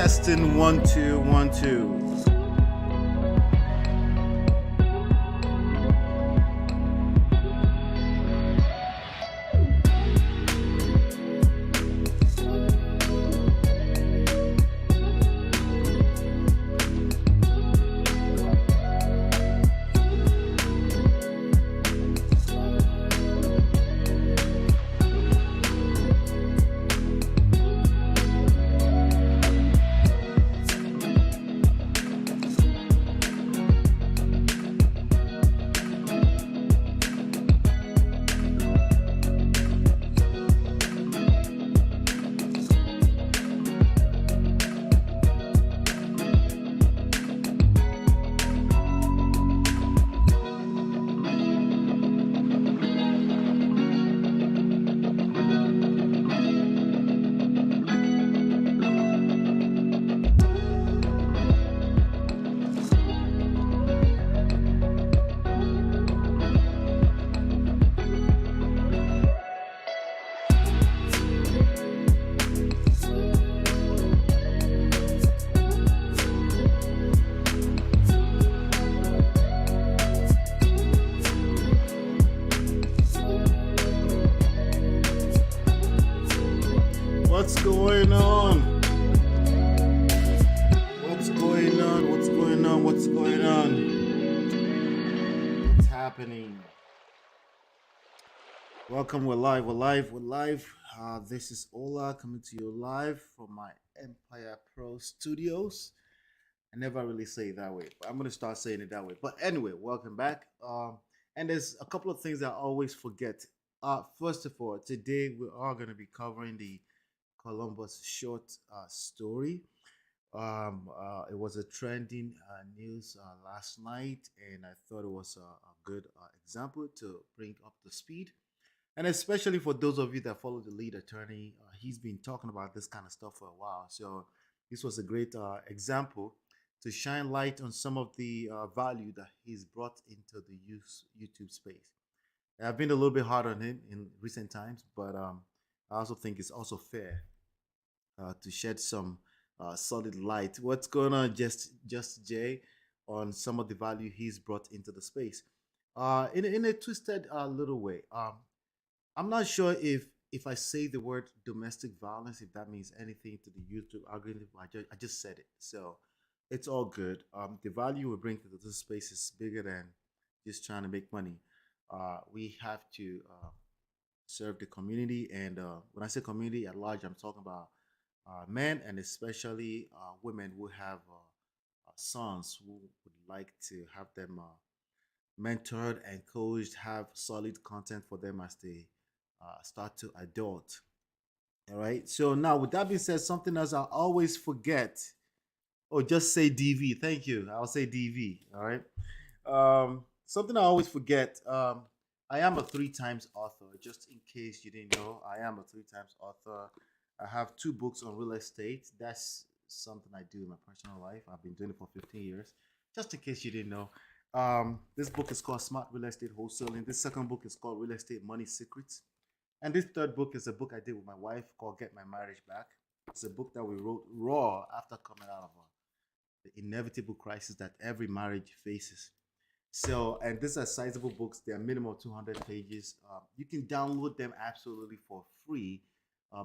Testing 1 2 1 2. What's going on? What's going on? What's going on? What's going on? What's happening? Welcome. We're live. We're live. We're live. This is Ola coming to you live from my Empire Pro Studios. I never really say it that way, but I'm gonna start saying it that way. But anyway, welcome back. And there's a couple of things I always forget. First of all, today we are gonna be covering the Columbus short story. It was a trending news last night, and I thought it was a good example to bring up the speed. And especially for those of you that follow the lead attorney, he's been talking about this kind of stuff for a while. So this was a great example to shine light on some of the value that he's brought into the YouTube space. I've been a little bit hard on him in recent times, but I also think it's also fair to shed some solid light. What's going on, just Jay, on some of the value he's brought into the space, in a twisted little way. I'm not sure if I say the word domestic violence, if that means anything to the YouTube algorithm. I just said it, so it's all good. The value we bring to this space is bigger than just trying to make money. We have to serve the community, and when I say community at large, I'm talking about men and especially women who have sons who would like to have them mentored and coached, have solid content for them as they start to adult. All right. So now, with that being said, something else I always forget, or just say DV. Thank you. I'll say DV. All right. Something I always forget. I am a three times author. Just in case you didn't know, I am a three times author. I have two books on real estate. That's something I do in my personal life. I've been doing it for 15 years. Just in case you didn't know, this book is called Smart Real Estate Wholesaling. This second book is called Real Estate Money Secrets. And this third book is a book I did with my wife called Get My Marriage Back. It's a book that we wrote raw after coming out of the inevitable crisis that every marriage faces. So, and these are sizable books. They are minimum 200 pages. You can download them absolutely for free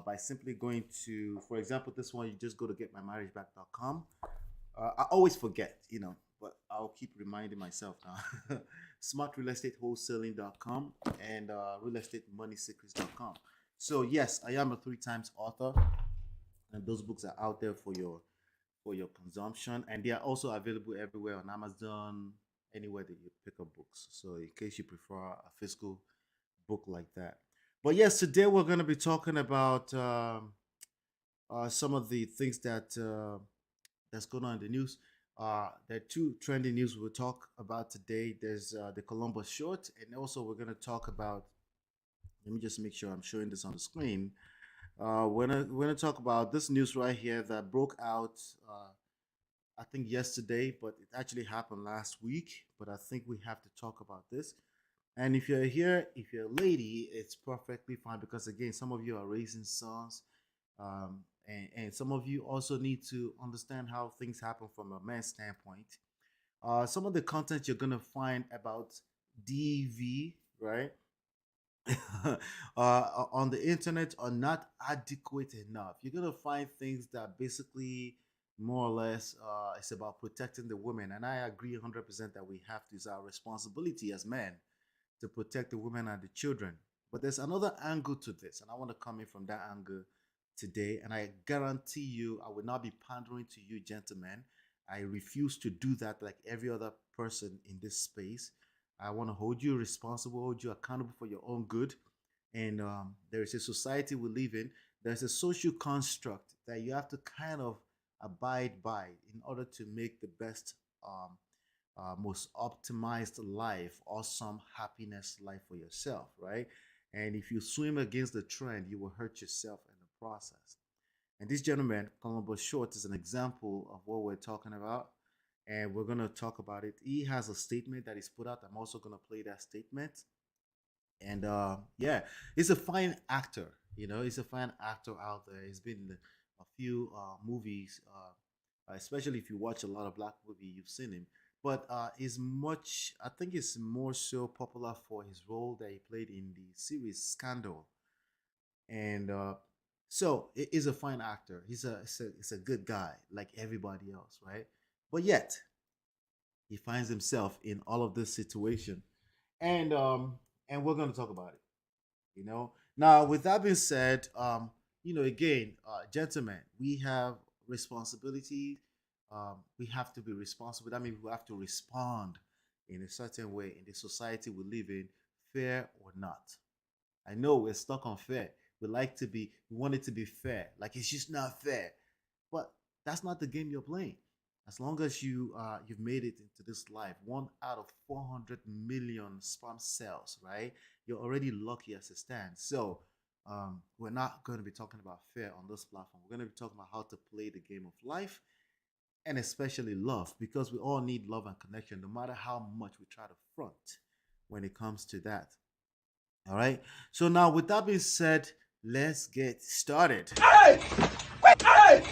by simply going to, for example, this one, you just go to getmymarriageback.com. I always forget, but I'll keep reminding myself now. smartrealestatewholesaling.com and realestatemoneysecrets.com. So yes, I am a three times author, and those books are out there for your consumption, and they are also available everywhere on Amazon, anywhere that you pick up books. So in case you prefer a physical book like that. But yes, today we're going to be talking about some of the things that's going on in the news. There are two trending news we'll talk about today. There's the Columbus short, and also we're going to talk about. Let me just make sure I'm showing this on the screen. We're gonna talk about this news right here that broke out. I think yesterday, but it actually happened last week. But I think we have to talk about this. And if you're here, if you're a lady, it's perfectly fine because again, some of you are raising sons, And some of you also need to understand how things happen from a man's standpoint. Some of the content you're gonna find about DV, right? On the internet are not adequate enough. You're gonna find things that basically more or less it's about protecting the women, and I agree 100% that we have to. It's our responsibility as men to protect the women and the children. But there's another angle to this, and I want to come in from that angle today. And I guarantee you, I will not be pandering to you, gentlemen. I refuse to do that like every other person in this space. I want to hold you responsible, hold you accountable for your own good. And there is a society we live in. There's a social construct that you have to kind of abide by in order to make the best, most optimized life, awesome happiness life for yourself, right? And if you swim against the trend, you will hurt yourself in the process. And this gentleman, Columbus Short, is an example of what we're talking about. And we're going to talk about it. He has a statement that he's put out. I'm also going to play that statement. And yeah, he's a fine actor. He's a fine actor out there. He's been in a few movies, especially if you watch a lot of black movie, you've seen him. But I think he's more so popular for his role that he played in the series Scandal. And so he's a fine actor. He's a good guy, like everybody else, right? But yet he finds himself in all of this situation, and we're going to talk about it. Now, with that being said, again, gentlemen, we have responsibility. We have to be responsible. That means we have to respond in a certain way in the society we live in, fair or not. I know we're stuck on fair. We want it to be fair. Like it's just not fair. But that's not the game you're playing. As long as you've made it into this life, 1 out of 400 million sperm cells, right? You're already lucky as it stands. So we're not going to be talking about fair on this platform. We're going to be talking about how to play the game of life, and especially love, because we all need love and connection, no matter how much we try to front when it comes to that. All right. So now, with that being said, let's get started. Hey! Hey!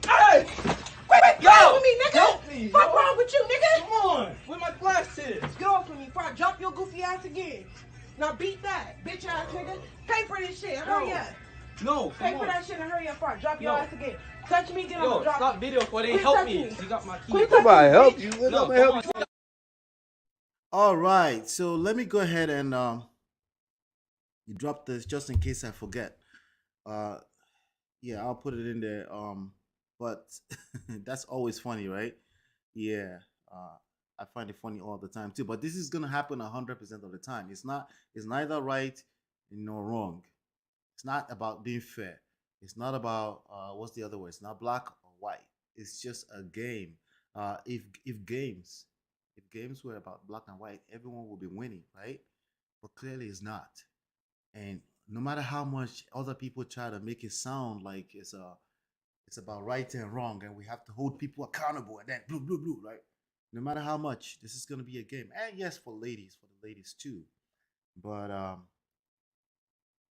Hey! Yo! Get off of me, nigga! Help me! Fuck wrong with you, nigga? Come on! Where my glasses? Get off of me before I drop your goofy ass again. Now beat that, bitch ass nigga. Pay for this shit. Hurry up. No, Pay come for on. that shit and hurry up before I drop your No. ass again. Touch me, get on Yo, the drop. stop video for they Quit help touching me. me. You got my key. Quit touching Nobody me, help bitch. you. No, Nobody help come you. on. All right. So let me go ahead and drop this just in case I forget. Uh, yeah, I'll put it in there. But that's always funny, right? Yeah. I find it funny all the time too. But this is gonna happen 100% of the time. It's not. It's neither right nor wrong. It's not about being fair. It's not about what's the other word? It's not black or white. It's just a game. If games were about black and white, everyone would be winning, right? But clearly, it's not. And no matter how much other people try to make it sound like it's about right and wrong, and we have to hold people accountable, and then blue, blue, blue, right? No matter how much, this is gonna be a game, and yes, for the ladies too. But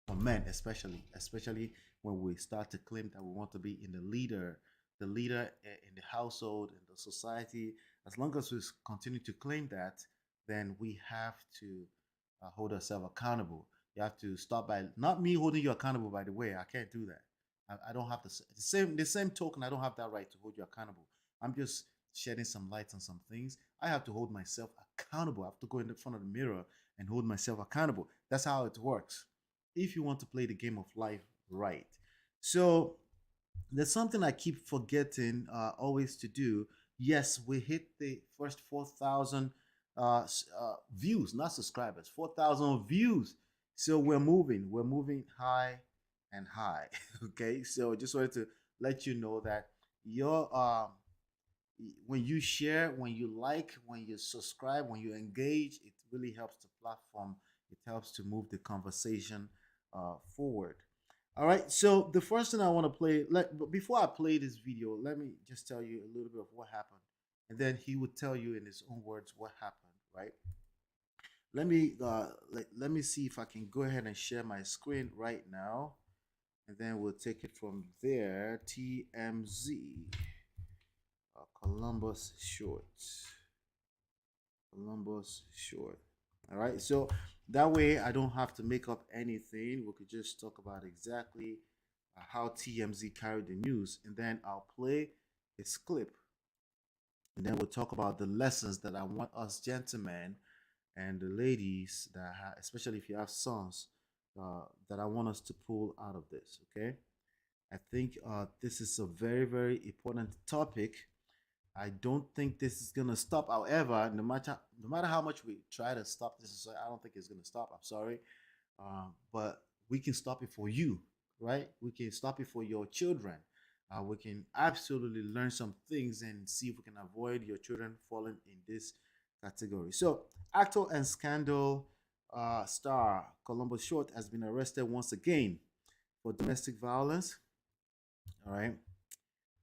for men especially when we start to claim that we want to be in the leader in the household, in the society. As long as we continue to claim that, then we have to hold ourselves accountable. You have to start by not me holding you accountable. By the way, I can't do that. I don't have the same token. I don't have that right to hold you accountable. I'm just shedding some light on some things. I have to hold myself accountable. I have to go in the front of the mirror and hold myself accountable. That's how it works if you want to play the game of life right. So there's something I keep forgetting always to do. Yes, we hit the first 4,000 views, not subscribers, 4,000 views. So we're moving high and high. Okay, so just wanted to let you know that your when you share, when you like, when you subscribe, when you engage, it really helps the platform. It helps to move the conversation forward. All right. So the first thing I want to play, but before I play this video, let me just tell you a little bit of what happened, and then he would tell you in his own words what happened. Right. Let me see if I can go ahead and share my screen right now, and then we'll take it from there. TMZ, Columbus short. Columbus short. All right. So that way I don't have to make up anything. We could just talk about exactly how TMZ carried the news, and then I'll play its clip, and then we'll talk about the lessons that I want us gentlemen and the ladies that especially if you have sons, that I want us to pull out of this. Okay. I think this is a very, very important topic. I don't think this is gonna stop. However, no matter how much we try to stop this, I don't think it's gonna stop. I'm sorry, but we can stop it for you, right? We can stop it for your children. We can absolutely learn some things and see if we can avoid your children falling in this category. So, actor and scandal star Columbus Short has been arrested once again for domestic violence. All right.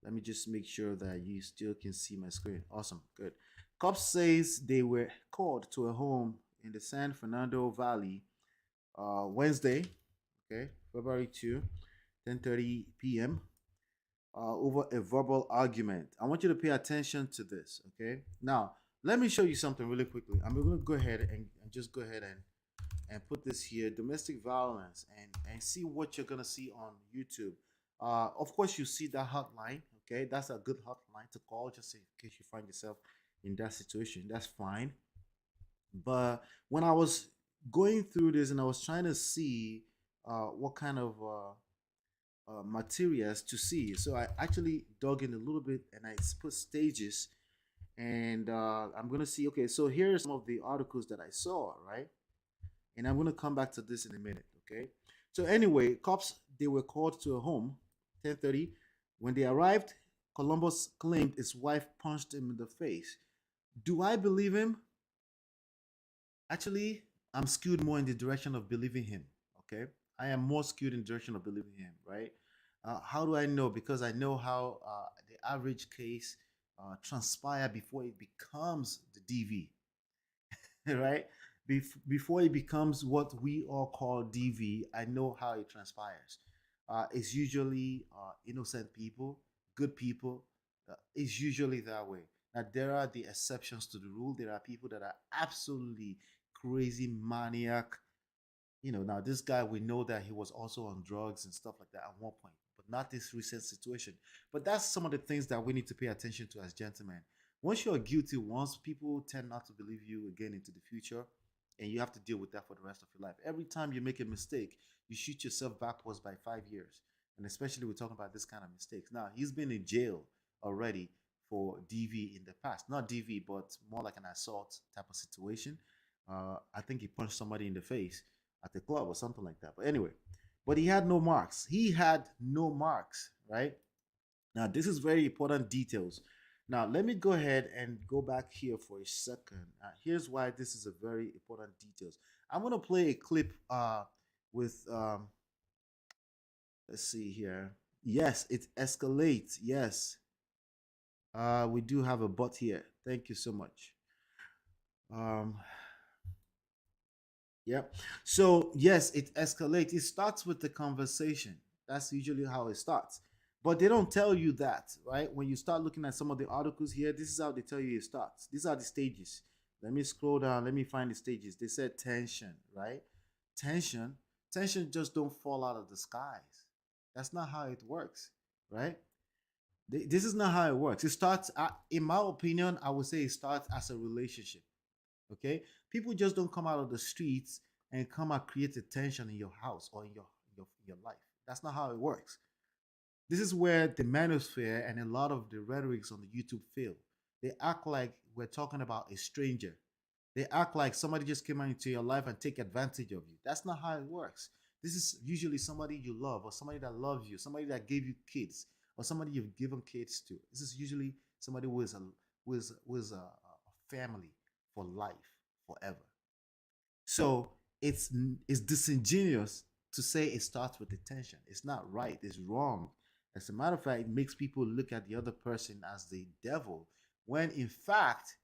Let me just make sure that you still can see my screen. Awesome. Good. Cops says they were called to a home in the San Fernando Valley Wednesday, okay, February 2, 10:30 p.m. Over a verbal argument. I want you to pay attention to this, okay? Now, let me show you something really quickly. I'm going to go ahead and just go ahead and put this here, domestic violence, and see what you're going to see on YouTube. Of course, you see that hotline, okay? That's a good hotline to call just in case you find yourself in that situation. That's fine. But when I was going through this and I was trying to see what kind of materials to see, so I actually dug in a little bit and I put stages, and I'm gonna see. Okay, so here's some of the articles that I saw, right? And I'm gonna come back to this in a minute. Okay. So anyway, cops they were called to a home 10:30. When they arrived, Columbus claimed his wife punched him in the face. Do I believe him? Actually, I'm skewed more in the direction of believing him. Okay, I am more skewed in the direction of believing him. Right? How do I know? Because I know how the average case transpire before it becomes the DV. Right? Before it becomes what we all call DV, I know how it transpires. It's usually innocent people, good people. It's usually that way. Now, there are the exceptions to the rule. There are people that are absolutely crazy, maniac. Now this guy, we know that he was also on drugs and stuff like that at one point, but not this recent situation. But that's some of the things that we need to pay attention to as gentlemen. Once you're guilty once, people tend not to believe you again into the future, and you have to deal with that for the rest of your life. Every time you make a mistake, you shoot yourself backwards by 5 years. And especially we're talking about this kind of mistakes. Now, he's been in jail already for DV in the past. Not DV, but more like an assault type of situation. I think he punched somebody in the face at the club or something like that. But anyway, but he had no marks. He had no marks, right? Now, this is very important details. Now, let me go ahead and go back here for a second. Here's why this is a very important details. I'm going to play a clip with, let's see here. Yes, it escalates. Yes. We do have a bot here. Thank you so much. Yep. So, yes, it escalates. It starts with the conversation. That's usually how it starts. But they don't tell you that, right? When you start looking at some of the articles here, this is how they tell you it starts. These are the stages. Let me scroll down. Let me find the stages. They said tension, right? Tension. Tension just don't fall out of the skies. That's not how it works, right? This is not how it works. It starts, in my opinion, I would say it starts as a relationship. Okay, people just don't come out of the streets and come and create a tension in your house or in your life. That's not how it works. This is where the manosphere and a lot of the rhetorics on the YouTube fail. They act like we're talking about a stranger. They act like somebody just came into your life and take advantage of you. That's not how it works. This is usually somebody you love or somebody that loves you, somebody that gave you kids or somebody you've given kids to. This is usually somebody who is a family for life, forever. So it's disingenuous to say it starts with attention. It's not right. It's wrong. As a matter of fact, it makes people look at the other person as the devil, when in fact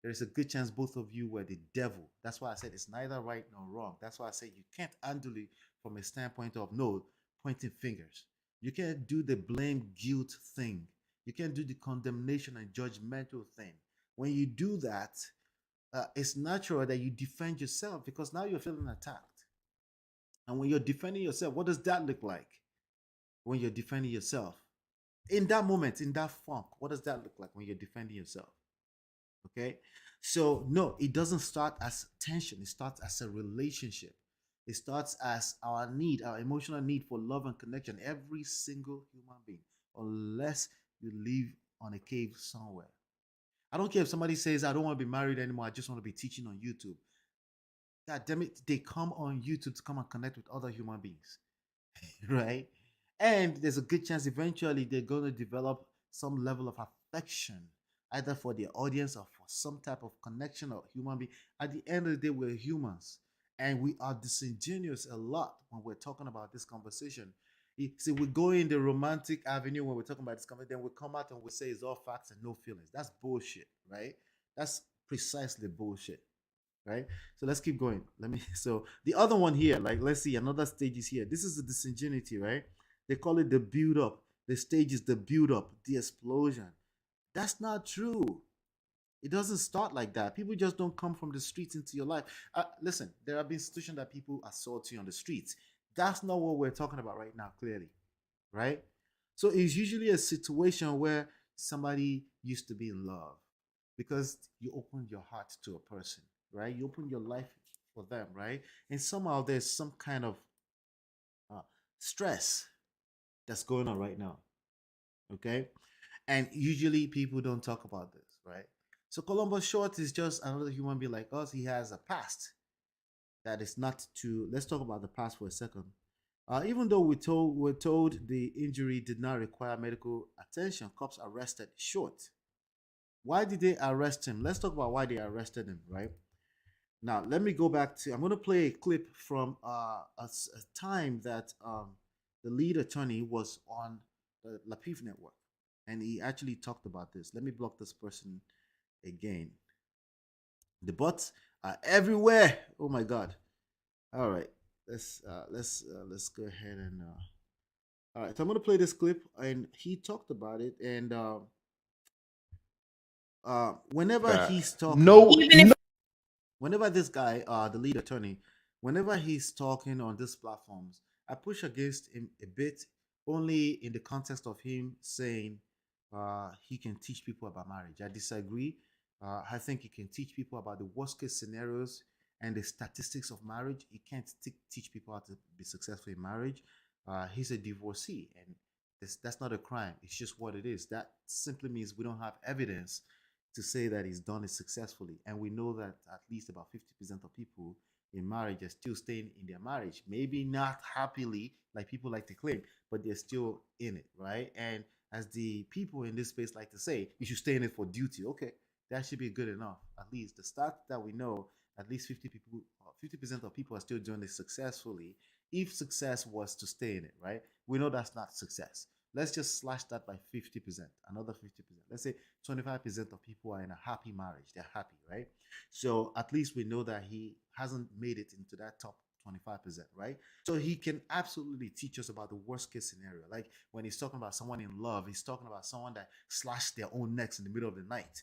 there's a good chance both of you were the devil. That's why I said it's neither right nor wrong. That's why I say you can't handle it from a standpoint of no, pointing fingers. You can't do the blame guilt thing. You can't do the condemnation and judgmental thing. When you do that, it's natural that you defend yourself because now you're feeling attacked. And when you're defending yourself, what does that look like? When you're defending yourself, in that moment, in that funk, what does that look like when you're defending yourself? Okay. So, no, it doesn't start as tension, it starts as a relationship. It starts as our need, our emotional need for love and connection. Every single human being, unless you live on a cave somewhere. I don't care if somebody says, I don't want to be married anymore, I just want to be teaching on YouTube. God damn it, they come on YouTube to come and connect with other human beings. Right? And there's a good chance eventually they're going to develop some level of affection, either for the audience or for some type of connection or human being. At the end of the day, we're humans and we are disingenuous a lot when we're talking about this conversation. See, we go in the romantic avenue when we're talking about this conversation, then we come out and we say it's all facts and no feelings. That's bullshit, right? That's precisely bullshit, right? So let's keep going. Let me. So the other one here, like let's see, another stage is here. This is the disingenuity, right? They call it the build up. The stage is the build up, the explosion. That's not true. It doesn't start like that. People just don't come from the streets into your life. Listen, there have been situations that people assault you on the streets. That's not what we're talking about right now, clearly, right? So it's usually a situation where somebody used to be in love because you opened your heart to a person, right? You opened your life for them, right? And somehow there's some kind of uh, stress that's going on right now, okay? And usually people don't talk about this, right? So Columbus Short is just another human being like us. He has a past that is not to. Let's talk about the past for a second. Even though we're told the injury did not require medical attention, cops arrested Short. Why did they arrest him? Let's talk about why they arrested him, right? Now, let me go back to. I'm going to play a clip from a time that the lead attorney was on the Lapif network, and he actually talked about this. Let me block this person again. The bots are everywhere. Oh my god! All right, let's go ahead and. All right, so I'm going to play this clip, and he talked about it, and whenever he's talking, No, no. whenever this guy, the lead attorney, whenever he's talking on these platforms, I push against him a bit, only in the context of him saying he can teach people about marriage. I disagree. I think he can teach people about the worst case scenarios and the statistics of marriage. He can't teach people how to be successful in marriage. He's a divorcee, and that's not a crime. It's just what it is. That simply means we don't have evidence to say that he's done it successfully. And we know that at least about 50% of people in marriage are still staying in their marriage. Maybe not happily, like people like to claim, but they're still in it, right? And as the people in this space like to say, you should stay in it for duty. Okay, that should be good enough. At least the stat that we know, at least 50% of people are still doing it successfully. If success was to stay in it, right? We know that's not success. Let's just slash that by 50%, another 50%. Let's say 25% of people are in a happy marriage. They're happy, right? So at least we know that he hasn't made it into that top 25%, right? So he can absolutely teach us about the worst case scenario. Like when he's talking about someone in love, he's talking about someone that slashed their own necks in the middle of the night.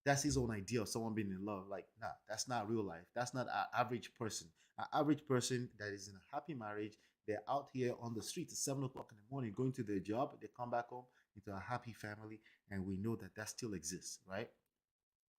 That's his own idea of someone being in love. Like, nah, that's not real life. That's not an average person. An average person that is in a happy marriage, they're out here on the street at 7 o'clock in the morning going to their job. They come back home into a happy family, and we know that that still exists, right?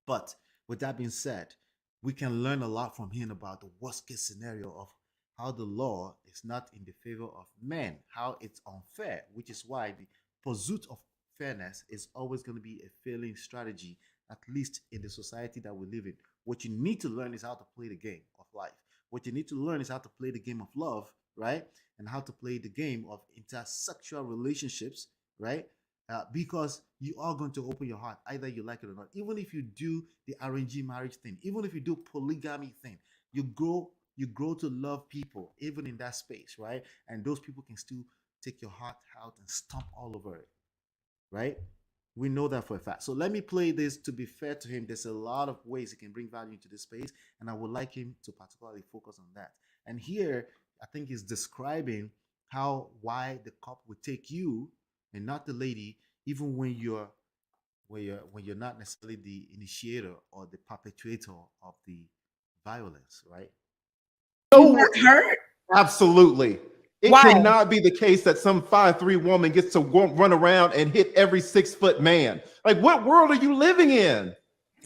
But with that being said, we can learn a lot from him about the worst case scenario of how the law is not in the favor of men, how it's unfair, which is why the pursuit of fairness is always going to be a failing strategy, at least in the society that we live in. What you need to learn is how to play the game of life. What you need to learn is how to play the game of love, right? And how to play the game of intersexual relationships, right? Because you are going to open your heart, either you like it or not. Even if you do the arranged marriage thing, even if you do polygamy thing, you grow to love people, even in that space, right? And those people can still take your heart out and stomp all over it, right? We know that for a fact. So let me play this to be fair to him. There's a lot of ways he can bring value into this space, and I would like him to particularly focus on that. And here, I think he's describing why the cop would take you and not the lady, even when you're not necessarily the initiator or the perpetrator of the violence, right? You No, got hurt? absolutely. It Why? cannot be the case that some 5'3" woman gets to run around and hit every 6-foot man. Like, what world are you living in?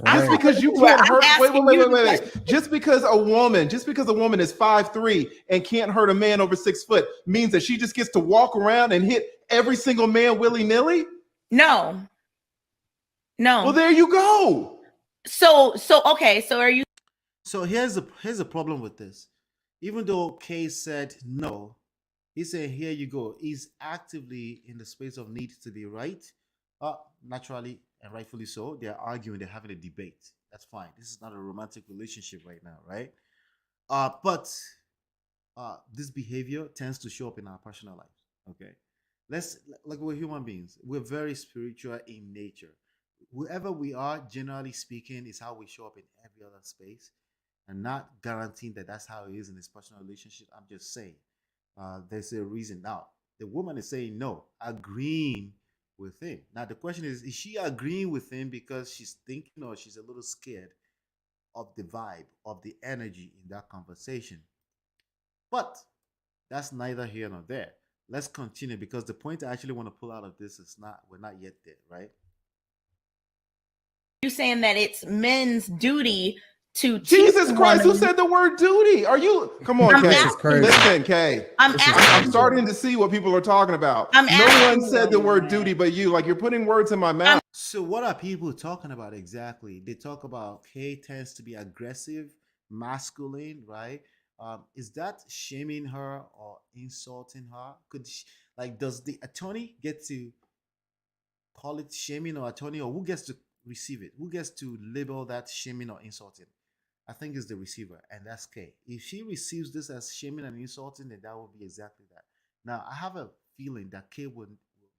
I'm Just not because you living where can't I'm hurt, wait, asking wait, you wait, the wait, question. wait. Just because a woman is 5'3" and can't hurt a man over 6 foot means that she just gets to walk around and hit every single man willy-nilly? No. Well, there you go. So okay, so are you So here's a problem with this. Even though Kay said no, he said, "Here you go." He's actively in the space of need to be right. Naturally and rightfully so. They're arguing. They're having a debate. That's fine. This is not a romantic relationship right now, right? But this behavior tends to show up in our personal lives. Okay, let's like we're human beings. We're very spiritual in nature. Whoever we are, generally speaking, is how we show up in every other space. And not guaranteeing that that's how it is in this personal relationship. I'm just saying there's a reason. Now, the woman is saying no, agreeing with him. Now, the question is she agreeing with him because she's thinking or she's a little scared of the vibe, of the energy in that conversation? But that's neither here nor there. Let's continue because the point I actually want to pull out of this is we're not yet there, right? saying that it's men's duty to Jesus teach Christ, who women? said the word duty? Are you? Come on, I'm Kay. asking crazy. Listen, Kay. I'm I'm asking starting to see what people are talking about. I'm No asking one said you. the word duty but you. Like, you're putting words in my mouth. So what are people talking about exactly? They talk about Kay tends to be aggressive, masculine, right? Is that shaming her or insulting her? Does the attorney get to call it shaming or attorney, or who gets to receive it? Who gets to label that shaming or insulting? I think it's the receiver, and that's Kay. If she receives this as shaming and insulting, then that will be exactly that. Now, I have a feeling that Kay would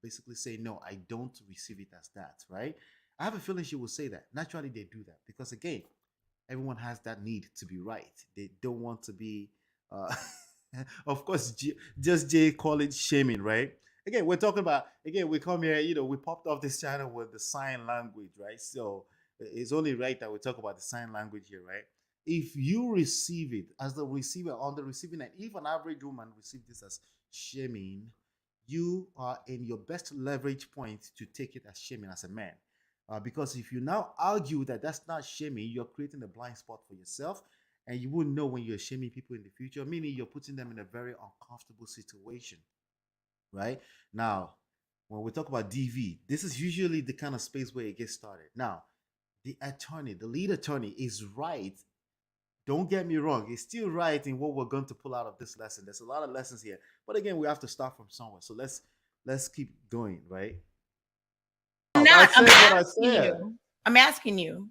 basically say, "No, I don't receive it as that," right? I have a feeling she will say that. Naturally, they do that because, again, everyone has that need to be right. They don't want to be, uh, of course, just Jay call it shaming, right? Again, we're talking about, again, we come here, we popped off this channel with the sign language, right? So it's only right that we talk about the sign language here, right? If you receive it as the receiver on the receiving end, if an average woman receives this as shaming, you are in your best leverage point to take it as shaming as a man. Because if you now argue that that's not shaming, you're creating a blind spot for yourself, and you wouldn't know when you're shaming people in the future, meaning you're putting them in a very uncomfortable situation, right? Now, when we talk about DV, this is usually the kind of space where it gets started. Now, the attorney, the lead attorney, is right. Don't get me wrong, he's still right in what we're going to pull out of this lesson. There's a lot of lessons here, but again, we have to start from somewhere. So let's keep going, right? I'm I not. I'm said what I asking said. you. I'm asking you.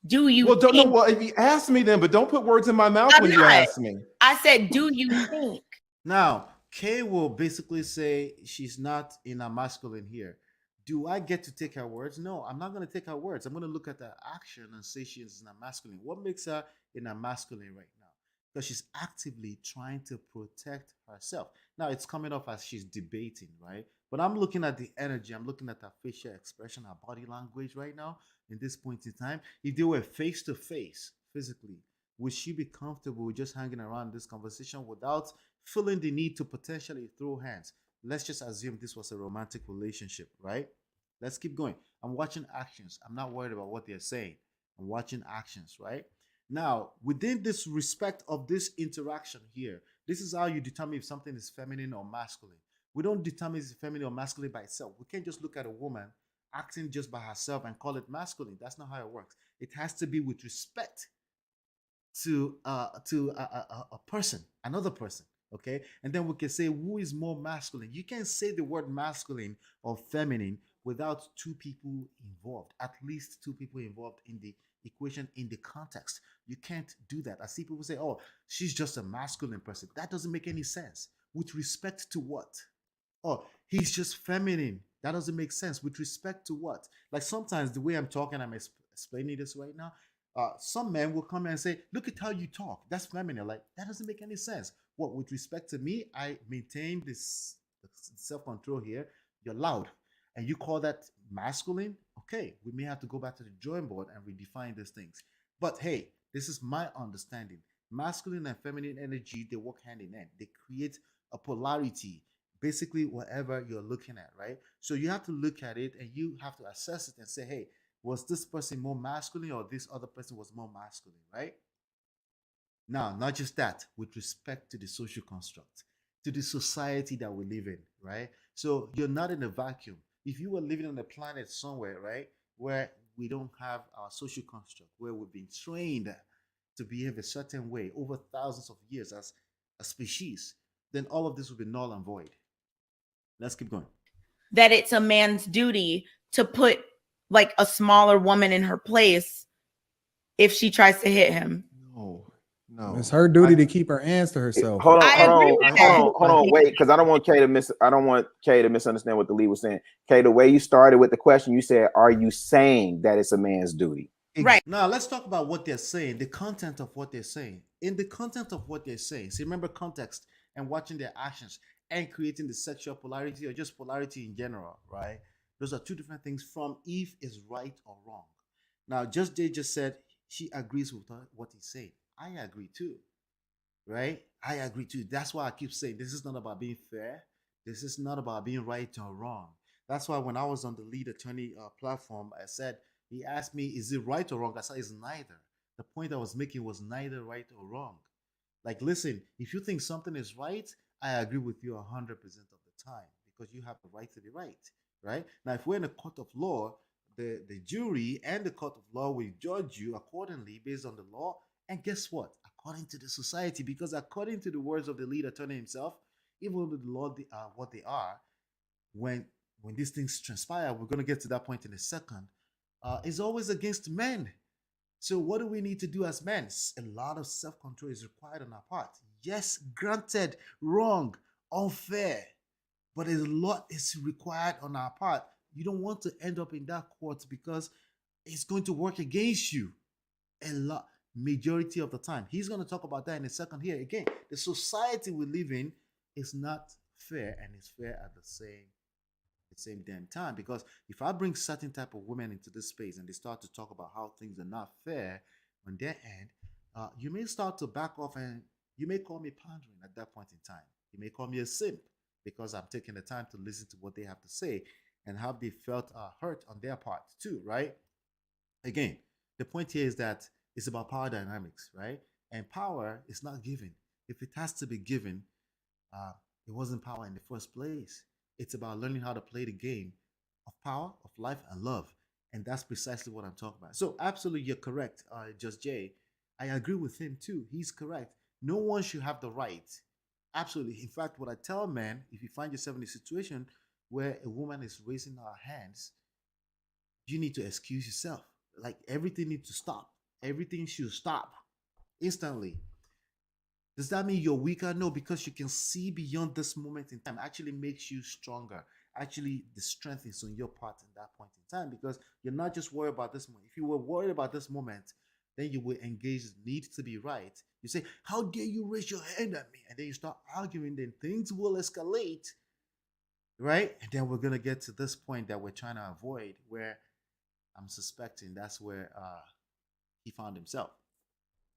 Do you Well, don't know. think? Well, if you ask me then, but don't put words in my mouth I'm when you not. ask me. I said, do you think? Now, Kay will basically say she's not in a masculine here. Do I get to take her words? No, I'm not going to take her words. I'm going to look at her action and say she's in a masculine. What makes her in a masculine right now? Because she's actively trying to protect herself. Now, it's coming off as she's debating, right? But I'm looking at the energy. I'm looking at her facial expression, her body language right now in this point in time. If they were face to face physically, would she be comfortable just hanging around this conversation without feeling the need to potentially throw hands? Let's just assume this was a romantic relationship, right? Let's keep going. I'm watching actions. I'm not worried about what they're saying. I'm watching actions, right? Now, within this respect of this interaction here, this is how you determine if something is feminine or masculine. We don't determine if it's feminine or masculine by itself. We can't just look at a woman acting just by herself and call it masculine. That's not how it works. It has to be with respect to a person, another person. Okay, and then we can say who is more masculine. You can't say the word masculine or feminine without two people involved, at least two people involved in the equation, in the context. You can't do that. I see people say, oh, she's just a masculine person. That doesn't make any sense. With respect to what? Oh, he's just feminine. That doesn't make sense. With respect to what? Like sometimes the way I'm talking, I'm explaining this right now. Some men will come and say, look at how you talk. That's feminine. Like, that doesn't make any sense. What with respect to me, I maintain this self-control here. You're loud, and you call that masculine. Okay, we may have to go back to the drawing board and redefine these things. But hey, this is my understanding. Masculine and feminine energy, they work hand in hand. They create a polarity, basically whatever you're looking at, right? So you have to look at it and you have to assess it and say, hey, was this person more masculine or this other person was more masculine, right? Now, not just that, with respect to the social construct, to the society that we live in, right? So you're not in a vacuum. If you were living on a planet somewhere, right, where we don't have our social construct, where we've been trained to behave a certain way over thousands of years as a species, then all of this would be null and void. Let's keep going. That it's a man's duty to put like a smaller woman in her place if she tries to hit him. No. It's her duty to keep her hands to herself. Hold on, I agree with that. hold on, wait, because I don't want Kay to misunderstand what the lead was saying. Kay, the way you started with the question, you said, "Are you saying that it's a man's duty?" Right. Now let's talk about what they're saying, the content of what they're saying. In the content of what they're saying, see, remember context and watching their actions and creating the sexual polarity or just polarity in general, right? Those are two different things from if is right or wrong. Now, Jay just said she agrees with what he's saying. I agree too, right? I agree too. That's why I keep saying this is not about being fair. This is not about being right or wrong. That's why when I was on the lead attorney platform, I said, he asked me, is it right or wrong? I said, it's neither. The point I was making was neither right or wrong. Like, listen, if you think something is right, I agree with you 100% of the time because you have the right to be right? Now, if we're in a court of law, the jury and the court of law will judge you accordingly based on the law. And guess what? According to the society, because according to the words of the lead attorney himself, even though the law are what they are, when these things transpire, we're going to get to that point in a second, is always against men. So what do we need to do as men? A lot of self-control is required on our part. Yes, granted, wrong, unfair, but a lot is required on our part. You don't want to end up in that court because it's going to work against you a lot, majority of the time. He's going to talk about that in a second here. Again, the society we live in is not fair and it's fair at the same damn time, because if I bring certain type of women into this space and they start to talk about how things are not fair on their end, you may start to back off and you may call me pandering at that point in time. You may call me a simp because I'm taking the time to listen to what they have to say and how they felt hurt on their part too, right? Again, the point here is that it's about power dynamics, right? And power is not given. If it has to be given, it wasn't power in the first place. It's about learning how to play the game of power, of life, and love. And that's precisely what I'm talking about. So absolutely, you're correct, Just Jay. I agree with him too. He's correct. No one should have the right. Absolutely. In fact, what I tell men, if you find yourself in a situation where a woman is raising her hands, you need to excuse yourself. Like everything needs to stop. Everything should stop instantly. Does that mean you're weaker? No, because you can see beyond this moment in time. Actually makes you stronger. Actually, the strength is on your part in that point in time because you're not just worried about this moment. If you were worried about this moment, then you will engage the need to be right. You say, how dare you raise your hand at me? And then you start arguing, then things will escalate, right? And then we're going to get to this point that we're trying to avoid where I'm suspecting that's where he found himself.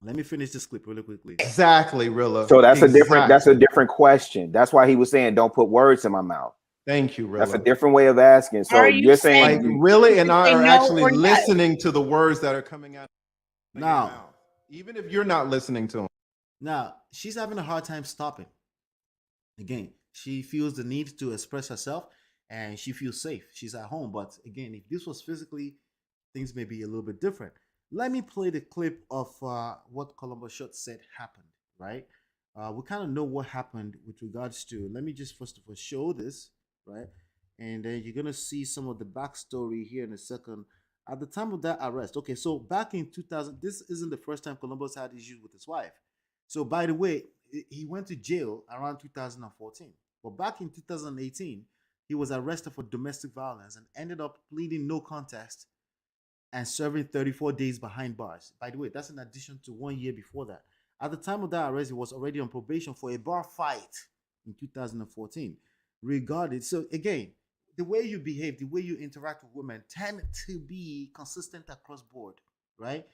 Let me finish this clip really quickly. Exactly, Rilla. So that's Exactly. a different question. That's why he was saying, "Don't put words in my mouth." Thank you, Rilla. That's a different way of asking. So Are you you're saying, Like really, and I say are no actually or yes? listening to the words that are coming out of your Now, mouth, even if you're not listening to them. now she's having a hard time stopping. Again, she feels the need to express herself and she feels safe. She's at home. But again, if this was physically, things may be a little bit different. Let me play the clip of what Columbus Short said happened, right? We kind of know what happened with regards to, let me just first of all show this, right? And then you're going to see some of the backstory here in a second. At the time of that arrest, okay, so back in 2000, this isn't the first time Columbus had issues with his wife. So by the way, he went to jail around 2014. But back in 2018, he was arrested for domestic violence and ended up pleading no contest and serving 34 days behind bars. By the way, that's in addition to 1 year before that. At the time of that arrest, he was already on probation for a bar fight in 2014. Regarded, so again, the way you behave, the way you interact with women tend to be consistent across board, right?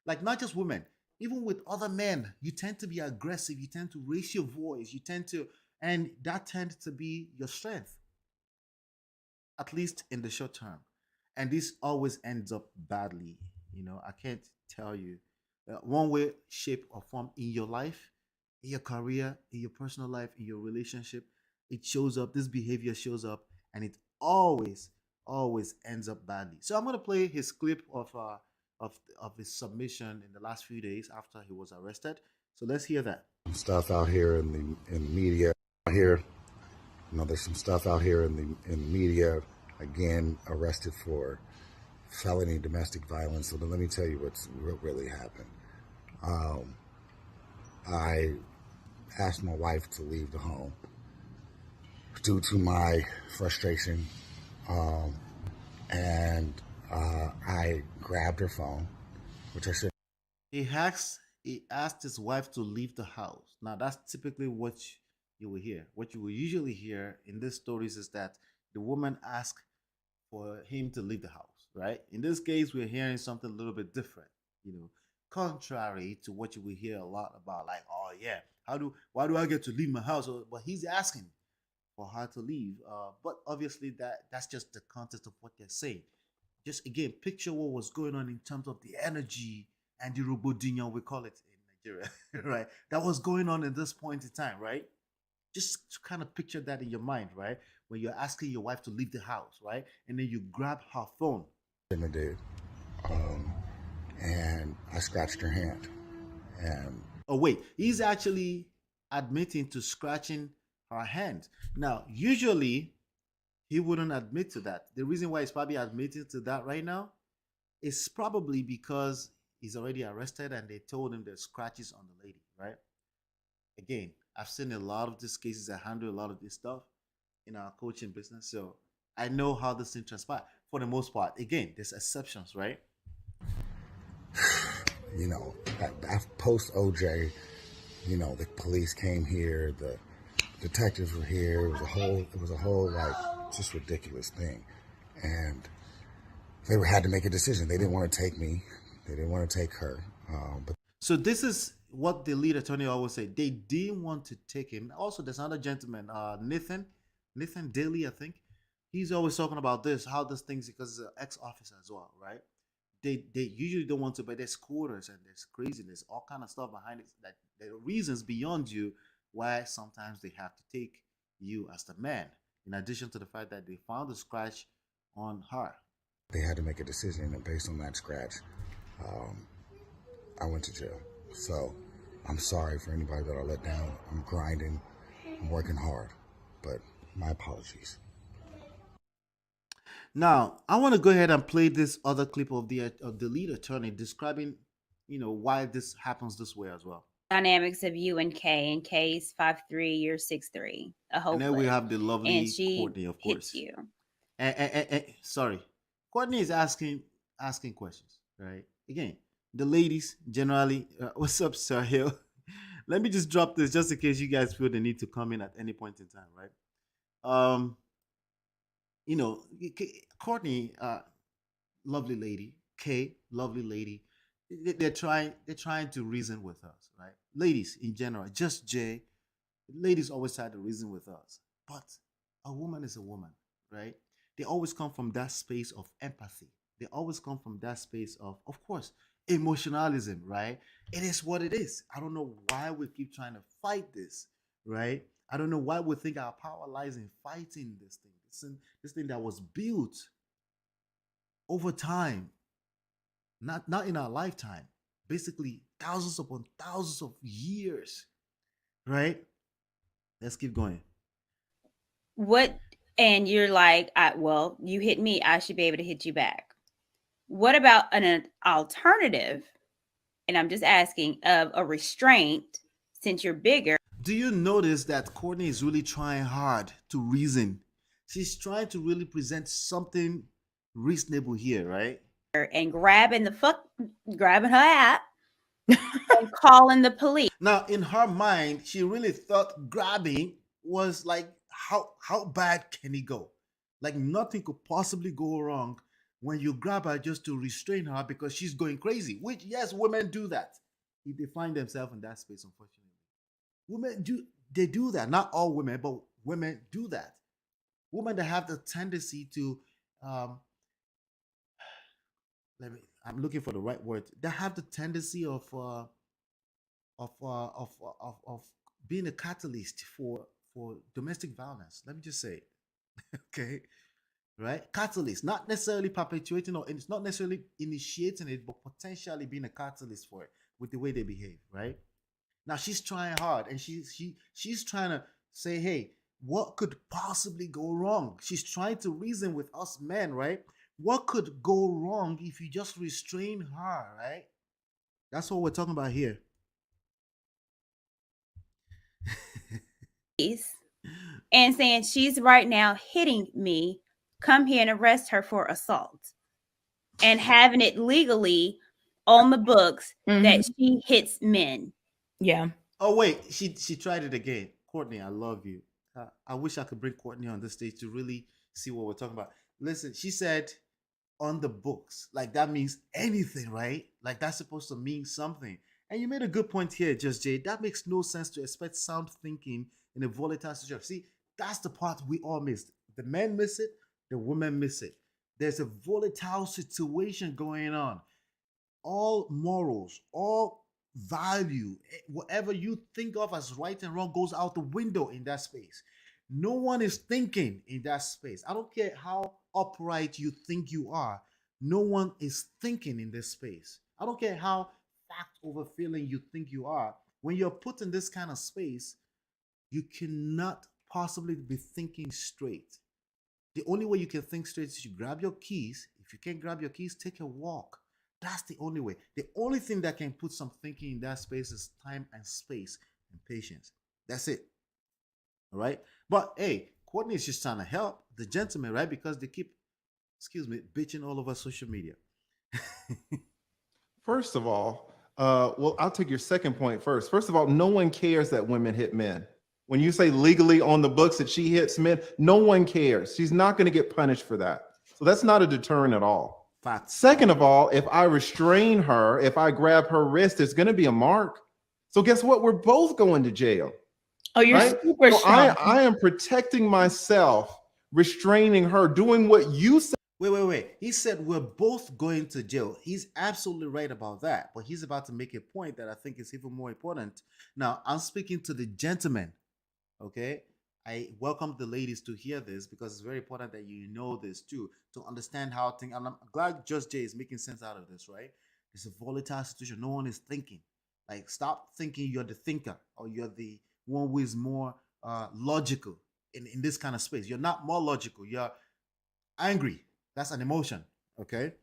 Like not just women, even with other men, you tend to be aggressive, you tend to raise your voice, you tend to, and that tends to be your strength, at least in the short term. And this always ends up badly. I can't tell you one way, shape, or form in your life, in your career, in your personal life, in your relationship. It shows up, this behavior shows up, and it always ends up badly. So I'm going to play his clip of his submission in the last few days after he was arrested. So let's hear that. Stuff out here in the media here. There's some stuff out here in the media. Again, arrested for felony domestic violence. So then let me tell you what really happened. I asked my wife to leave the home due to my frustration, and I grabbed her phone, which I should. He asked his wife to leave the house. Now that's typically what you will hear. What you will usually hear in these stories is that the woman asked for him to leave the house, right? In this case, we're hearing something a little bit different, contrary to what you will hear a lot about, like, oh yeah, why do I get to leave my house? But he's asking for her to leave. But obviously that's just the context of what they're saying. Just again, picture what was going on in terms of the energy and the robodinia, we call it in Nigeria, right? That was going on at this point in time, right? Just to kind of picture that in your mind, right? When you're asking your wife to leave the house, right? And then you grab her phone. I did. And I scratched her hand. And oh wait, he's actually admitting to scratching her hand. Now, usually he wouldn't admit to that. The reason why he's probably admitting to that right now is probably because he's already arrested and they told him there's scratches on the lady, right? Again, I've seen a lot of these cases. I handle a lot of this stuff in our coaching business. So I know how this thing transpires for the most part. Again, there's exceptions, right? Post OJ, the police came here, the detectives were here. It was a whole like just ridiculous thing, and they had to make a decision. They didn't want to take me. They didn't want to take her. But so this is what the lead attorney always say. They didn't want to take him. Also, there's another gentleman, Nathan Daly, I think. He's always talking about this, how this thing's because he's an ex-officer as well, right? They usually don't want to, but there's quarters and there's craziness, all kind of stuff behind it. That there are reasons beyond you why sometimes they have to take you as the man. In addition to the fact that they found a scratch on her. They had to make a decision, and based on that scratch, I went to jail. So I'm sorry for anybody that I let down. I'm grinding, I'm working hard, but my apologies. Now, I want to go ahead and play this other clip of the lead attorney describing, why this happens this way as well. Dynamics of you and Kay, and Kay's 5'3", you're 6'3", a whole. And then we have the lovely and she Courtney, of course. hits you. Sorry, Courtney is asking questions, right? Again, the ladies generally. What's up, Sir Hill? Let me just drop this just in case you guys feel the need to come in at any point in time, right? Courtney, lovely lady. Kay, lovely lady. They're trying to reason with us, right? Ladies in general, just Jay. Ladies always try to reason with us, but a woman is a woman, right? They always come from that space of empathy. They always come from that space of course, emotionalism, right? It is what it is. I don't know why we keep trying to fight this, right? I don't know why we think our power lies in fighting this thing. This thing that was built over time, not in our lifetime, basically thousands upon thousands of years, right? Let's keep going. What? And you're like, well, you hit me, I should be able to hit you back. What about an alternative? And I'm just asking of a restraint, since you're bigger. Do you notice that Courtney is really trying hard to reason? She's trying to really present something reasonable here, right? And grabbing her app. and calling the police. Now, in her mind, she really thought grabbing was like, how bad can it go? Like nothing could possibly go wrong when you grab her just to restrain her because she's going crazy. Which, yes, women do that if they find themselves in that space. Unfortunately, women do that. Not all women, but women do that. Women that have the tendency to um, I'm looking for the right word. They have the tendency of being a catalyst for domestic violence. Let me just say, okay, right? Catalyst, not necessarily perpetuating or it's not necessarily initiating it, but potentially being a catalyst for it with the way they behave, right? Now she's trying hard, and she's trying to say, hey, what could possibly go wrong? She's trying to reason with us men, right? What could go wrong if you just restrain her, right? That's what we're talking about here. And saying she's right now hitting me, come here and arrest her for assault, and having it legally on the books that she hits men. Yeah. Oh wait, she tried it again. Courtney, I love you. I wish I could bring Courtney on this stage to really see what we're talking about. Listen, she said on the books, like that means anything, right? Like that's supposed to mean something. And you made a good point here, Just Jay. That makes no sense to expect sound thinking in a volatile situation. See, that's the part we all missed. The men miss it, the women miss it. There's a volatile situation going on. All morals, all value, whatever you think of as right and wrong goes out the window in that space. No one is thinking in that space. I don't care how upright you think you are. No one is thinking in this space. I don't care how fact over feeling you think you are. When you're put in this kind of space, you cannot possibly be thinking straight. The only way you can think straight is you grab your keys. If you can't grab your keys, take a walk. That's the only way. The only thing that can put some thinking in that space is time and space and patience. That's it. All right. But hey, Courtney is just trying to help the gentleman, right? Because they keep, bitching all over social media. First of all, well, I'll take your second point first. First of all, no one cares that women hit men. When you say legally on the books that she hits men, no one cares. She's not going to get punished for that. So that's not a deterrent at all. Fact. Second of all, if I restrain her, if I grab her wrist, there's going to be a mark. So guess what? We're both going to jail. Oh, you're right? super So strong. I am protecting myself, restraining her, doing what you said. Wait. He said we're both going to jail. He's absolutely right about that. But he's about to make a point that I think is even more important. Now, I'm speaking to the gentleman. Okay? I welcome the ladies to hear this because it's very important that you know this too, to understand how things. And I'm glad Just Jay is making sense out of this, right? It's a volatile situation. No one is thinking. Like, stop thinking you're the thinker or you're the one who is more logical in this kind of space. You're not more logical. You're angry. That's an emotion. Okay.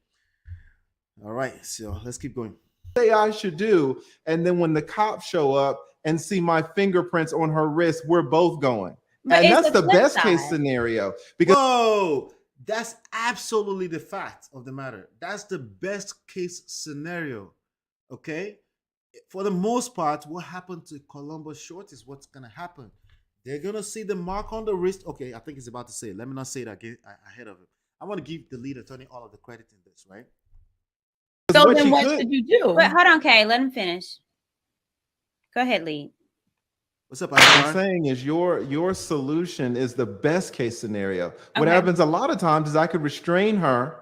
All right. So let's keep going. Say I should do. And then when the cops show up and see my fingerprints on her wrist, we're both going. But And it's that's the the flip best case side. scenario because Whoa, that's absolutely the fact of the matter. That's the best case scenario. Okay. For the most part, what happened to Columbus Short is what's gonna happen. They're gonna see the mark on the wrist. Okay, I think he's about to say it. Let me not say it again ahead of him. I want to give the lead attorney all of the credit in this, right? So what then she what could- should you do? But hold on, Kay, let him finish. Go ahead, lead. What's up, What I'm Ashar? saying is your solution is the best case scenario. What Okay. happens a lot of times is I could restrain her.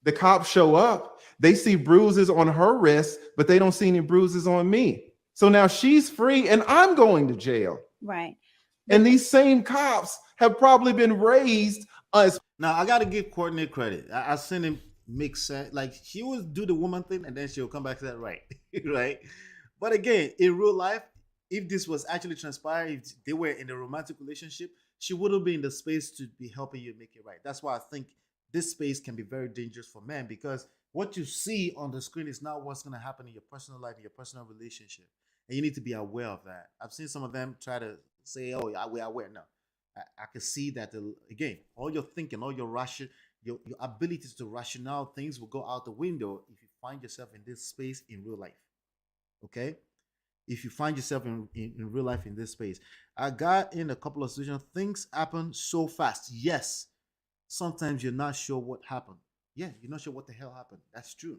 The cops show up. They see bruises on her wrist, but they don't see any bruises on me. So now she's free and I'm going to jail. Right. And these same cops have probably been raised as Now I gotta give Courtney credit. I seen him make sense. Like she would do the woman thing and then she'll come back to that right. Right. But again, in real life, if this was actually transpiring, if they were in a romantic relationship, she wouldn't be in the space to be helping you make it right. That's why I think this space can be very dangerous for men because what you see on the screen is not what's going to happen in your personal life, in your personal relationship. And you need to be aware of that. I've seen some of them try to say, oh, yeah, we're aware. No, I can see that, again, all your thinking, all your your abilities to rationale things will go out the window if you find yourself in this space in real life. Okay? if you find yourself in real life in this space. I got in a couple of situations. Things happen so fast. Yes, sometimes you're not sure what happened. Yeah, you're not sure what the hell happened. That's true.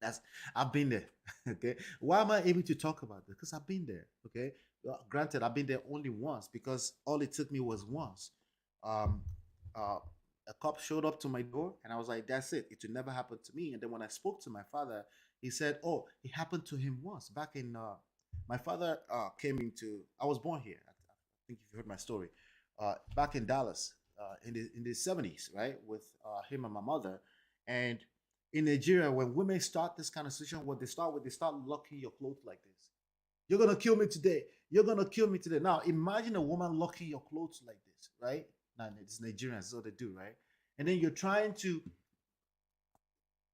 That's I've been there. Okay. Why am I able to talk about this? Because I've been there. Okay. Granted, I've been there only once because all it took me was once. Um, uh, a cop showed up to my door, and I was like, "That's it. It will never happen to me." And then when I spoke to my father, he said, "Oh, it happened to him once back in." My father came into. I was born here. I think you've heard my story. Back in Dallas, in the 70s, right, with him and my mother, and in Nigeria, when women start this kind of situation, what they start with, they start locking your clothes like this. You're gonna kill me today. You're gonna kill me today. Now imagine a woman locking your clothes like this, right? Now it's Nigerians, that's what they do, right? And then you're trying to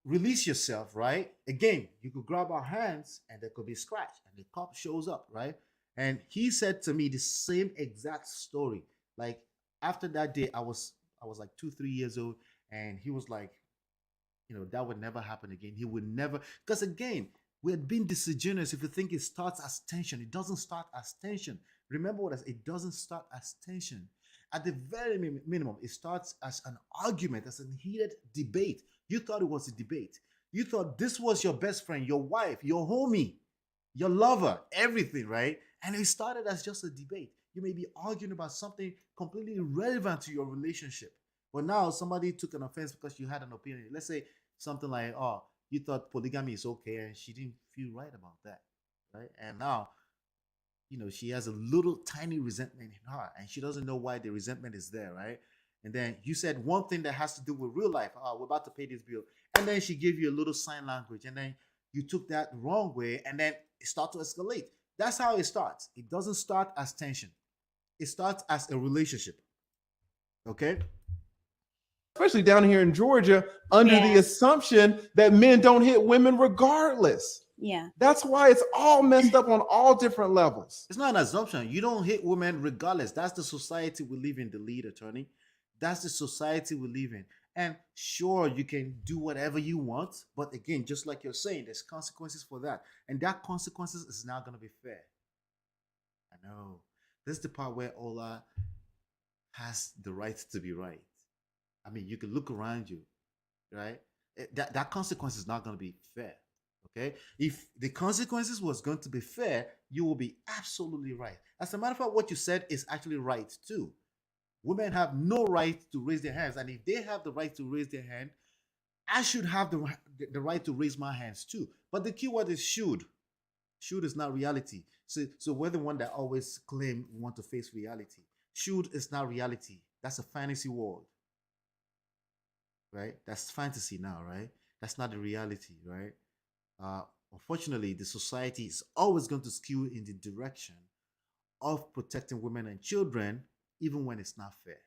release yourself, right? Again, you could grab our hands and there could be scratch, and the cop shows up, right? And he said to me the same exact story. Like after that day, I was like 2, 3 years old, and he was like, that would never happen again. He would never, because again, we had been disingenuous if you think it starts as tension. It doesn't start as tension. Remember what I said, it doesn't start as tension. At the very minimum, it starts as an argument, as a heated debate. You thought it was a debate. You thought this was your best friend, your wife, your homie, your lover, everything, right? And it started as just a debate. You may be arguing about something completely irrelevant to your relationship. But now somebody took an offense because you had an opinion. Let's say something like, "Oh, you thought polygamy is okay," and she didn't feel right about that, right? And now, she has a little tiny resentment in her, and she doesn't know why the resentment is there, right? And then you said one thing that has to do with real life. "Oh, we're about to pay this bill," and then she gave you a little sign language, and then you took that wrong way, and then it starts to escalate. That's how it starts. It doesn't start as tension. It starts as a relationship. Okay. Especially down here in Georgia, under the Yeah. assumption that men don't hit women regardless. Yeah. That's why it's all messed up on all different levels. It's not an assumption. You don't hit women regardless. That's the society we live in, the lead attorney. That's the society we live in. And sure, you can do whatever you want, but again, just like you're saying, there's consequences for that. And that consequences is not going to be fair. I know. This is the part where Ola has the right to be right. I mean, you can look around you, right? That consequence is not going to be fair. Okay. If the consequences was going to be fair, you will be absolutely right. As a matter of fact, what you said is actually right too. Women have no right to raise their hands. And if they have the right to raise their hand, I should have the right to raise my hands too. But the key word is should. Should is not reality. So we're the one that always claim we want to face reality. Should is not reality. That's a fantasy world. Right? That's fantasy now, right? That's not the reality, right? Unfortunately, the society is always going to skew in the direction of protecting women and children, even when it's not fair.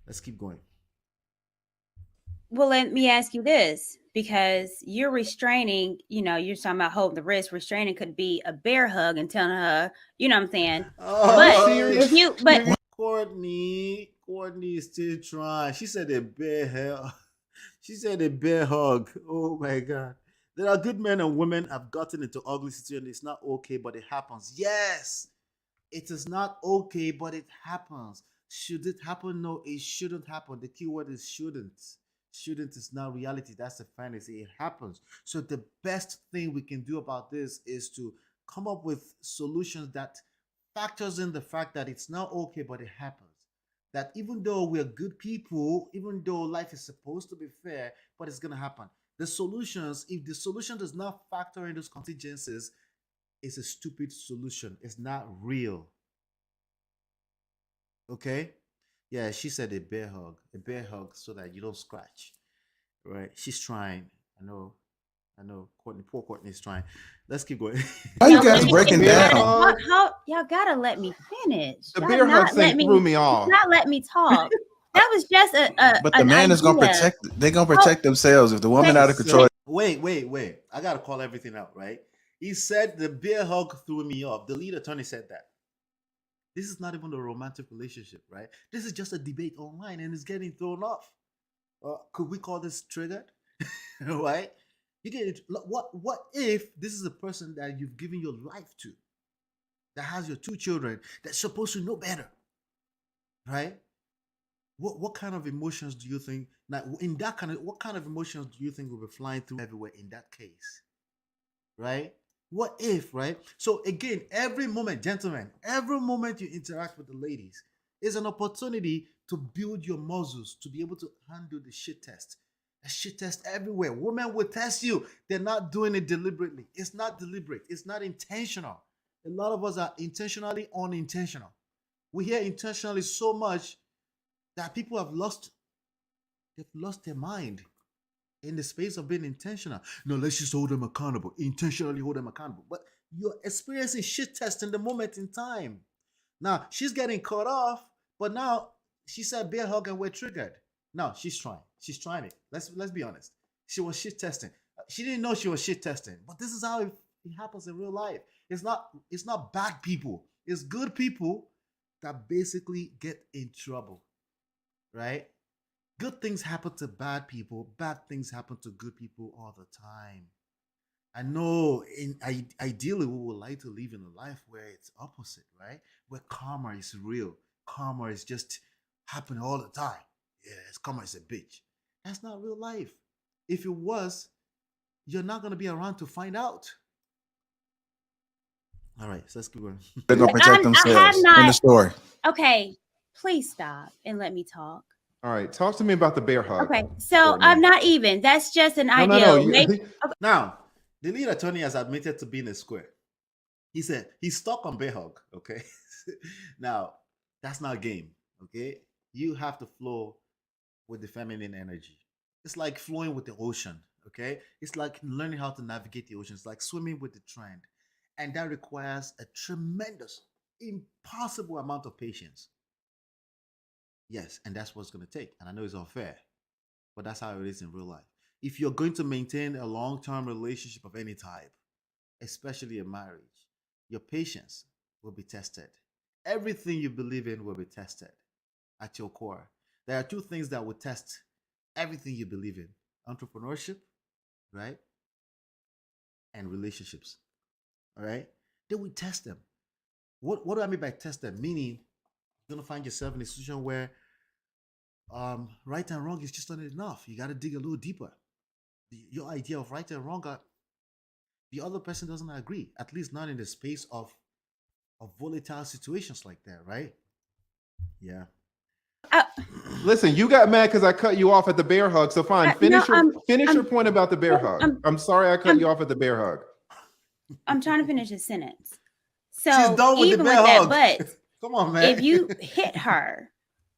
Let's keep going. Well, let me ask you this, because you're restraining, you're talking about holding the wrist. Restraining could be a bear hug and telling her, you know what I'm saying? But Courtney is still trying. She said a bear hug. She said a bear hug. Oh my God. There are good men and women have gotten into ugly situations. It's not okay, but it happens. Yes, it is not okay, but it happens. Should it happen? No, it shouldn't happen. The key word is shouldn't. Shouldn't is not reality. That's a fantasy. It happens. So the best thing we can do about this is to come up with solutions that factors in the fact that it's not okay, but it happens. That even though we're good people, even though life is supposed to be fair, but it's going to happen. The solutions, if the solution does not factor in those contingencies, it's a stupid solution. It's not real. Okay? Yeah, she said a bear hug so that you don't scratch. Right? She's trying. I know. Courtney, poor Courtney's trying. Let's keep going. Why you guys breaking down? How y'all gotta let me finish. The bear hug thing threw me off. Not let me talk. That was just But the man is gonna protect. They're gonna protect themselves. If the woman out of control. Wait. I gotta call everything out, right? He said the bear hug threw me off. The lead attorney said that. This is not even a romantic relationship, right? This is just a debate online and it's getting thrown off. Could we call this triggered? Right? You get it. What if this is a person that you've given your life to, that has your two children, that's supposed to know better, right? What kind of emotions do you think now in that kind of what kind of emotions do you think will be flying through everywhere in that case? Right? What if, right? So again, every moment, gentlemen, every moment you interact with the ladies is an opportunity to build your muscles to be able to handle the shit test. A shit test everywhere. Women will test you. They're not doing it deliberately. It's not deliberate. It's not intentional. A lot of us are intentionally unintentional. We hear intentionally so much that people they've lost their mind in the space of being intentional. No, let's just hold them accountable. Intentionally hold them accountable. But you're experiencing shit test in the moment in time. Now she's getting caught off, but now she said bear hug and we're triggered. No, she's trying. She's trying it. Let's be honest. She was shit testing. She didn't know she was shit testing, but this is how it happens in real life. It's not bad people. It's good people that basically get in trouble, right? Good things happen to bad people. Bad things happen to good people all the time. I know ideally we would like to live in a life where it's opposite, right? Where karma is real. Karma is just happening all the time. Yes, karma is a bitch. That's not real life. If it was, you're not going to be around to find out. All right, so let's keep going. They're gonna protect I have themselves in the not. story. Okay, please stop and let me talk. All right, talk to me about the bear hug. Okay, so Courtney. I'm not even. That's just an No, idea. no, no. Maybe, Now, the lead attorney has admitted to being a square. He said he's stuck on bear hug. Okay. Now, that's not game. Okay. You have to flow with the feminine energy. It's like flowing with the ocean. Okay. It's like learning how to navigate the ocean. It's like swimming with the trend. And that requires a tremendous, impossible amount of patience. Yes. And that's what's going to take. And I know it's unfair, but that's how it is in real life. If you're going to maintain a long term relationship of any type, especially a marriage, your patience will be tested. Everything you believe in will be tested at your core. There are two things that will test everything you believe in: entrepreneurship, right? And relationships. All right? They will test them. What do I mean by test them? Meaning you're gonna find yourself in a situation where right and wrong is just not enough. You gotta dig a little deeper. Your idea of right and wrong the other person doesn't agree, at least not in the space of volatile situations like that, right? Yeah. Listen, you got mad because I cut you off at the bear hug. So fine, finish your point about the bear hug. I'm sorry I cut you off at the bear hug. I'm trying to finish a sentence. She's So done with even the with bear that, hug. but Come on, man. if you hit her,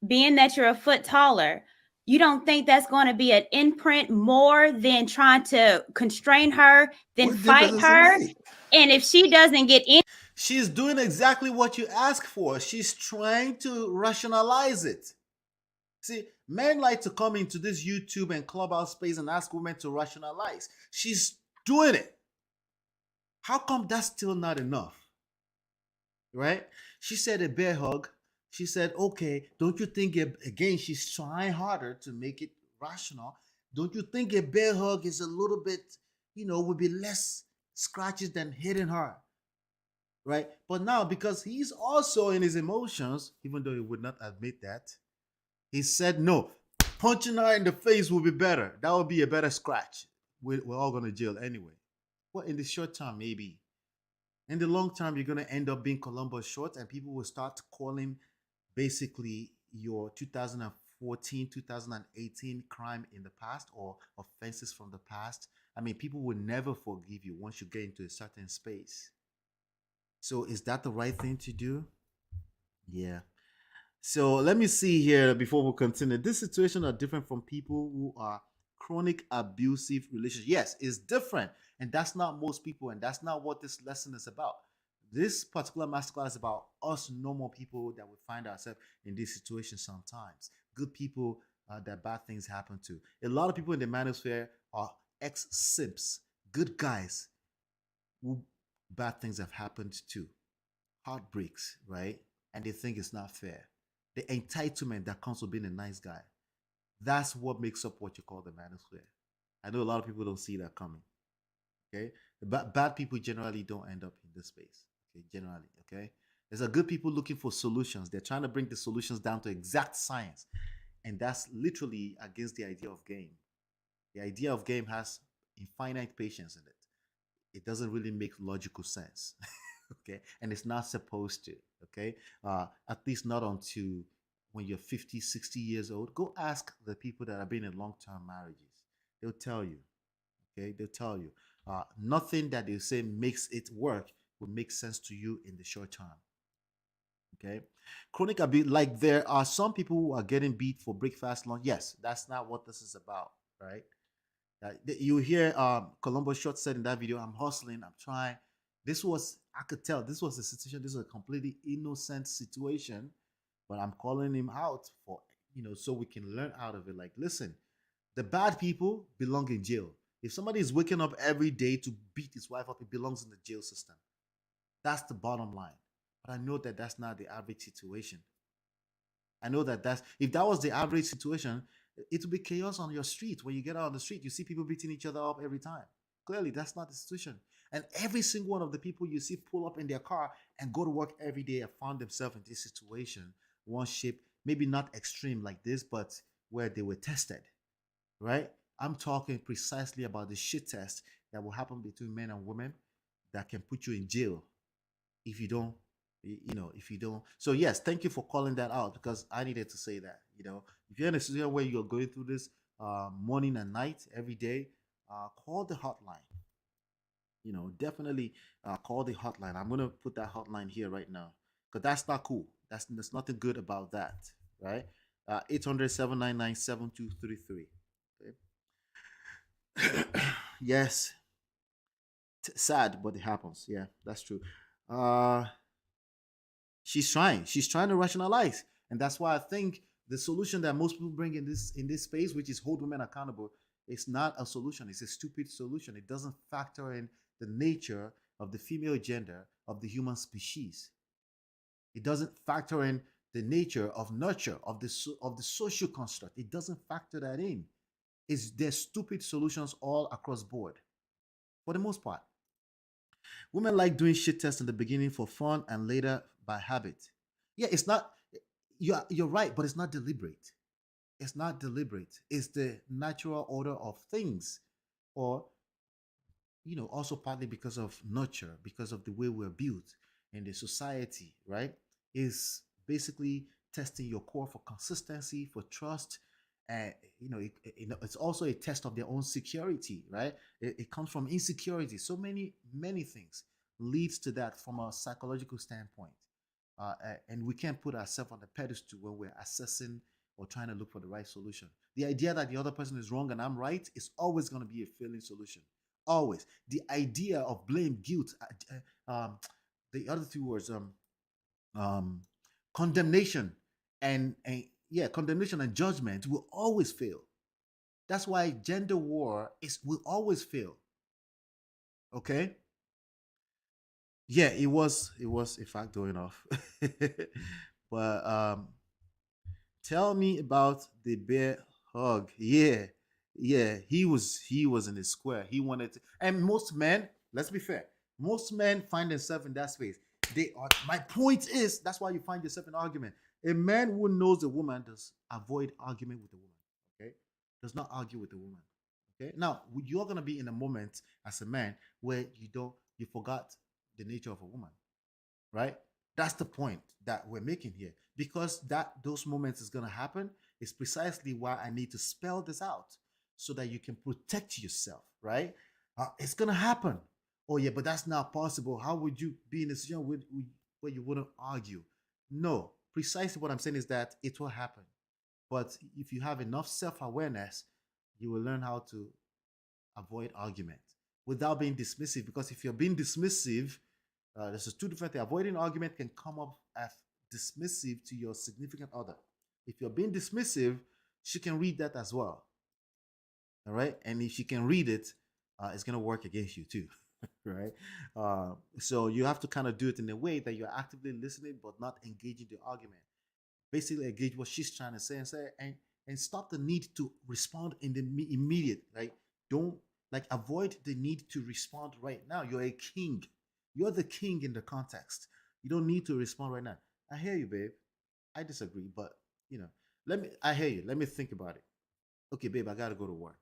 being that you're a foot taller, you don't think that's going to be an imprint more than trying to constrain her, than What fight difference does it her? make? And if she doesn't get in, She's doing exactly what you ask for. She's trying to rationalize it. See, men like to come into this YouTube and clubhouse space and ask women to rationalize. She's doing it. How come that's still not enough? Right? She said a bear hug. She said, okay, don't you think, again, she's trying harder to make it rational. Don't you think a bear hug is a little bit, would be less scratches than hitting her? Right? But now, because he's also in his emotions, even though he would not admit that, he said, no, punching her in the face will be better. That would be a better scratch. We're all going to jail anyway. Well, in the short term, maybe. In the long term, you're going to end up being Columbus short, and people will start calling basically your 2014, 2018 crime in the past or offenses from the past. I mean, people will never forgive you once you get into a certain space. So is that the right thing to do? Yeah. So let me see here before we continue. This situation are different from people who are chronic abusive relationships. Yes, it's different. And that's not most people. And that's not what this lesson is about. This particular masterclass is about us normal people that we find ourselves in this situation sometimes. Good people that bad things happen to. A lot of people in the manosphere are ex-simps, good guys who bad things have happened to. Heartbreaks, right? And they think it's not fair. The entitlement that comes with being a nice guy. That's what makes up what you call the manosphere. I know a lot of people don't see that coming. Okay, but bad people generally don't end up in this space. Okay, generally. Okay, there's a good people looking for solutions. They're trying to bring the solutions down to exact science, and that's literally against the idea of game. The idea of game has infinite patience in it. It doesn't really make logical sense. Okay, and it's not supposed to. Okay, at least not until when you're 50, 60 years old. Go ask the people that have been in long-term marriages. They'll tell you. Okay, they'll tell you. Nothing that they say makes it work will make sense to you in the short term. Okay, chronic abuse. Like there are some people who are getting beat for breakfast lunch. Yes, that's not what this is about, right? You hear Columbo Short said in that video, I'm hustling, I'm trying. This was, I could tell, this was a situation, this was a completely innocent situation, but I'm calling him out for, so we can learn out of it. Like, listen, the bad people belong in jail. If somebody is waking up every day to beat his wife up, it belongs in the jail system. That's the bottom line. But I know that that's not the average situation. I know that if that was the average situation, it would be chaos on your street. When you get out on the street, you see people beating each other up every time. Clearly, that's not the situation. And every single one of the people you see pull up in their car and go to work every day have found themselves in this situation, one shape, maybe not extreme like this, but where they were tested, right? I'm talking precisely about the shit test that will happen between men and women that can put you in jail if you don't if you don't. So yes, thank you for calling that out, because I needed to say that. If you're in a situation where you're going through this morning and night every day, call the hotline. Definitely call the hotline. I'm gonna put that hotline here right now, because that's not cool. There's nothing good about that, right? 800-799-7233. Okay. Yes, sad, but it happens. Yeah, that's true. uh she's trying to rationalize, and that's why I think the solution that most people bring in this space, which is hold women accountable, is not a solution. It's a stupid solution. It doesn't factor in the nature of the female gender of the human species. It doesn't factor in the nature of nurture of the social construct. It doesn't factor that in. There's stupid solutions all across board for the most part. Women like doing shit tests in the beginning for fun and later by habit. Yeah, it's not. You're right, but it's not deliberate. It's not deliberate. It's the natural order of things, or also partly because of nurture, because of the way we're built in the society. Right? Is basically testing your core for consistency, for trust, and it's also a test of their own security. Right? It comes from insecurity. So many things leads to that from a psychological standpoint. And we can't put ourselves on the pedestal when we're assessing or trying to look for the right solution. The idea that the other person is wrong and I'm right is always going to be a failing solution. Always. The idea of blame, guilt, the other two words, um, condemnation, and yeah, condemnation and judgment will always fail. That's why gender war will always fail. Okay. Yeah, it was in fact going off. But tell me about the bear hug. Yeah, yeah, he was in the square. He wanted to, and most men, let's be fair, most men find themselves in that space. They are. My point is, that's why you find yourself in argument. A man who knows a woman does avoid argument with the woman. Okay, does not argue with the woman. Okay, now you're gonna be in a moment as a man where you forgot the nature of a woman, right? That's the point that we're making here. Because those moments is gonna happen, is precisely why I need to spell this out so that you can protect yourself, right? It's gonna happen. Oh yeah, but that's not possible. How would you be in a situation where you wouldn't argue? No, precisely what I'm saying is that it will happen. But if you have enough self-awareness, you will learn how to avoid argument without being dismissive. Because if you're being dismissive, this is two different things. Avoiding argument can come up as dismissive to your significant other. If you're being dismissive, she can read that as well. All right. And if she can read it, it's going to work against you too. Right. So you have to kind of do it in a way that you're actively listening, but not engaging the argument. Basically, engage what she's trying to say and stop the need to respond in the immediate. Right. Don't Like, avoid the need to respond right now. You're a king. You're the king in the context. You don't need to respond right now. I hear you, babe. I disagree, but I hear you. Let me think about it. Okay, babe, I gotta go to work.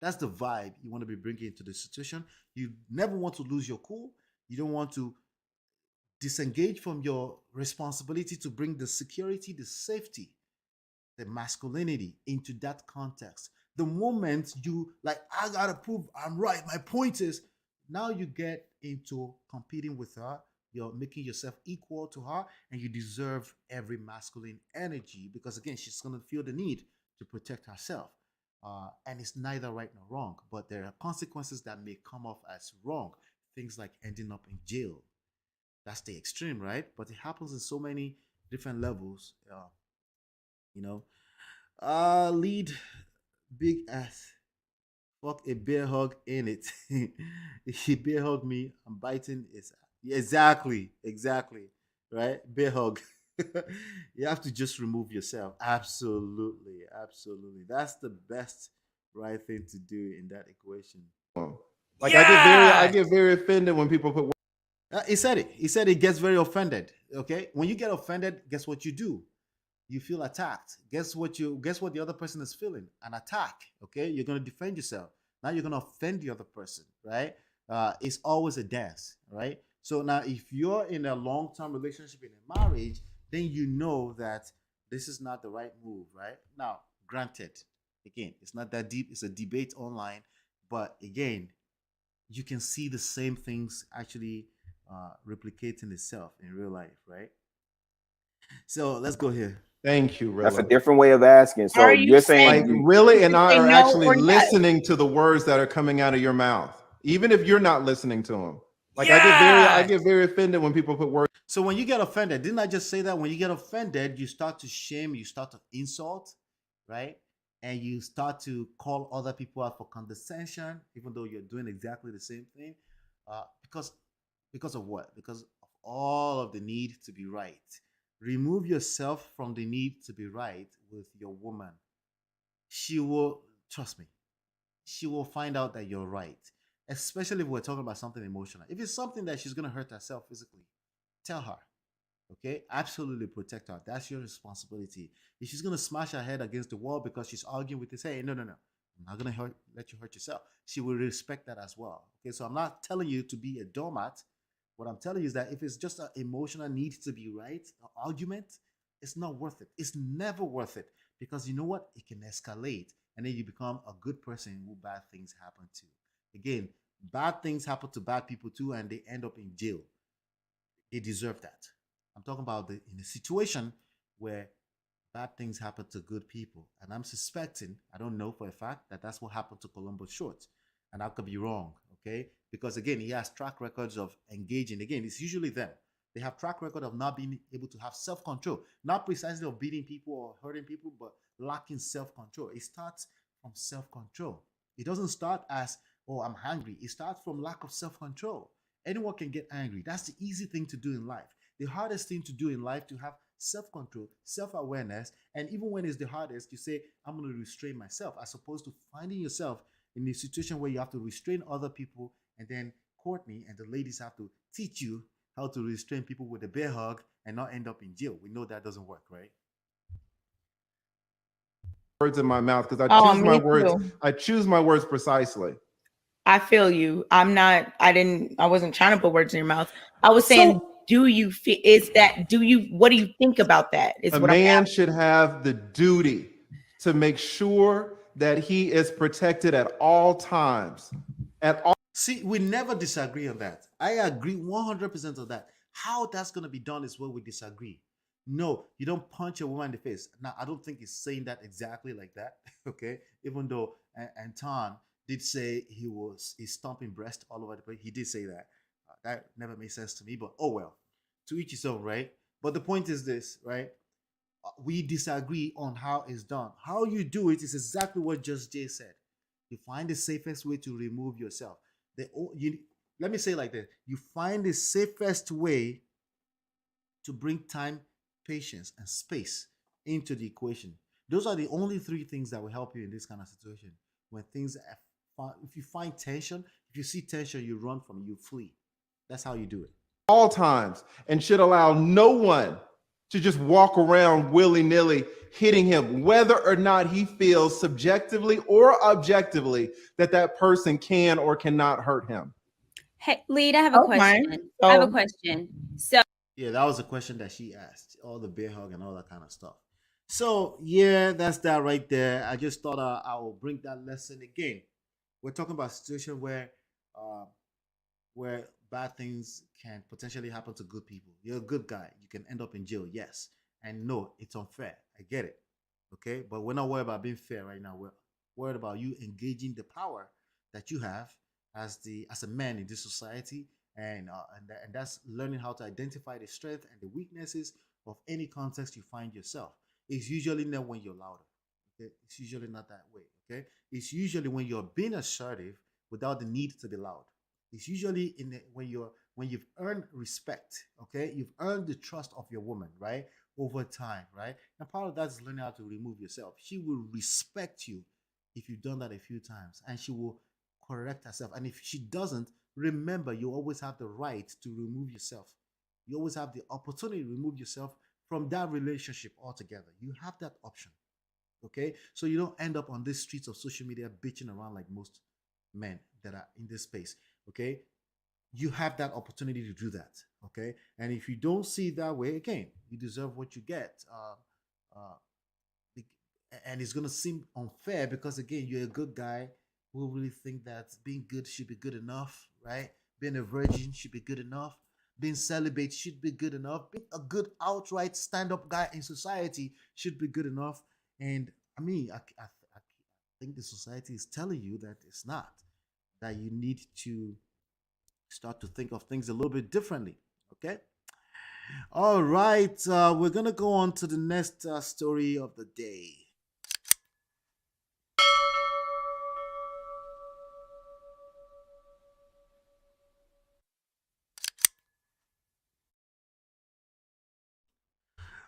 That's the vibe you want to be bringing into the situation. You never want to lose your cool. You don't want to disengage from your responsibility to bring the security, the safety, the masculinity into that context. The moment you like, I gotta prove I'm right, my point is, now you get into competing with her. You're making yourself equal to her, and you deserve every masculine energy because, again, she's gonna feel the need to protect herself. And it's neither right nor wrong, but there are consequences that may come off as wrong. Things like ending up in jail. That's the extreme, right? But it happens in so many different levels. You know, lead big ass. Fuck a bear hug in it. If he bear hug me, I'm biting his. Exactly, right? Bear hug. You have to just remove yourself. Absolutely. That's the best right thing to do in that equation. Like Yeah. I get very offended when people put. He said it. He said he gets very offended. Okay, when you get offended, guess what you do? You feel attacked. Guess what the other person is feeling? An attack. Okay, you're gonna defend yourself. Now you're gonna offend the other person, right? It's always a dance, right? So now, if you're in a long-term relationship in a marriage, then you know that this is not the right move, right? Now, granted, again, it's not that deep. It's a debate online, but again, you can see the same things actually replicating itself in real life, right? So let's go here. Thank you, That's a Rilla. different way of asking. So Are you you're Like saying saying Willie and I say are no actually or yes? listening to the words that are coming out of your mouth, even if you're not listening to them. Like I Yeah. get very offended when people put words. So when you get offended, didn't I just say that? When you get offended, you start to shame, you start to insult, right? And you start to call other people out for condescension, even though you're doing exactly the same thing. Because of what? Because of all of the need to be right. Remove yourself from the need to be right with your woman. She will, trust me, she will find out that you're right. Especially if we're talking about something emotional. If it's something that she's gonna hurt herself physically, tell her. Okay, absolutely protect her. That's your responsibility. If she's gonna smash her head against the wall because she's arguing with this, hey, no, I'm not gonna let you hurt yourself. She will respect that as well. Okay, so I'm not telling you to be a doormat. What I'm telling you is that if it's just an emotional need to be right, an argument, it's not worth it. It's never worth it because you know what? It can escalate, and then you become a good person who bad things happen to. Again, bad things happen to bad people too, and they end up in jail. They deserve that. I'm talking about in a situation where bad things happen to good people, and I'm suspecting, I don't know for a fact, that that's what happened to Columbus Short, and I could be wrong, okay? Because again, he has track records of engaging. Again, it's usually them. They have track record of not being able to have self-control, not precisely of beating people or hurting people, but lacking self-control. It starts from self-control. It doesn't start as, oh, I'm hungry. It starts from lack of self-control. Anyone can get angry. That's the easy thing to do in life. The hardest thing to do in life to have self-control, self-awareness, and even when it's the hardest, you say, I'm going to restrain myself, as opposed to finding yourself in a situation where you have to restrain other people, and then Courtney and the ladies have to teach you how to restrain people with a bear hug and not end up in jail. We know that doesn't work, right? Words in my mouth because Oh, choose my me words. too. I choose my words precisely. I feel you. I wasn't trying to put words in your mouth. I was saying, do you feel, what do you think about that? Is A what I'm man asking. should have the duty to make sure that he is protected at all times. At all. See, we never disagree on that. I agree 100% of that. How that's going to be done is where we disagree. No, you don't punch a woman in the face. Now, I don't think he's saying that exactly like that, okay? Even though Anton did say he's stomping breast all over the place. He did say that. That never made sense to me, but oh well. To each his own, right? But the point is this, right? We disagree on how it's done. How you do it is exactly what Just Jay said. You find the safest way to remove yourself. Let me say it like this. You find the safest way to bring time, patience, and space into the equation. Those are the only three things that will help you in this kind of situation when things if you find tension, if you see tension, you run from it, you flee. That's how you do it. All times, and should allow no one to just walk around willy-nilly hitting him, whether or not he feels subjectively or objectively that that person can or cannot hurt him. Hey, Lead, I have a question. I have a question. So Yeah, that was a question that she asked. All the bear hug and all that kind of stuff. So yeah, that's that right there. I just thought I will bring that lesson again. We're talking about a situation uh, where bad things can potentially happen to good people. You're a good guy. You can end up in jail, yes. And no, it's unfair. I get it. Okay. But we're not worried about being fair right now. We're worried about you engaging the power that you have as a man in this society. And that's learning how to identify the strength and the weaknesses of any context you find yourself. It's usually not when you're louder. Okay. It's usually not that way. Okay. It's usually when you're being assertive without the need to be loud. It's usually when you've earned respect, okay? You've earned the trust of your woman, right? Over time, right? And part of that is learning how to remove yourself. She will respect you if you've done that a few times, and she will correct herself. And if she doesn't, remember you always have the right to remove yourself. You always have the opportunity to remove yourself from that relationship altogether. You have that option. Okay, so you don't end up on these streets of social media bitching around like most men that are in this space. Okay, you have that opportunity to do that. Okay, and if you don't see it that way, again, you deserve what you get. And it's gonna seem unfair because again, you're a good guy who really think that being good should be good enough, right? Being a virgin should be good enough. Being celibate should be good enough. Being a good outright stand-up guy in society should be good enough. And I mean, I think the society is telling you that it's not. That you need to start to think of things a little bit differently. Okay. All right. We're gonna go on to the next story of the day.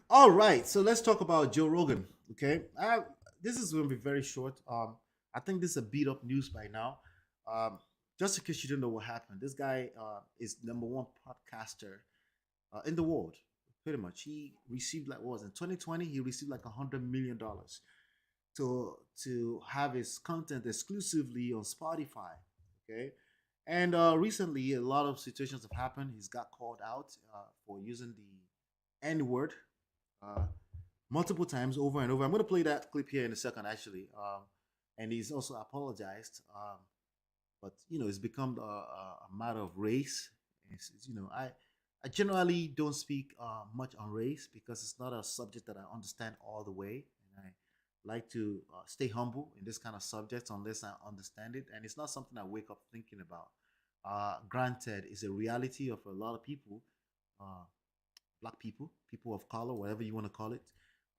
All right, so let's talk about Joe Rogan. Okay, this is going to be very short. I think this is a beat up news by now. Um, just in case you don't know what happened, this guy is #1 podcaster in the world. Pretty much, he received like what was it, in 2020? He received like $100 million to have his content exclusively on Spotify. Okay, and recently a lot of situations have happened. He's got called out for using the N word uh, multiple times over and over. I'm going to play that clip here in a second, actually. And he's also apologized. But it's become a matter of race. I generally don't speak much on race because it's not a subject that I understand all the way, and I like to stay humble in this kind of subjects unless I understand it. And it's not something I wake up thinking about. Granted, it's a reality of a lot of people. Uh, Black people, people of color, whatever you want to call it,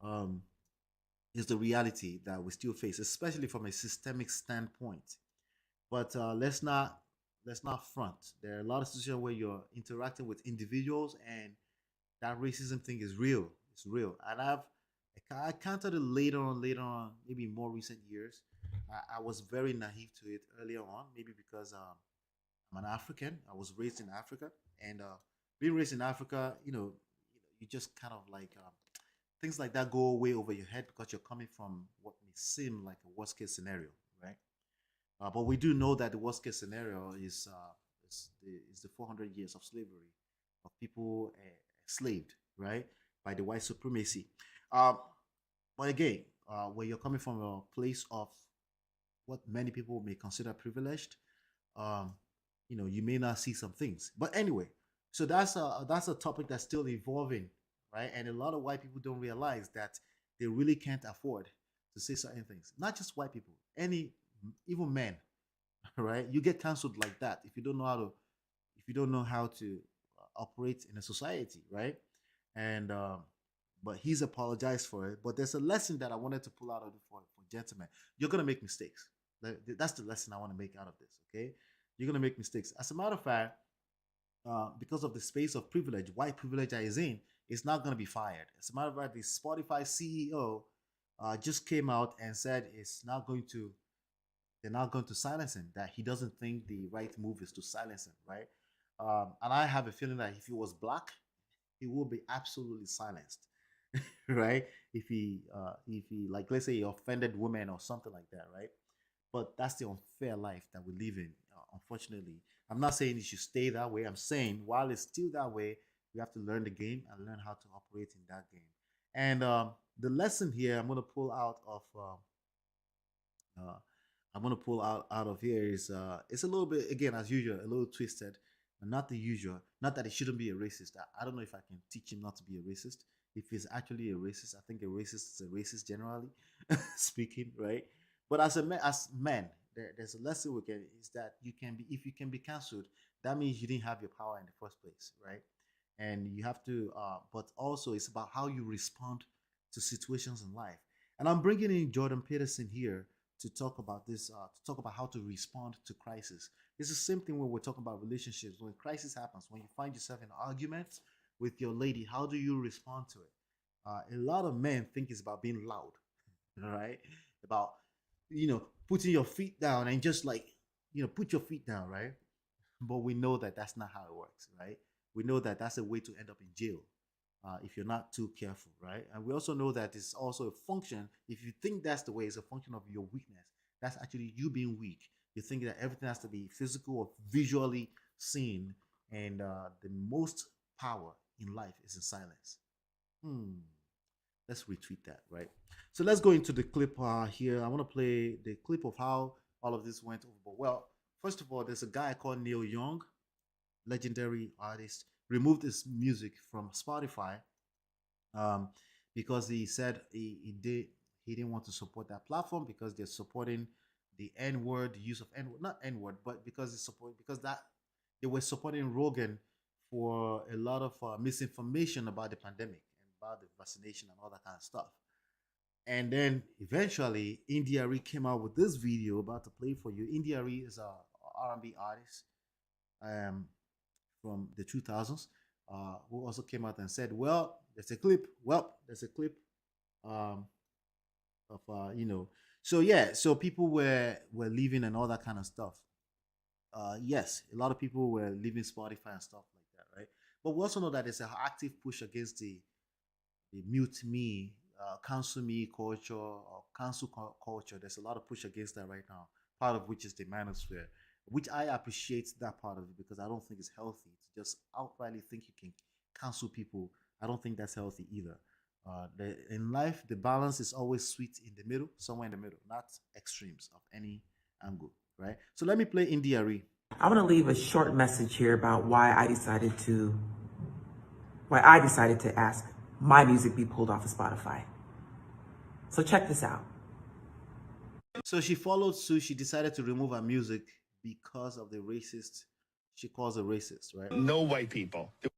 um, is the reality that we still face, especially from a systemic standpoint. But let's not front. There are a lot of situations where you're interacting with individuals, and that racism thing is real. It's real, and I counted it later on, maybe in more recent years. I was very naive to it earlier on, maybe because I'm an African. I was raised in Africa, and being raised in Africa, you just kind of like things like that go way over your head because you're coming from what may seem like a worst case scenario, right? But we do know that the worst case scenario is the 400 years of slavery of people enslaved, right, by the white supremacy. Um, but again, where you're coming from a place of what many people may consider privileged, um, you may not see some things. But anyway, so that's a topic that's still evolving, right? And a lot of white people don't realize that they really can't afford to say certain things. Not just white people, even men, right? You get canceled like that if you don't know how to operate in a society, right? And but he's apologized for it. But there's a lesson that I wanted to pull out of it for gentlemen. You're gonna make mistakes. That's the lesson I want to make out of this. Okay, you're gonna make mistakes. As a matter of fact, because of the space of privilege, white privilege that is in, is not going to be fired. As a matter of fact, the Spotify CEO just came out and said it's not going to they're not going to silence him. That he doesn't think the right move is to silence him, right? And I have a feeling that if he was black, he will be absolutely silenced, right? If he like, let's say he offended women or something like that, right? But that's the unfair life that we live in, unfortunately. I'm not saying it should stay that way. I'm saying while it's still that way, we have to learn the game and learn how to operate in that game. And the lesson here I'm going to pull out of uh, I'm going to pull out of here is it's a little bit, again, as usual, a little twisted, but not the usual. Not that it shouldn't be a racist. I don't know if I can teach him not to be a racist. If he's actually a racist, I think a racist is a racist generally speaking, right? But as men, there's a lesson we get is that you can be, if you can be cancelled, that means you didn't have your power in the first place, right? And you have to, but also it's about how you respond to situations in life. And I'm bringing in Jordan Peterson here to talk about this, to talk about how to respond to crisis. It's the same thing when we're talking about relationships. When crisis happens, when you find yourself in arguments with your lady, how do you respond to it? A lot of men think it's about being loud, all right? About, putting your feet down and just like, put your feet down, right? But we know that that's not how it works, right? We know that that's a way to end up in jail if you're not too careful, right? And we also know that it's also a function. If you think that's the way, it's a function of your weakness. That's actually you being weak. You think that everything has to be physical or visually seen, and the most power in life is in silence. Let's retweet that, right? So let's go into the clip here. I want to play the clip of how all of this went over. Well, first of all, there's a guy called Neil Young, legendary artist, removed his music from Spotify because he said he didn't want to support that platform because they're supporting the N-word, the use of N-word, not N-word, but because they were supporting Rogan for a lot of misinformation about the pandemic and about the vaccination and all that kind of stuff. And then eventually, India Ree came out with this video about to play for you. India Ree is a R&B artist from the 2000s who also came out and said, "Well, there's a clip. Of So yeah, so people were leaving and all that kind of stuff. Yes, a lot of people were leaving Spotify and stuff like that, right? But we also know that there's an active push against the mute me, cancel me culture or culture. There's a lot of push against that right now. Part of which is the manosphere, which I appreciate that part of it because I don't think it's healthy to just outrightly think you can cancel people. I don't think that's healthy either. In life, the balance is always sweet in the middle, somewhere in the middle, not extremes of any angle, right? So let me play India Ree. I want to leave a short message here about why I decided to ask my music be pulled off of Spotify. So check this out. So she followed suit. She decided to remove her music because of the racist. She calls a racist, right? No white people. It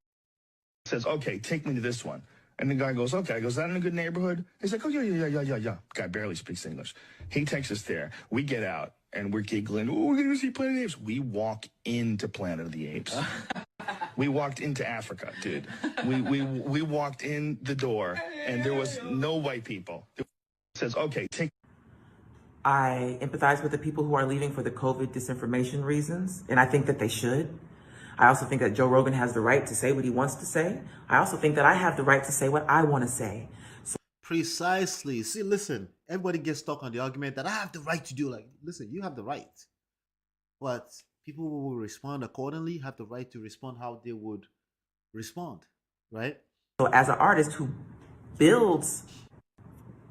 says, okay, take me to this one. And the guy goes, okay. I goes, is that in a good neighborhood? He's like, oh, yeah. Guy barely speaks English. He takes us there. We get out, and we're giggling. Oh, we're going to see Planet of the Apes. We walk into Planet of the Apes. We walked into Africa, dude. We walked in the door, and there was no white people. It says, okay, take. I empathize with the people who are leaving for the COVID disinformation reasons, and I think that they should. I also think that Joe Rogan has the right to say what he wants to say. I also think that I have the right to say what I want to say. So precisely. See, listen, everybody gets stuck on the argument that I have the right to do. Like, listen, you have the right. But people who will respond accordingly have the right to respond how they would respond, right? So as an artist who builds,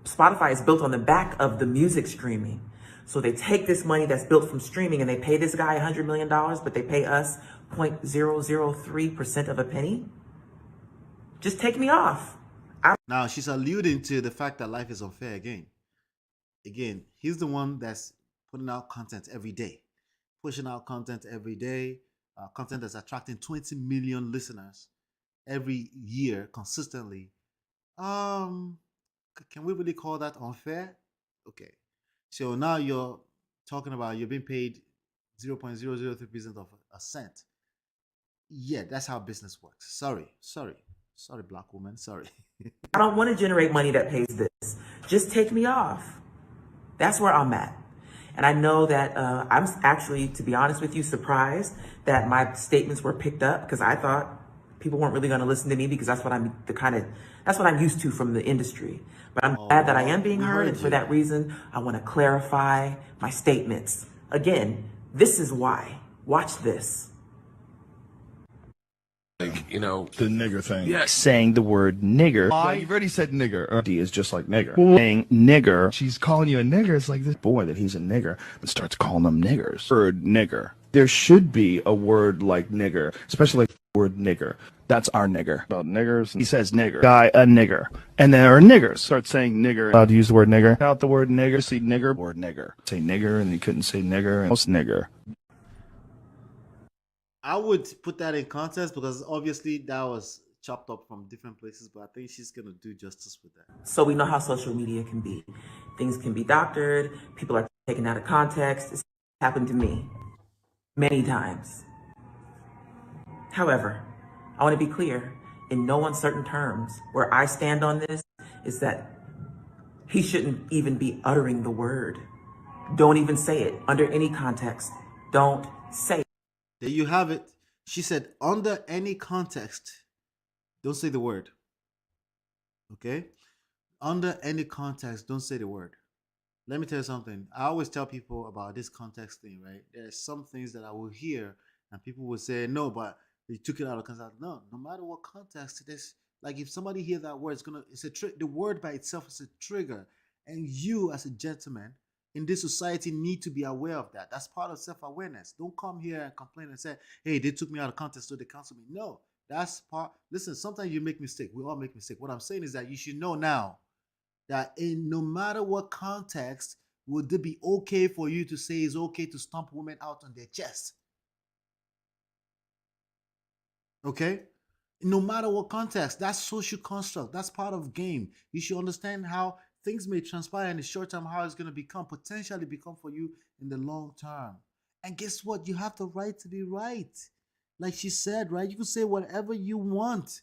Spotify is built on the back of the music streaming. So they take this money that's built from streaming and they pay this guy $100 million, but they pay us 0.003% of a penny. Just take me off. Now she's alluding to the fact that life is unfair again. Again, he's the one that's putting out content every day, pushing out content every day, content that's attracting 20 million listeners every year consistently. Can we really call that unfair? Okay. So now you're talking about you're being paid 0.003% of a cent. Yeah, that's how business works. Sorry, black woman. Sorry. I don't want to generate money that pays this. Just take me off. That's where I'm at. And I know that I'm actually, to be honest with you, surprised that my statements were picked up, because I thought people weren't really going to listen to me, because that's what I'm used to from the industry. But I'm glad that I am being heard, and for that reason, I want to clarify my statements. Again, this is why. Watch this. Like, you know, the nigger thing. Yeah. Saying the word nigger. Well, you've already said nigger. D is just like nigger. Saying nigger. She's calling you a nigger. It's like this boy that he's a nigger, but starts calling them niggers. Word nigger. There should be a word like nigger, especially like the word nigger. That's our nigger. About niggers. He says nigger. Guy, a nigger. And there are niggers. Start saying nigger. Allowed to use the word nigger. Out the word nigger. See nigger. Word nigger. Say nigger, and you couldn't say nigger. And most nigger. I would put that in context because obviously that was chopped up from different places, but I think she's gonna do justice with that. So we know how social media can be. Things can be doctored. People are taken out of context. It's happened to me many times. However, I want to be clear, in no uncertain terms, where I stand on this is that he shouldn't even be uttering the word. Don't even say it under any context. Don't say it. There you have it. She said, under any context, don't say the word. Okay? Under any context, don't say the word. Let me tell you something. I always tell people about this context thing, right? There are some things that I will hear and people will say, no, but they took it out of context. No matter what context it is, like if somebody hear that word, the word by itself is a trigger. And you as a gentleman in this society need to be aware of that. That's part of self-awareness. Don't come here and complain and say, hey, they took me out of context, so they canceled me. No, that's part. Listen, sometimes you make mistakes. We all make mistakes. What I'm saying is that you should know now that in no matter what context, would it be okay for you to say it's okay to stomp women out on their chest? Okay? No matter what context, that's social construct. That's part of game. You should understand how things may transpire in the short term, how it's going to potentially become for you in the long term. And guess what? You have the right to be right. Like she said, right? You can say whatever you want,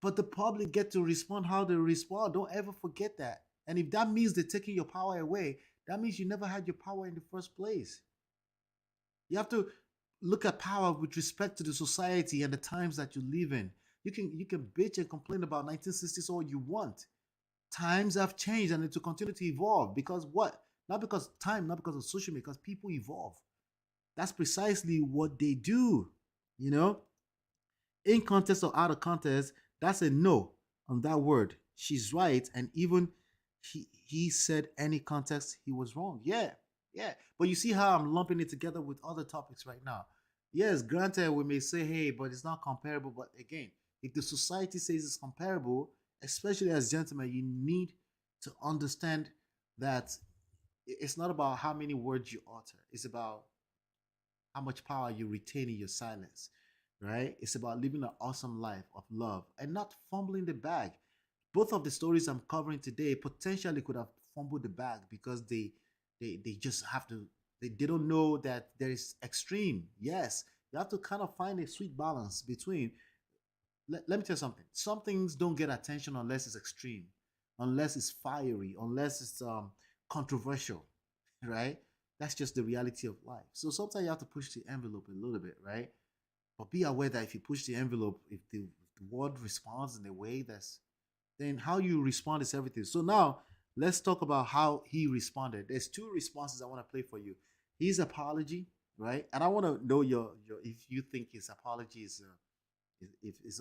but the public get to respond how they respond. Don't ever forget that. And if that means they're taking your power away, that means you never had your power in the first place. You have to look at power with respect to the society and the times that you live in. You can bitch and complain about 1960s all you want. Times have changed and it will continue to evolve. Because what? Not because time, not because of social media, because people evolve. That's precisely what they do. You know? In context or out of context, that's a no on that word. She's right. And even he said any context, he was wrong. Yeah. But you see how I'm lumping it together with other topics right now. Yes, granted, we may say, hey, but it's not comparable. But again, if the society says it's comparable, especially as gentlemen, you need to understand that it's not about how many words you utter. It's about how much power you retain in your silence, right? It's about living an awesome life of love and not fumbling the bag. Both of the stories I'm covering today potentially could have fumbled the bag because they just have to, they don't know that there is extreme. Yes, you have to kind of find a sweet balance between. Let me tell you something. Some things don't get attention unless it's extreme, unless it's fiery, unless it's controversial, right? That's just the reality of life. So sometimes you have to push the envelope a little bit, right? But be aware that if you push the envelope, if the world responds in a way then how you respond is everything. So now let's talk about how he responded. There's two responses I want to play for you. His apology, right? And I want to know your if you think his apology is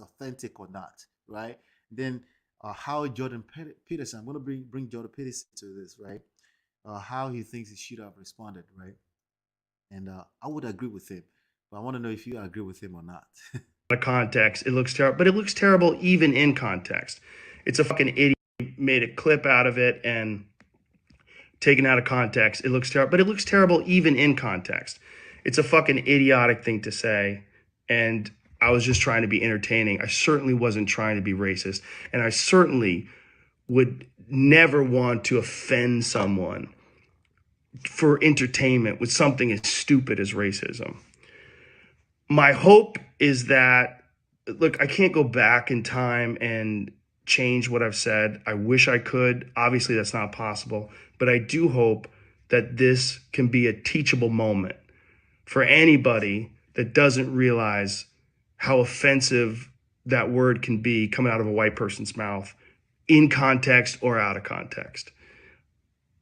authentic or not, right? Then how Jordan Peterson, I'm going to bring Jordan Peterson to this, right? How he thinks he should have responded, right? And I would agree with him, but I want to know if you agree with him or not. Out of context, it looks terrible, but it looks terrible even in context. It's a fucking idiot who made a clip out of it and taken out of context. It looks terrible, but it looks terrible even in context. It's a fucking idiotic thing to say, and I was just trying to be entertaining. I certainly wasn't trying to be racist, and I certainly would never want to offend someone for entertainment with something as stupid as racism. My hope is that, look, I can't go back in time and change what I've said. I wish I could. Obviously, that's not possible. But I do hope that this can be a teachable moment for anybody that doesn't realize how offensive that word can be coming out of a white person's mouth in context or out of context.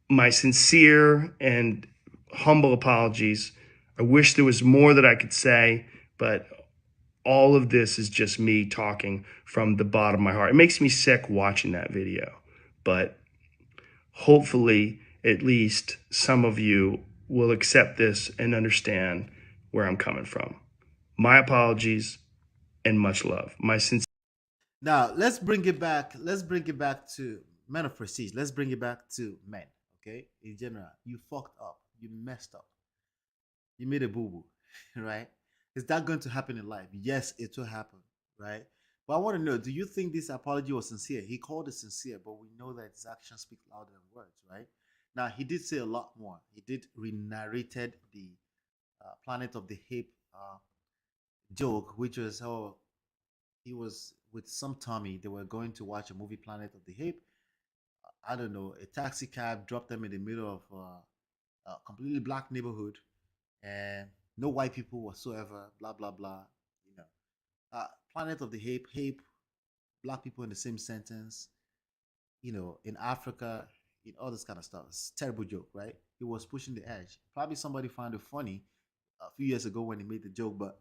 My sincere and humble apologies. I wish there was more that I could say, but all of this is just me talking from the bottom of my heart. It makes me sick watching that video, but hopefully at least some of you will accept this and understand where I'm coming from. My apologies and much love. My sincere. Now let's bring it back. Let's bring it back to men of prestige. Let's bring it back to men. Okay, in general, you fucked up. You messed up. You made a boo boo, right? Is that going to happen in life? Yes, it will happen, right? But I want to know, do you think this apology was sincere? He called it sincere, but we know that his actions speak louder than words, right? Now, he did say a lot more. He did re-narrated the Planet of the Ape joke, which was how he was with some Tommy. They were going to watch a movie, Planet of the Ape. I don't know, a taxi cab dropped them in the middle of a completely black neighborhood and no white people whatsoever, blah, blah, blah. You know, Planet of the Ape, black people in the same sentence, in Africa, all this kind of stuff. It's a terrible joke, right? He was pushing the edge. Probably somebody found it funny a few years ago when he made the joke, but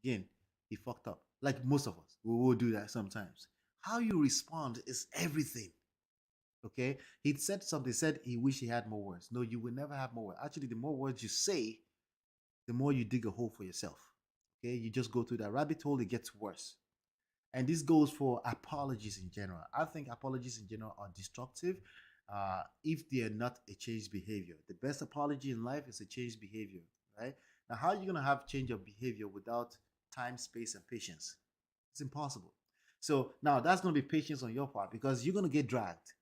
again, he fucked up. Like most of us, we will do that sometimes. How you respond is everything. Okay, he said something. Said he wished he had more words. No, you will never have more words. Actually, the more words you say, the more you dig a hole for yourself. Okay, you just go through that rabbit hole. It gets worse. And this goes for apologies in general. I think apologies in general are destructive if they are not a changed behavior. The best apology in life is a changed behavior, right? Now, how are you going to have change of behavior without time, space, and patience? It's impossible. So now that's going to be patience on your part because you're going to get dragged,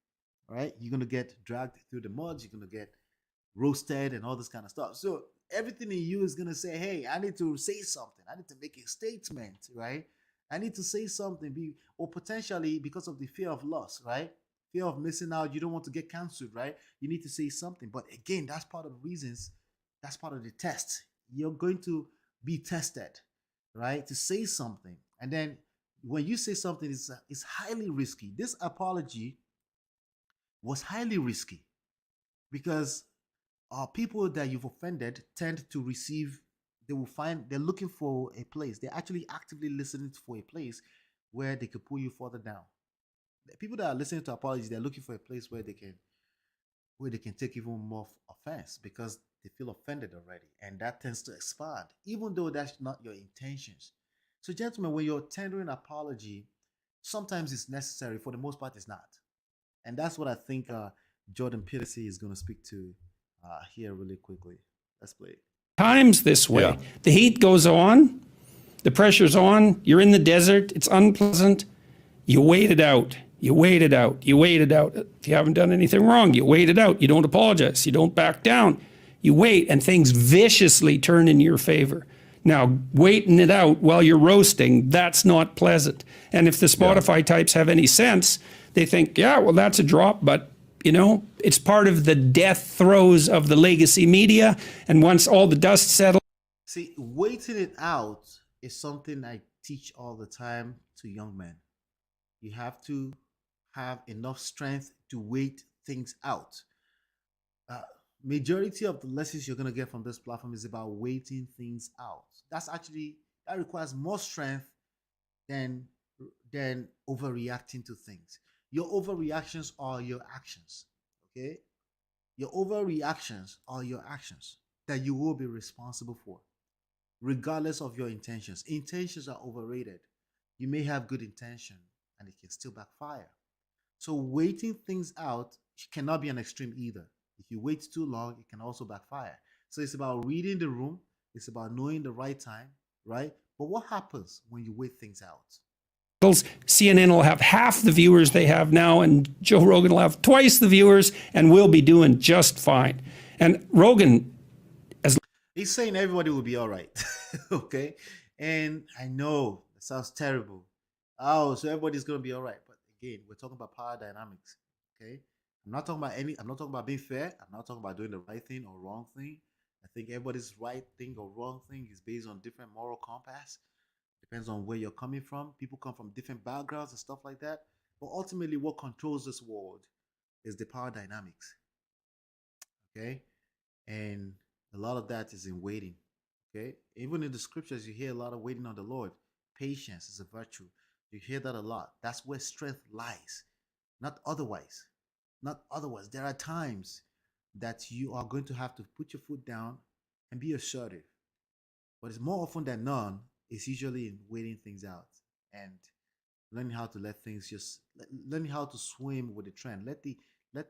right? You're going to get dragged through the mud. You're going to get roasted and all this kind of stuff. So everything in you is going to say, hey, I need to say something. I need to make a statement, right? I need to say something, or potentially because of the fear of loss, right? Fear of missing out. You don't want to get canceled, right? You need to say something. But again, that's part of the reasons. That's part of the test. You're going to be tested, right? To say something. And then when you say something, it's highly risky. This apology was highly risky because people that you've offended tend to receive, they're looking for a place. They're actually actively listening for a place where they could pull you further down. The people that are listening to apologies, they're looking for a place where they can take even more offense because they feel offended already. And that tends to expand, even though that's not your intentions. So, gentlemen, when you're tendering apology, sometimes it's necessary. For the most part, it's not. And that's what I think Jordan Peterson is going to speak to here really quickly. Let's play it. Times this way. The heat goes on, the pressure's on, you're in the desert, it's unpleasant. You wait it out. You wait it out. You wait it out. If you haven't done anything wrong, you wait it out. You don't apologize. You don't back down. You wait, and things viciously turn in your favor. Now, waiting it out while you're roasting, that's not pleasant. And if the Spotify types have any sense, they think, yeah, well, that's a drop, but it's part of the death throes of the legacy media. And once all the dust settles. See, waiting it out is something I teach all the time to young men. You have to have enough strength to wait things out. Majority of the lessons you're going to get from this platform is about waiting things out. That requires more strength than overreacting to things. Your overreactions are your actions, okay? Your overreactions are your actions that you will be responsible for, regardless of your intentions. Intentions are overrated. You may have good intention, and it can still backfire. So waiting things out cannot be an extreme either. If you wait too long, it can also backfire. So it's about reading the room. It's about knowing the right time, right? But what happens when you wait things out? CNN will have half the viewers they have now, and Joe Rogan will have twice the viewers, and we'll be doing just fine. And Rogan, he's saying everybody will be all right, okay? And I know it sounds terrible. Oh, so everybody's going to be all right. But again, we're talking about power dynamics, okay? I'm not talking about being fair. I'm not talking about doing the right thing or wrong thing. I think everybody's right thing or wrong thing is based on different moral compass. Depends on where you're coming from. People come from different backgrounds and stuff like that. But ultimately, what controls this world is the power dynamics. Okay. And a lot of that is in waiting. Okay. Even in the scriptures, you hear a lot of waiting on the Lord. Patience is a virtue. You hear that a lot. That's where strength lies, not otherwise. Not otherwise. There are times that you are going to have to put your foot down and be assertive. But it's more often than none, it's usually in waiting things out and learning how to let things just learning how to swim with the trend. Let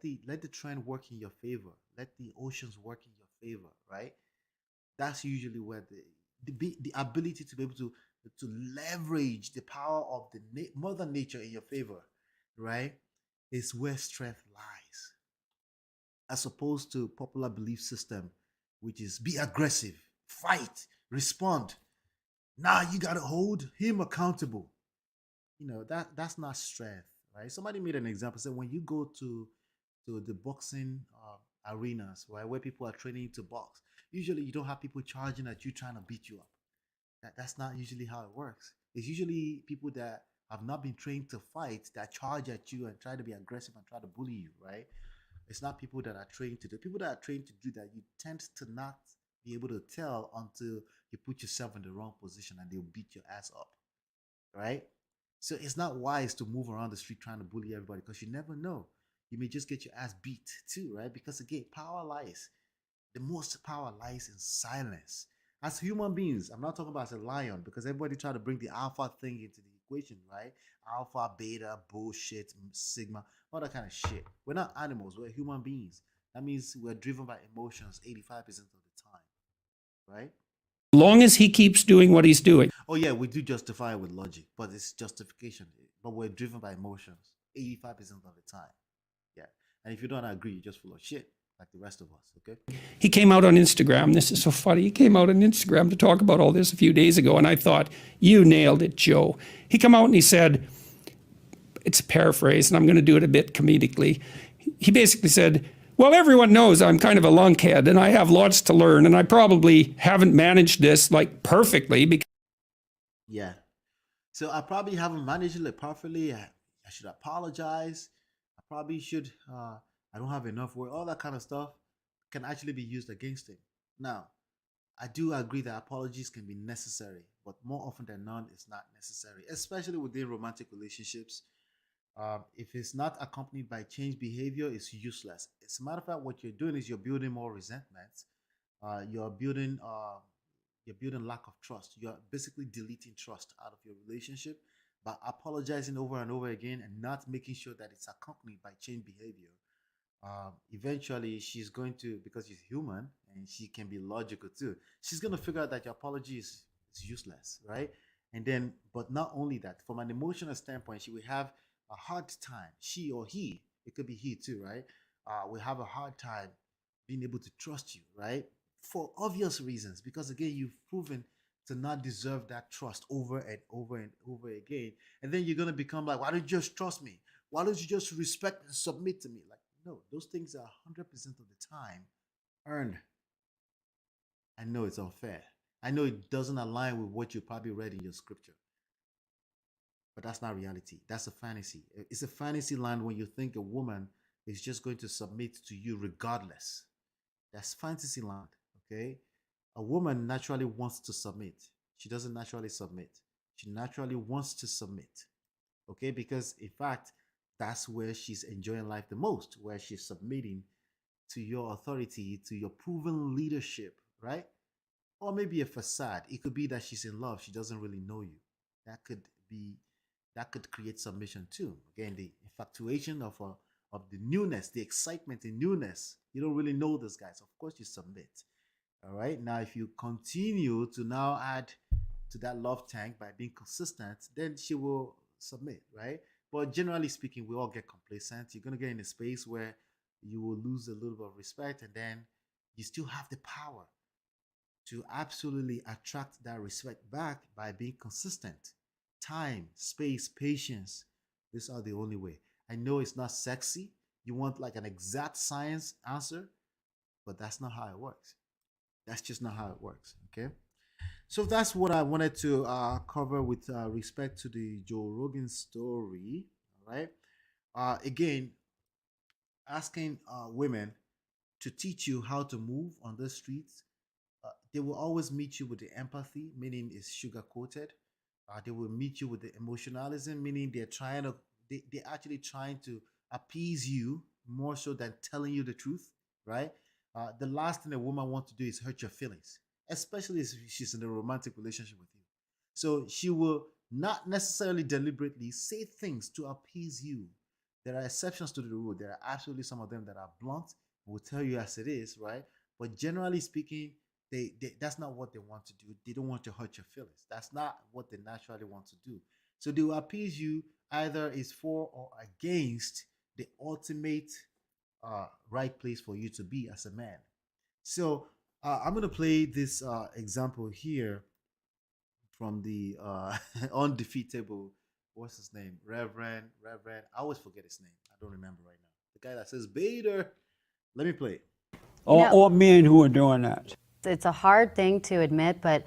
the trend work in your favor. Let the oceans work in your favor, right? That's usually where the ability to be able to leverage the power of the mother nature in your favor, right, is where strength lies, as opposed to popular belief system, which is be aggressive, fight, respond. Now you gotta hold him accountable. That's not strength, right? Somebody made an example, said when you go to the boxing arenas, right, where people are training to box, usually you don't have people charging at you trying to beat you up. That's not usually how it works. It's usually people that have not been trained to fight that charge at you and try to be aggressive and try to bully you, right? It's not people that are trained to do. People that are trained to do that, you tend to not be able to tell until you put yourself in the wrong position and they'll beat your ass up, right? So it's not wise to move around the street trying to bully everybody because you never know. You may just get your ass beat too, right? Because again, the most power lies in silence. As human beings, I'm not talking about as a lion because everybody try to bring the alpha thing into the equation, right? Alpha, beta, bullshit, sigma, all that kind of shit. We're not animals, we're human beings. That means we're driven by emotions 85% of the time, right? Long as he keeps doing what he's doing. Oh yeah, we do justify it with logic, but it's justification. But we're driven by emotions 85% of the time. Yeah. And if you don't agree, you're just full of shit, like the rest of us, okay? He came out on Instagram. This is so funny. He came out on Instagram to talk about all this a few days ago, and I thought, you nailed it, Joe. He came out and he said, it's a paraphrase, and I'm going to do it a bit comedically. He basically said, well, everyone knows I'm kind of a lunkhead, and I have lots to learn, and I probably haven't managed this like perfectly because Yeah. So I probably haven't managed it perfectly. I should apologize. I probably should. I don't have enough work. All that kind of stuff can actually be used against him. Now, I do agree that apologies can be necessary, but more often than none, it's not necessary, especially within romantic relationships. If it's not accompanied by changed behavior, it's useless. As a matter of fact, what you're doing is you're building more resentment. You're building lack of trust. You're basically deleting trust out of your relationship by apologizing over and over again and not making sure that it's accompanied by changed behavior. Eventually, she's going to, because she's human and she can be logical too, she's going to figure out that your apology is useless, right? And then, but not only that, from an emotional standpoint, she will have a hard time, she or he, it could be he too, right? Will have a hard time being able to trust you, right? For obvious reasons, because again, you've proven to not deserve that trust over and over and over again. And then you're going to become like, why don't you just trust me? Why don't you just respect and submit to me? Like, no, those things are 100% of the time earned. I know it's unfair. I know it doesn't align with what you probably read in your scripture, but that's not reality. That's a fantasy. It's a fantasy land when you think a woman is just going to submit to you regardless. That's fantasy land, okay? A woman naturally wants to submit. She doesn't naturally submit. She naturally wants to submit, okay? Because in fact, that's where she's enjoying life the most, where she's submitting to your authority, to your proven leadership, right? Or maybe a facade. It could be that she's in love. She doesn't really know you. That could be, that could create submission too. Again, the infatuation of the newness, the excitement in newness. You don't really know this guy, so of course you submit. All right. Now, if you continue to now add to that love tank by being consistent, then she will submit, right? But generally speaking, we all get complacent. You're gonna get in a space where you will lose a little bit of respect, and then you still have the power to absolutely attract that respect back by being consistent. Time, space, patience. These are the only way. I know it's not sexy. You want like an exact science answer, but that's not how it works. That's just not how it works. Okay. So that's what I wanted to cover with respect to the Joe Rogan story. All right. Again, asking women to teach you how to move on the streets, they will always meet you with the empathy, meaning it's sugar coated. They will meet you with the emotionalism, meaning they're actually trying to appease you more so than telling you the truth, right? The last thing a woman wants to do is hurt your feelings, especially if she's in a romantic relationship with you. So she will not necessarily deliberately say things to appease you. There are exceptions to the rule. There are absolutely some of them that are blunt, will tell you as it is, right? But generally speaking, that's not what they want to do. They don't want to hurt your feelings. That's not what they naturally want to do. So they will appease you either is for or against the ultimate right place for you to be as a man. So I'm gonna play this example here from the undefeatable. What's his name? Reverend. I always forget his name. I don't remember right now. The guy that says Bader. Let me play. Or men who are doing that. It's a hard thing to admit, but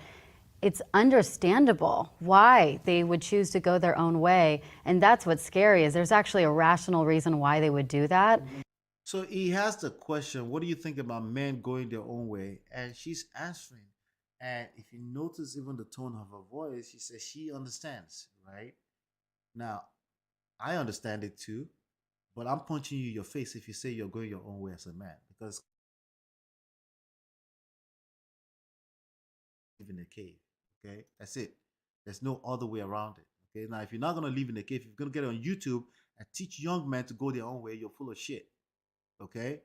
it's understandable why they would choose to go their own way. And that's what's scary, is there's actually a rational reason why they would do that. So he has the question, what do you think about men going their own way? And she's answering. And if you notice even the tone of her voice, she says she understands, right? Now, I understand it too, but I'm punching you in your face if you say you're going your own way as a man, because live in a cave. Okay, that's it. There's no other way around it. Okay, now if you're not gonna live in a cave, if you're gonna get on YouTube and teach young men to go their own way, you're full of shit. Okay,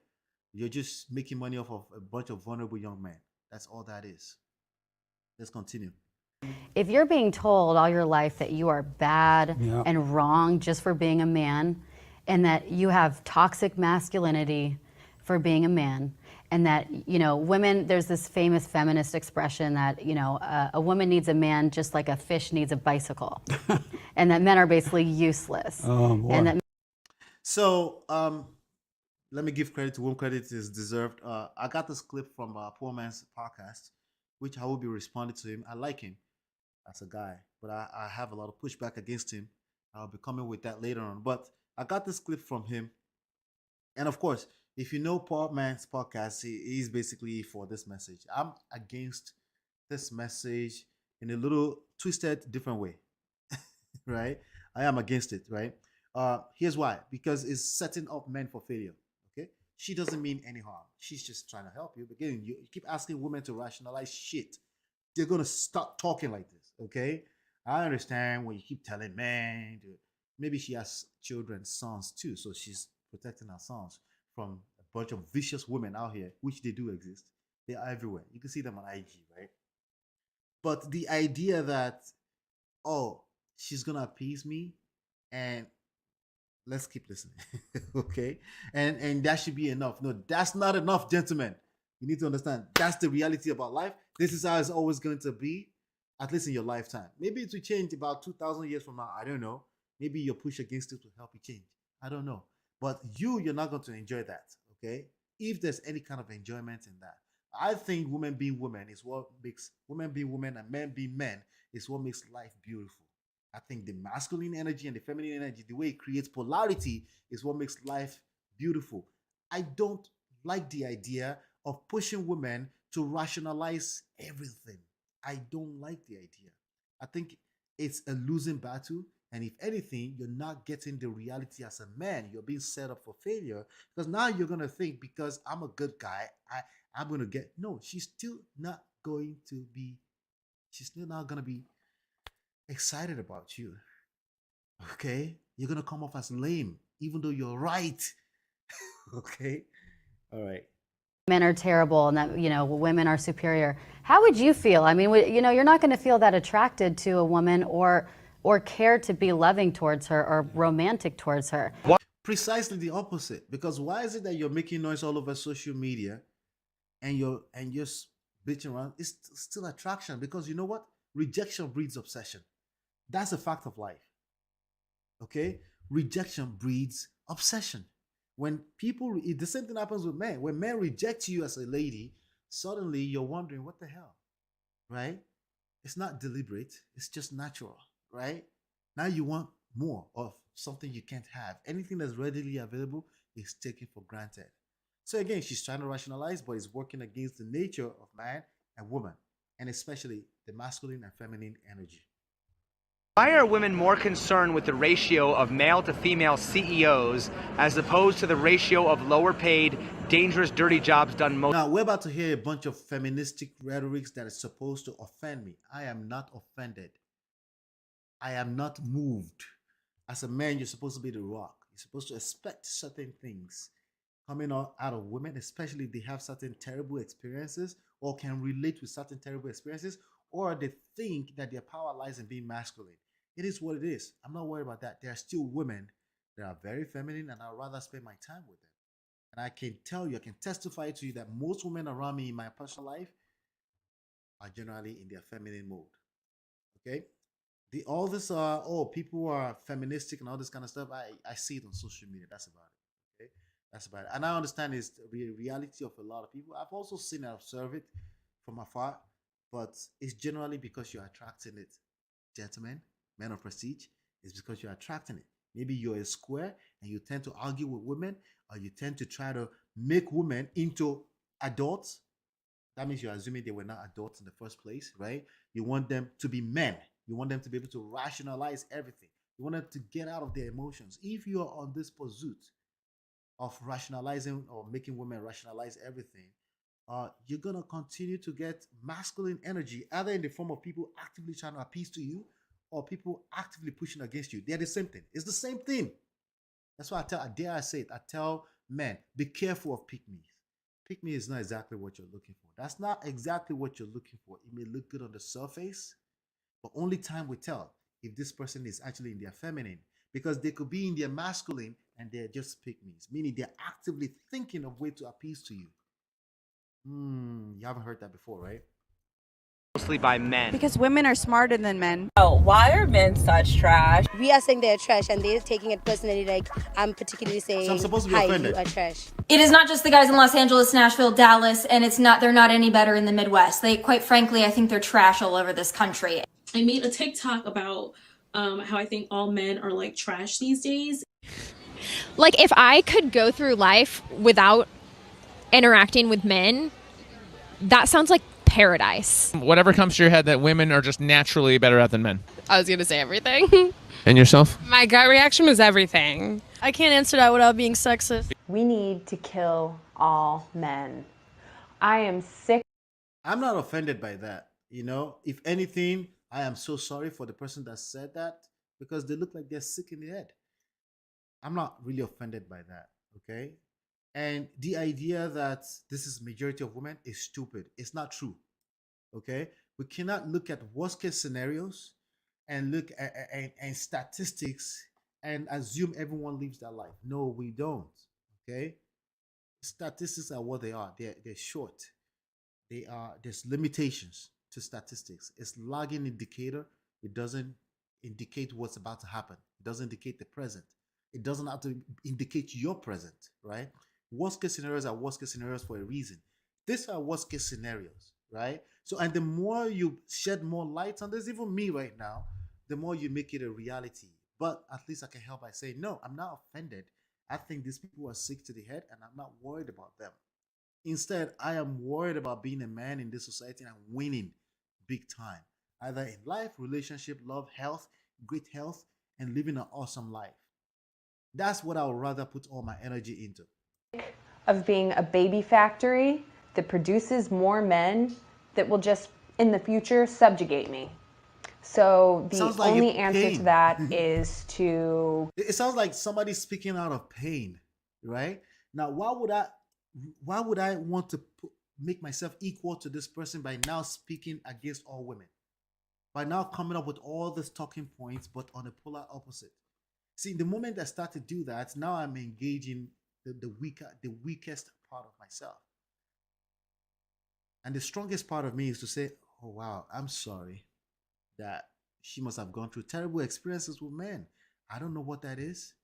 you're just making money off of a bunch of vulnerable young men. That's all that is. Let's continue. If you're being told all your life that you are bad Yeah. and wrong just for being a man, and that you have toxic masculinity for being a man, and that, you know, women, there's this famous feminist expression that, you know, a woman needs a man just like a fish needs a bicycle, and that men are basically useless. And that So, let me give credit to whom credit is deserved. I got this clip from Poor Man's podcast, which I will be responding to him. I like him as a guy, but I have a lot of pushback against him. I'll be coming with that later on. But I got this clip from him. And of course, if you know Poor Man's podcast, he's basically for this message. I'm against this message in a little twisted, different way, right? I am against it, right? Here's why. Because it's setting up men for failure. Okay, she doesn't mean any harm. She's just trying to help you. But again, you keep asking women to rationalize shit, they're gonna stop talking like this. Okay, I understand when you keep telling men. Maybe she has children, sons too, so she's protecting her sons from a bunch of vicious women out here, which they do exist. They are everywhere. You can see them on IG, right? But the idea that, oh, she's gonna appease me, and let's keep listening. Okay, and that should be enough. No, that's not enough, gentlemen. You need to understand that's the reality about life. This is how it's always going to be, at least in your lifetime. Maybe it will change about 2,000 years from now. I don't know. Maybe your push against it will help you change. I don't know. But you're not going to enjoy that. Okay, if there's any kind of enjoyment in that, I think women being women is what makes women being women and men being men is what makes life beautiful. I think the masculine energy and the feminine energy, the way it creates polarity, is what makes life beautiful. I don't like the idea of pushing women to rationalize everything. I don't like the idea. I think it's a losing battle. And if anything, you're not getting the reality as a man. You're being set up for failure because now you're going to think because I'm a good guy, I'm going to get. No, she's still not going to be, she's still not going to be excited about you. Okay? You're going to come off as lame, even though you're right. Okay? All right. men are terrible and that, you know, women are superior. How would you feel? I mean, you know, you're not going to feel that attracted to a woman or care to be loving towards her or romantic towards her. Precisely the opposite. Because why is it that you're making noise all over social media and you're bitching around? It's still attraction because you know what? Rejection breeds obsession. That's a fact of life. Okay? Rejection breeds obsession. When people, the same thing happens with men. When men reject you as a lady, suddenly you're wondering, what the hell, right? It's not deliberate. It's just natural, right? Now you want more of something you can't have. Anything that's readily available is taken for granted. So again, she's trying to rationalize, but it's working against the nature of man and woman, and especially the masculine and feminine energy. Why are women more concerned with the ratio of male to female CEOs as opposed to the ratio of lower paid, dangerous, dirty jobs done most? Now, we're about to hear a bunch of feministic rhetorics that is supposed to offend me. I am not offended. I am not moved. As a man, you're supposed to be the rock. You're supposed to expect certain things coming out of women, especially if they have certain terrible experiences or can relate with certain terrible experiences, or they think that their power lies in being masculine. It is what it is. I'm not worried about that. There are still women that are very feminine, and I'd rather spend my time with them. And I can tell you, I can testify to you that most women around me in my personal life are generally in their feminine mode. Okay? All this people are feministic and all this kind of stuff. I see it on social media. That's about it. Okay? That's about it. And I understand it's the reality of a lot of people. I've also seen and observed it from afar, but it's generally because you're attracting it. Gentlemen, men of prestige, it's because you're attracting it. Maybe you're a square and you tend to argue with women, or you tend to try to make women into adults. That means you're assuming they were not adults in the first place, right? You want them to be men. You want them to be able to rationalize everything. You want them to get out of their emotions. If you're on this pursuit of rationalizing or making women rationalize everything, you're going to continue to get masculine energy, either in the form of people actively trying to appease to you or people actively pushing against you. They're the same thing. It's the same thing. That's why dare I say it, I tell men, be careful of pick-me's. Pick-me is not exactly what you're looking for. That's not exactly what you're looking for. It may look good on the surface, but only time will tell if this person is actually in their feminine, because they could be in their masculine and they're just pick-me's, meaning they're actively thinking of ways to appease to you. You haven't heard that before, right? Mostly by men. Because women are smarter than men. Oh, why are men such trash? We are saying they're trash and they're taking it personally, like I'm particularly saying, so I'm supposed to be hi, offended. You are trash. It is not just the guys in Los Angeles, Nashville, Dallas, and they're not any better in the Midwest. Quite frankly, I think they're trash all over this country. I made a TikTok about how I think all men are like trash these days. Like, if I could go through life without interacting with men, that sounds like paradise. Whatever comes to your head that women are just naturally better at than men. I was gonna say everything. And yourself? My gut reaction was everything. I can't answer that without being sexist. We need to kill all men. I am sick. I'm not offended by that. You know, if anything, I am so sorry for the person that said that, because they look like they're sick in the head. I'm not really offended by that, okay? And the idea that this is majority of women is stupid. It's not true, okay? We cannot look at worst case scenarios and look at and statistics and assume everyone lives that life. No, we don't, okay? Statistics are what they are. They're short. There's limitations to statistics. It's lagging indicator. It doesn't indicate what's about to happen. It doesn't indicate the present. It doesn't have to indicate your present, right? Worst case scenarios are worst case scenarios for a reason. These are worst case scenarios, right? So, and the more you shed more light on this, even me right now, the more you make it a reality. But at least I can help by saying, no, I'm not offended. I think these people are sick to the head and I'm not worried about them. Instead, I am worried about being a man in this society and winning big time, either in life, relationship, love, health, great health, and living an awesome life. That's what I would rather put all my energy into. Of being a baby factory that produces more men that will just, in the future, subjugate me. So the only answer to that is to... It sounds like somebody speaking out of pain, right? Now, why would I want to make myself equal to this person by now speaking against all women? By now coming up with all these talking points, but on a polar opposite. See, the moment I start to do that, now I'm engaging the weakest part of myself. And the strongest part of me is to say, oh wow, I'm sorry that she must have gone through terrible experiences with men. I don't know what that is,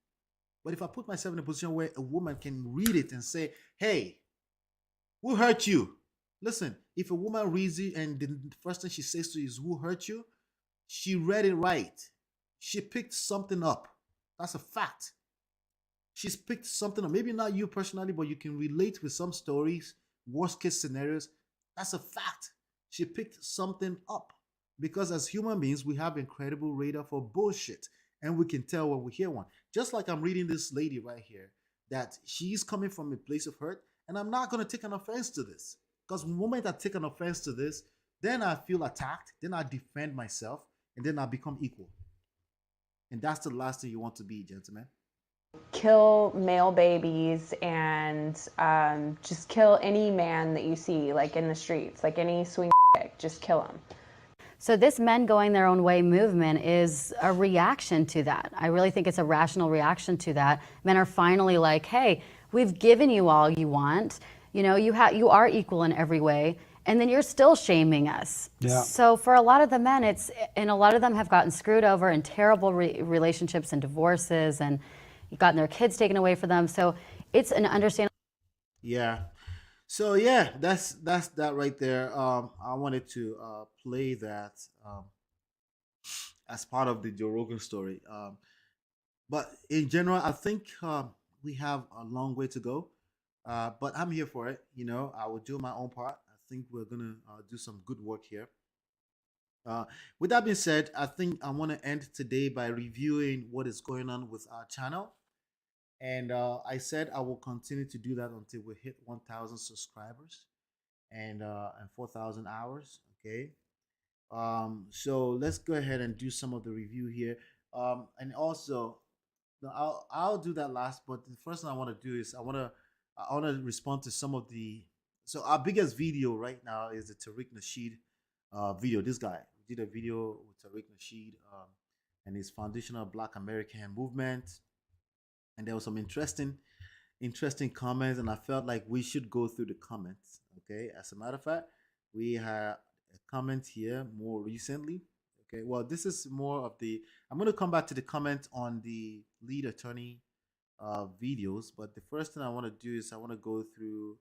But if I put myself in a position where a woman can read it and say, hey, who hurt you? Listen, if a woman reads it and the first thing she says to you is who hurt you, she read it right. She picked something up. That's a fact. She's picked something up. Maybe not you personally, but you can relate with some stories, worst case scenarios. That's a fact. She picked something up. Because as human beings, we have incredible radar for bullshit. And we can tell when we hear one. Just like I'm reading this lady right here, that she's coming from a place of hurt. And I'm not going to take an offense to this. Because the moment I take an offense to this, then I feel attacked. Then I defend myself. And then I become equal. And that's the last thing you want to be, gentlemen. Kill male babies and just kill any man that you see, like in the streets, like any swing chick, just kill him. So this men going their own way movement is a reaction to that. I really think it's a rational reaction to that. Men are finally like, hey, we've given you all you want. You know, you are equal in every way. And then you're still shaming us. Yeah. So for a lot of the men, and a lot of them have gotten screwed over in terrible relationships and divorces, and gotten their kids taken away from them. So it's an understandable. Yeah. So yeah, that's that right there. I wanted to play that as part of the Joe Rogan story. But in general, I think we have a long way to go. But I'm here for it. You know, I will do my own part. I think we're gonna do some good work here. With that being said, I think I want to end today by reviewing what is going on with our channel. And I said I will continue to do that until we hit 1,000 subscribers and 4,000 hours. Okay. So let's go ahead and do some of the review here. And also, no, I'll do that last. But the first thing I want to do is I want to respond to some of the. So our biggest video right now is the Tariq Nasheed video. This guy, we did a video with Tariq Nasheed and his foundational Black American movement. And there was some interesting comments, and I felt like we should go through the comments. Okay, as a matter of fact, we had a comment here more recently. Okay, well, this is more of the. I'm going to come back to the comment on the lead attorney videos, but the first thing I want to do is I want to go through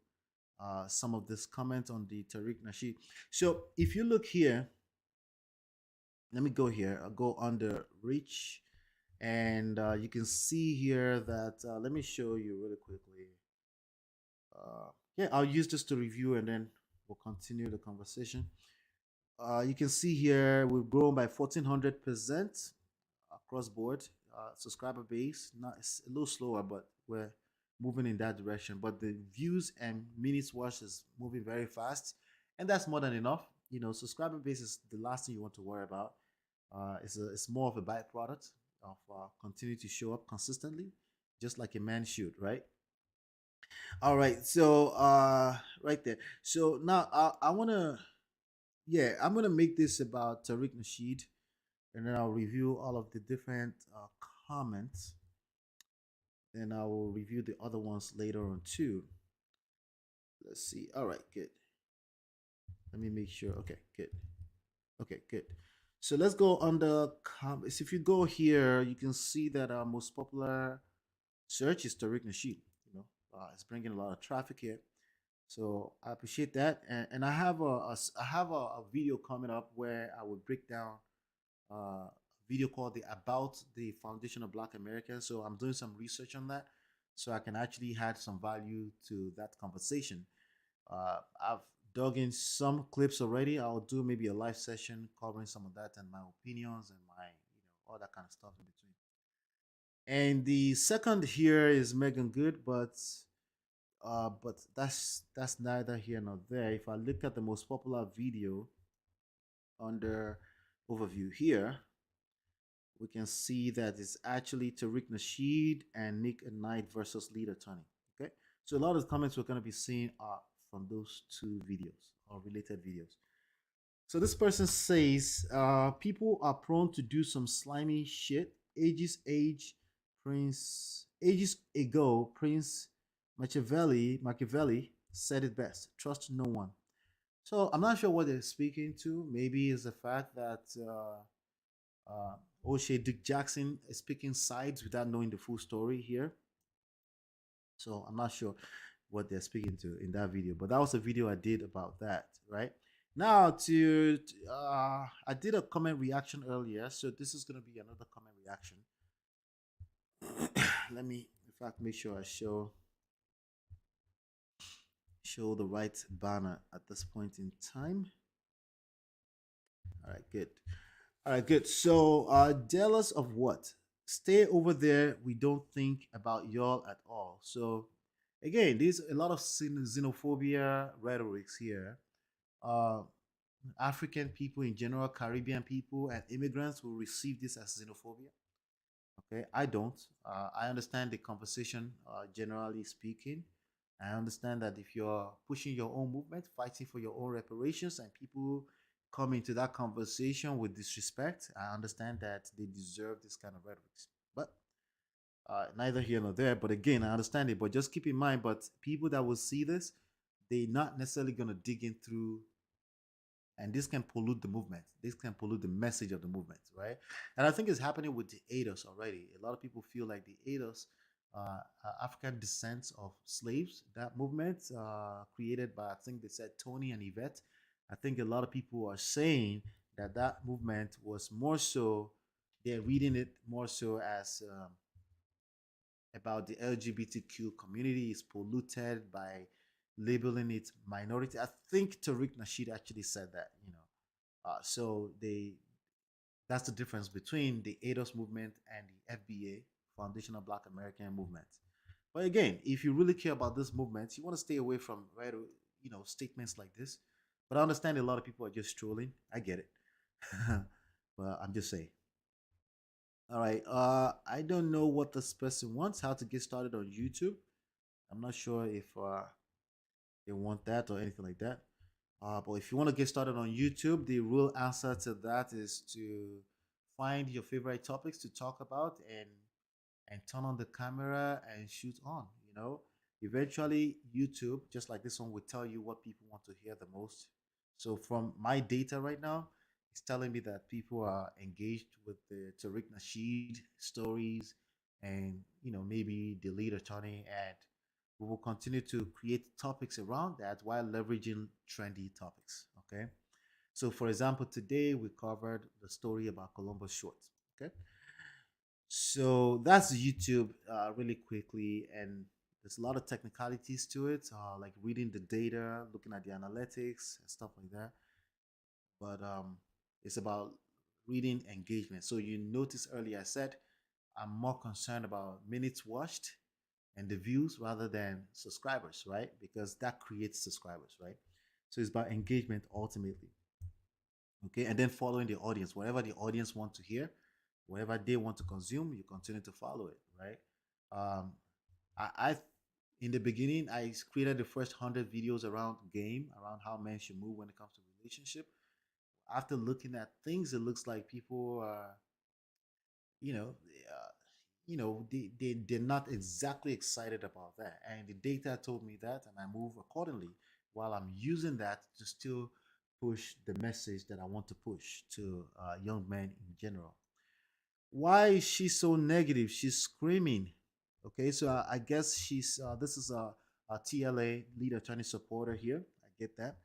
some of this comment on the Tariq Nasheed. So if you look here, let me go here. I'll go under reach. And you can see here that let me show you really quickly. Yeah, I'll use this to review and then we'll continue the conversation. You can see here we've grown by 1,400% across board. Subscriber base, not it's a little slower, but we're moving in that direction. But the views and minutes watched is moving very fast, and that's more than enough. You know, subscriber base is the last thing you want to worry about. It's more of a byproduct of continue to show up consistently, just like a man should, right? All right, so right there. So now I'm gonna make this about Tariq Nasheed, and then I'll review all of the different comments. Then I will review the other ones later on too. Let's see. All right, good. Let me make sure. Okay, good. Okay, good. So let's go on the comments. If you go here, you can see that our most popular search is Tariq Nasheed. You know, it's bringing a lot of traffic here, so I appreciate that. And I have a video coming up where I will break down a video called the About the Foundation of Black Americans. So I'm doing some research on that, so I can actually add some value to that conversation. I've dug in some clips already. I'll do maybe a live session covering some of that and my opinions and my, all that kind of stuff in between. And the second here is Megan Good, but that's neither here nor there. If I look at the most popular video under overview here, we can see that it's actually Tariq Nasheed and Nick and Knight versus lead attorney. Okay, so a lot of the comments we're going to be seeing are from those two videos or related videos. So this person says, people are prone to do some slimy shit. Ages ago, Prince Machiavelli said it best: trust no one. So I'm not sure what they're speaking to. Maybe it's the fact that O'Shea Dick Jackson is picking sides without knowing the full story here. So I'm not sure what they're speaking to in that video, but that was a video I did about that, right? Now I did a comment reaction earlier, so this is gonna be another comment reaction. Let me, in fact, make sure I show the right banner at this point in time. All right, good. All right, good. So, jealous of what? Stay over there. We don't think about y'all at all. So, again, there's a lot of xenophobia rhetorics here. Uh, African people in general, Caribbean people, and immigrants will receive this as xenophobia. Okay, I don't. I understand the conversation, generally speaking. I understand that if you're pushing your own movement, fighting for your own reparations, and people come into that conversation with disrespect, I understand that they deserve this kind of rhetoric. But neither here nor there. But again, I understand it. But just keep in mind, but people that will see this, they're not necessarily going to dig in through, and this can pollute the movement. This can pollute the message of the movement, right? And I think it's happening with the ADOS already. A lot of people feel like the ADOS, African descent of slaves, that movement created by, I think they said, Tony and Yvette. I think a lot of people are saying that that movement was more so, they're reading it more so as about the LGBTQ community is polluted by labeling it minority. I think Tariq Nasheed actually said that, you know. So that's the difference between the ADOS movement and the FBA, Foundational Black American Movement. But again, if you really care about this movement, you want to stay away from statements like this. But I understand a lot of people are just trolling. I get it. But I'm just saying. All right. I don't know what this person wants, how to get started on YouTube. I'm not sure if they want that or anything like that. But if you want to get started on YouTube, the real answer to that is to find your favorite topics to talk about and turn on the camera and shoot on. You know, eventually YouTube, just like this one, will tell you what people want to hear the most. So from my data right now, it's telling me that people are engaged with the Tariq Nasheed stories and maybe the lead attorney, and we will continue to create topics around that while leveraging trendy topics. Okay. So for example, today we covered the story about Columbus Short. Okay. So that's YouTube really quickly, and there's a lot of technicalities to it, like reading the data, looking at the analytics and stuff like that. But it's about reading engagement. So you notice earlier I said I'm more concerned about minutes watched and the views rather than subscribers, right? Because that creates subscribers, right? So it's about engagement ultimately. Okay, and then following the audience, whatever the audience want to hear, whatever they want to consume, you continue to follow it, right? Um, I in the beginning I created the first 100 videos around game, around how men should move when it comes to relationship. After looking at things, it looks like people are, you know, they're not exactly excited about that. And the data told me that, and I move accordingly while I'm using that to still push the message that I want to push to young men in general. Why is she so negative? She's screaming. Okay, so I guess this is a TLA lead attorney supporter here. I get that.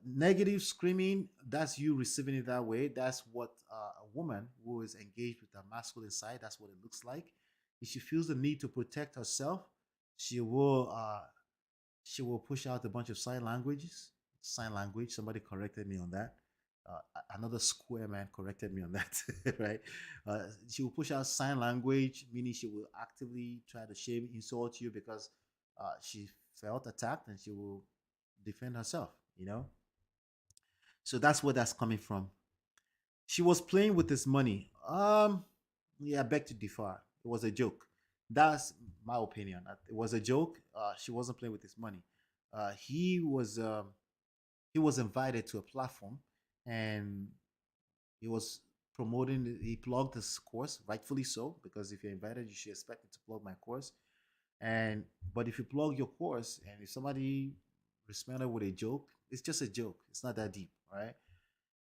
Negative screaming, that's you receiving it that way. That's what a woman who is engaged with a masculine side, that's what it looks like. If she feels the need to protect herself, she will push out a bunch of sign language. Somebody corrected me on that. Another square man corrected me on that. Right? She will push out sign language, meaning she will actively try to shame, insult you because she felt attacked, and she will defend herself. So that's where that's coming from. She was playing with his money. Yeah, I beg to differ. It was a joke. That's my opinion. It was a joke. She wasn't playing with his money. He was invited to a platform, and he was promoting. He plugged this course, rightfully so, because if you're invited, you should expect me to plug my course. But if you plug your course, and if somebody responded with a joke, it's just a joke. It's not that deep, right?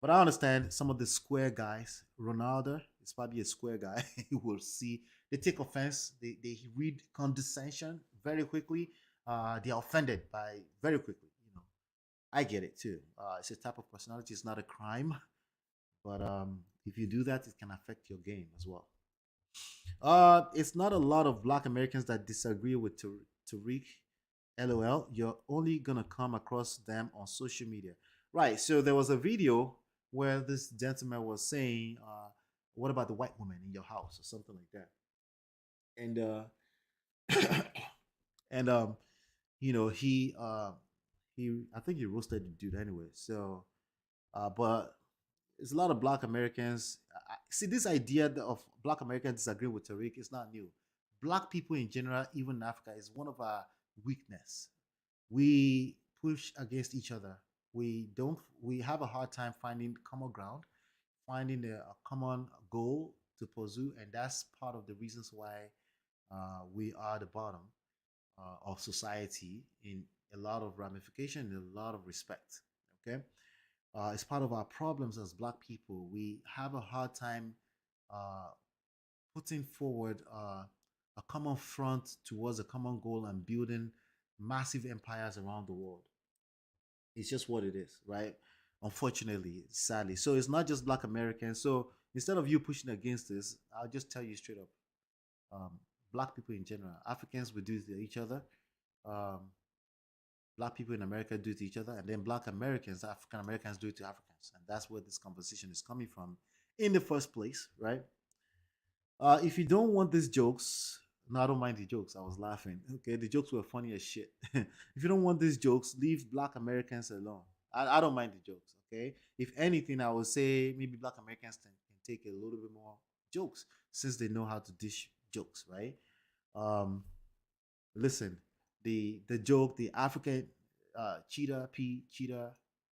But I understand some of the square guys, Ronaldo is probably a square guy. You will see they take offense, they read condescension very quickly. They are offended by very quickly. I get it too. It's a type of personality. It's not a crime, but if you do that, it can affect your game as well. It's not a lot of Black Americans that disagree with Tariq. LOL. You're only gonna come across them on social media, right? So there was a video where this gentleman was saying, "What about the white woman in your house?" or something like that, and and he I think he roasted the dude anyway. So, but there's a lot of Black Americans. See, this idea of Black Americans disagreeing with Tariq is not new. Black people in general, even in Africa, is one of our weakness. We push against each other. We don't. We have a hard time finding common ground, finding a common goal to pursue, and that's part of the reasons why we are the bottom of society in a lot of ramification and a lot of respect. Okay, it's part of our problems as Black people. We have a hard time uh, putting forward a common front towards a common goal and building massive empires around the world. It's just what it is, right? Unfortunately, sadly. So it's not just Black Americans. So instead of you pushing against this, I'll just tell you straight up. Um, Black people in general, Africans will do it to each other. Um, Black people in America do it to each other, and then Black Americans, African Americans do it to Africans, and that's where this conversation is coming from in the first place, right? If you don't want these jokes, no, I don't mind the jokes. I was laughing. Okay, the jokes were funny as shit. If you don't want these jokes, leave Black Americans alone. I don't mind the jokes. Okay, if anything, I would say maybe Black Americans can take a little bit more jokes since they know how to dish jokes, right? Um, Listen, the joke, the African cheetah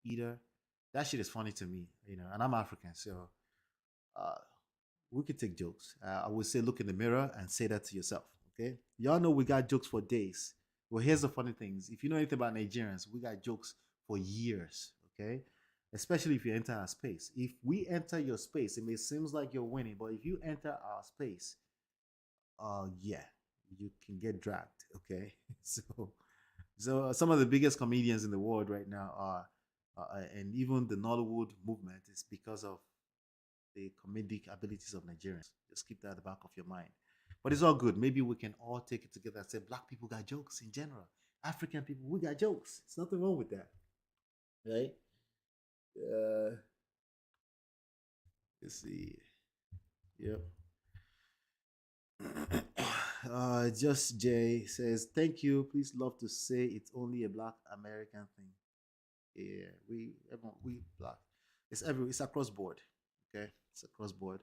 eater, that shit is funny to me, and I'm African, so uh, we could take jokes. I would say look in the mirror and say that to yourself. Okay, y'all know we got jokes for days. Well, here's the funny things. If you know anything about Nigerians, we got jokes for years. Okay, especially if you enter our space. If we enter your space, it may seems like you're winning, but if you enter our space, yeah, you can get dragged. Okay, so some of the biggest comedians in the world right now are, and even the Nollywood movement is because of the comedic abilities of Nigerians. Just keep that at the back of your mind. But it's all good. Maybe we can all take it together and say Black people got jokes in general. African people, we got jokes. It's nothing wrong with that, right? Uh, let's see. Yep. Just Jay says, "Thank you. Please love to say it's only a Black American thing." Yeah, we Black. It's across board. Okay, it's across board.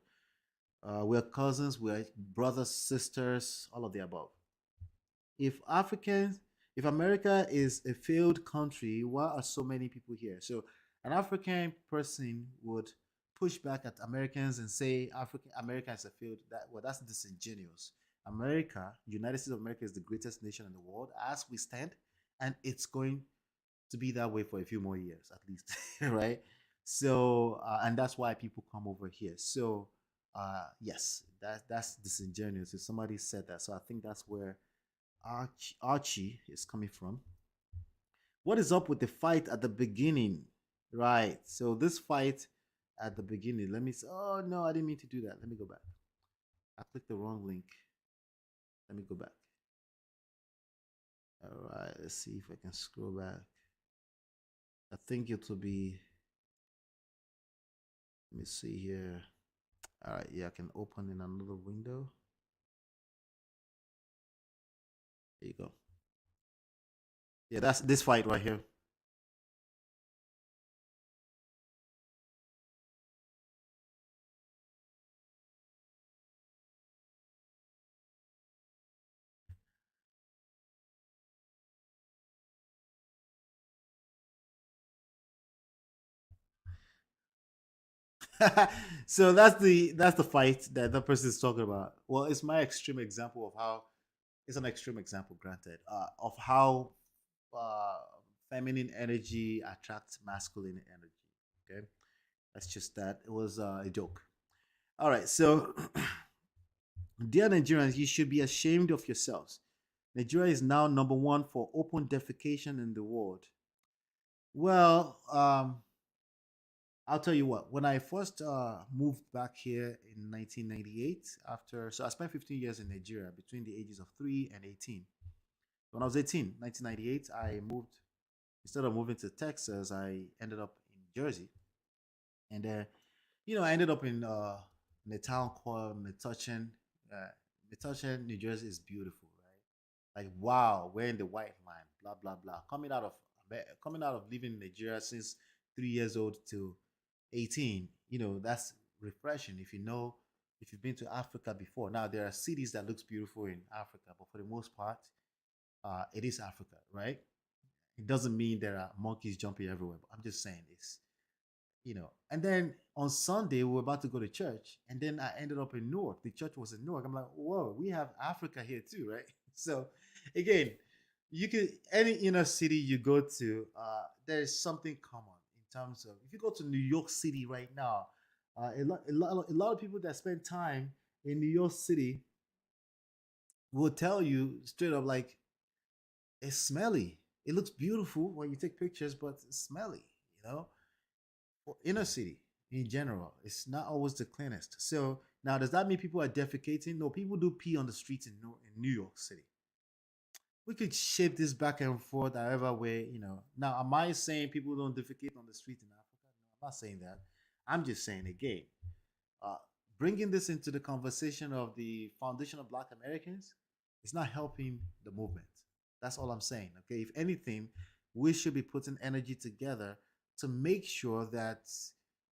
We're cousins. We're brothers, sisters, all of the above. If Africans, if America is a failed country, why are so many people here? So an African person would push back at Americans and say African America is a failed that well, that's disingenuous. America, United States of America is the greatest nation in the world as we stand, and it's going to be that way for a few more years at least, right? So and that's why people come over here. So yes, that's disingenuous. If somebody said that, so I think that's where Archie is coming from. What is up with the fight at the beginning? Right. So this fight at the beginning, let me say, oh no, I didn't mean to do that. Let me go back. I clicked the wrong link. Let me go back. All right, let's see if I can scroll back. I think it will be, let me see here. All right, yeah, I can open in another window. There you go. Yeah, that's this fight right here. So that's the fight that the person is talking about. Well, it's my extreme example of how it's an extreme example, granted, of how uh, feminine energy attracts masculine energy. Okay, That's just that. It was a joke. All right. So, dear Nigerians, you should be ashamed of yourselves. Nigeria is now number one for open defecation in the world. Well, I'll tell you what. When I first moved back here in 1998, so I spent 15 years in Nigeria between the ages of 3 and 18. When I was 18, 1998, I moved. Instead of moving to Texas, I ended up in Jersey, and I ended up in a town called Metuchen. Metuchen, New Jersey is beautiful, right? Like wow, we're in the white line, blah blah blah. Coming out of living in Nigeria since 3 years old to 18, that's refreshing. If you've been to Africa before. Now there are cities that looks beautiful in Africa, but for the most part, it is Africa, right? It doesn't mean there are monkeys jumping everywhere, but I'm just saying this. And then on Sunday, we were about to go to church, and then I ended up in Newark. The church was in Newark. I'm like, whoa, we have Africa here too, right? So again, you could any inner city you go to, there's something common in terms of if you go to New York City right now, a lot of people that spend time in New York City will tell you straight up like it's smelly. It looks beautiful when you take pictures, but it's smelly, you know. For inner city in general, it's not always the cleanest. So now, does that mean people are defecating? No, people do pee on the streets in New York City. We could shape this back and forth however way. Now, am I saying people don't defecate on the street in Africa? No, I'm not saying that. I'm just saying again, uh, bringing this into the conversation of the foundation of Black Americans is not helping the movement. That's all I'm saying. Okay, if anything, we should be putting energy together to make sure that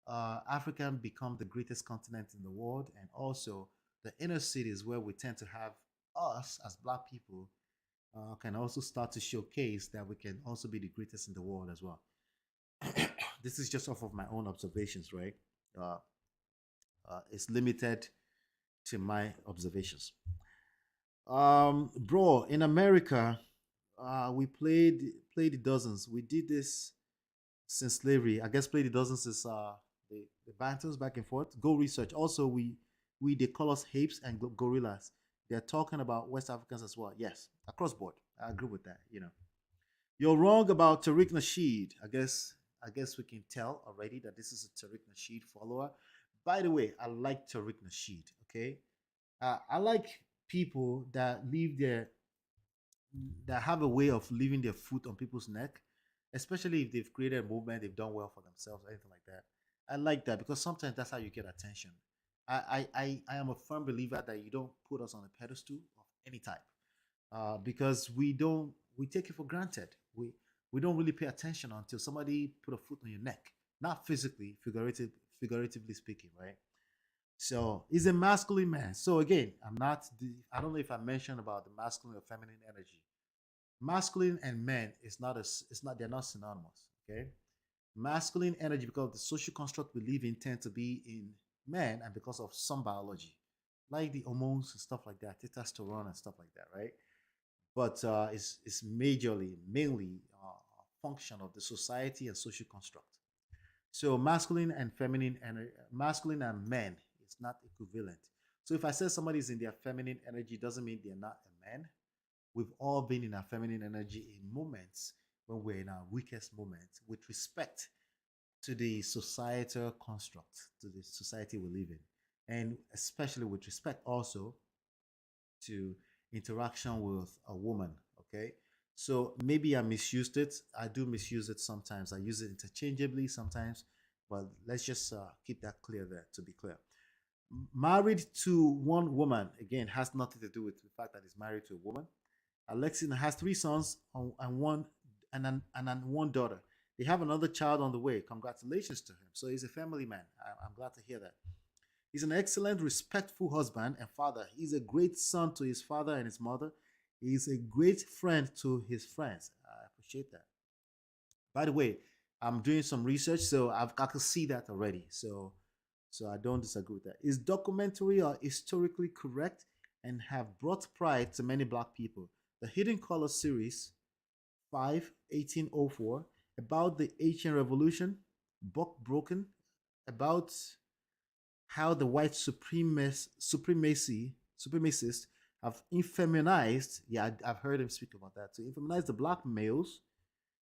Africa become the greatest continent in the world, and also the inner cities where we tend to have us as Black people can also start to showcase that we can also be the greatest in the world as well. This is just off of my own observations, right? Uh, it's limited to my observations. Bro, in America, we played dozens. We did this since slavery. I guess played dozens is the banters back and forth. Go research. Also, they call us apes and gorillas. They're talking about West Africans as well. Yes, across board. I agree with that. You're wrong about Tariq Nasheed. I guess we can tell already that this is a Tariq Nasheed follower. By the way, I like Tariq Nasheed. Okay, I like people that have a way of leaving their foot on people's neck, especially if they've created a movement, they've done well for themselves, anything like that. I like that because sometimes that's how you get attention. I am a firm believer that you don't put us on a pedestal of any type, because we take it for granted. We don't really pay attention until somebody put a foot on your neck, not physically, figuratively speaking, right? So he's a masculine man. So again, I don't know if I mentioned about the masculine or feminine energy. Masculine and men is not as it's not they're not synonymous. Okay, masculine energy because of the social construct we live in tend to be in men, and because of some biology, like the hormones and stuff like that, testosterone and stuff like that, right? But it's mainly a function of the society and social construct. So masculine and men is not equivalent. So if I say somebody is in their feminine energy, doesn't mean they're not a man. We've all been in our feminine energy in moments when we're in our weakest moments with respect to the societal construct, to the society we live in, and especially with respect also to interaction with a woman. Okay. So maybe I misused it. I do misuse it sometimes. I use it interchangeably sometimes, but let's just keep that clear there to be clear. Married to one woman, again, has nothing to do with the fact that he's married to a woman. Alexin has three sons and one daughter. They have another child on the way. Congratulations to him. So he's a family man. I'm glad to hear that. He's an excellent, respectful husband and father. He's a great son to his father and his mother. He's a great friend to his friends. I appreciate that. By the way, I'm doing some research, so I can see that already. So I don't disagree with that. Is documentary or historically correct and have brought pride to many Black people? The Hidden Color series, 5, 1804, about the Haitian Revolution, Buck Broken, about how the white supremacists have infeminized. Yeah, I've heard him speak about that. So infeminize the black males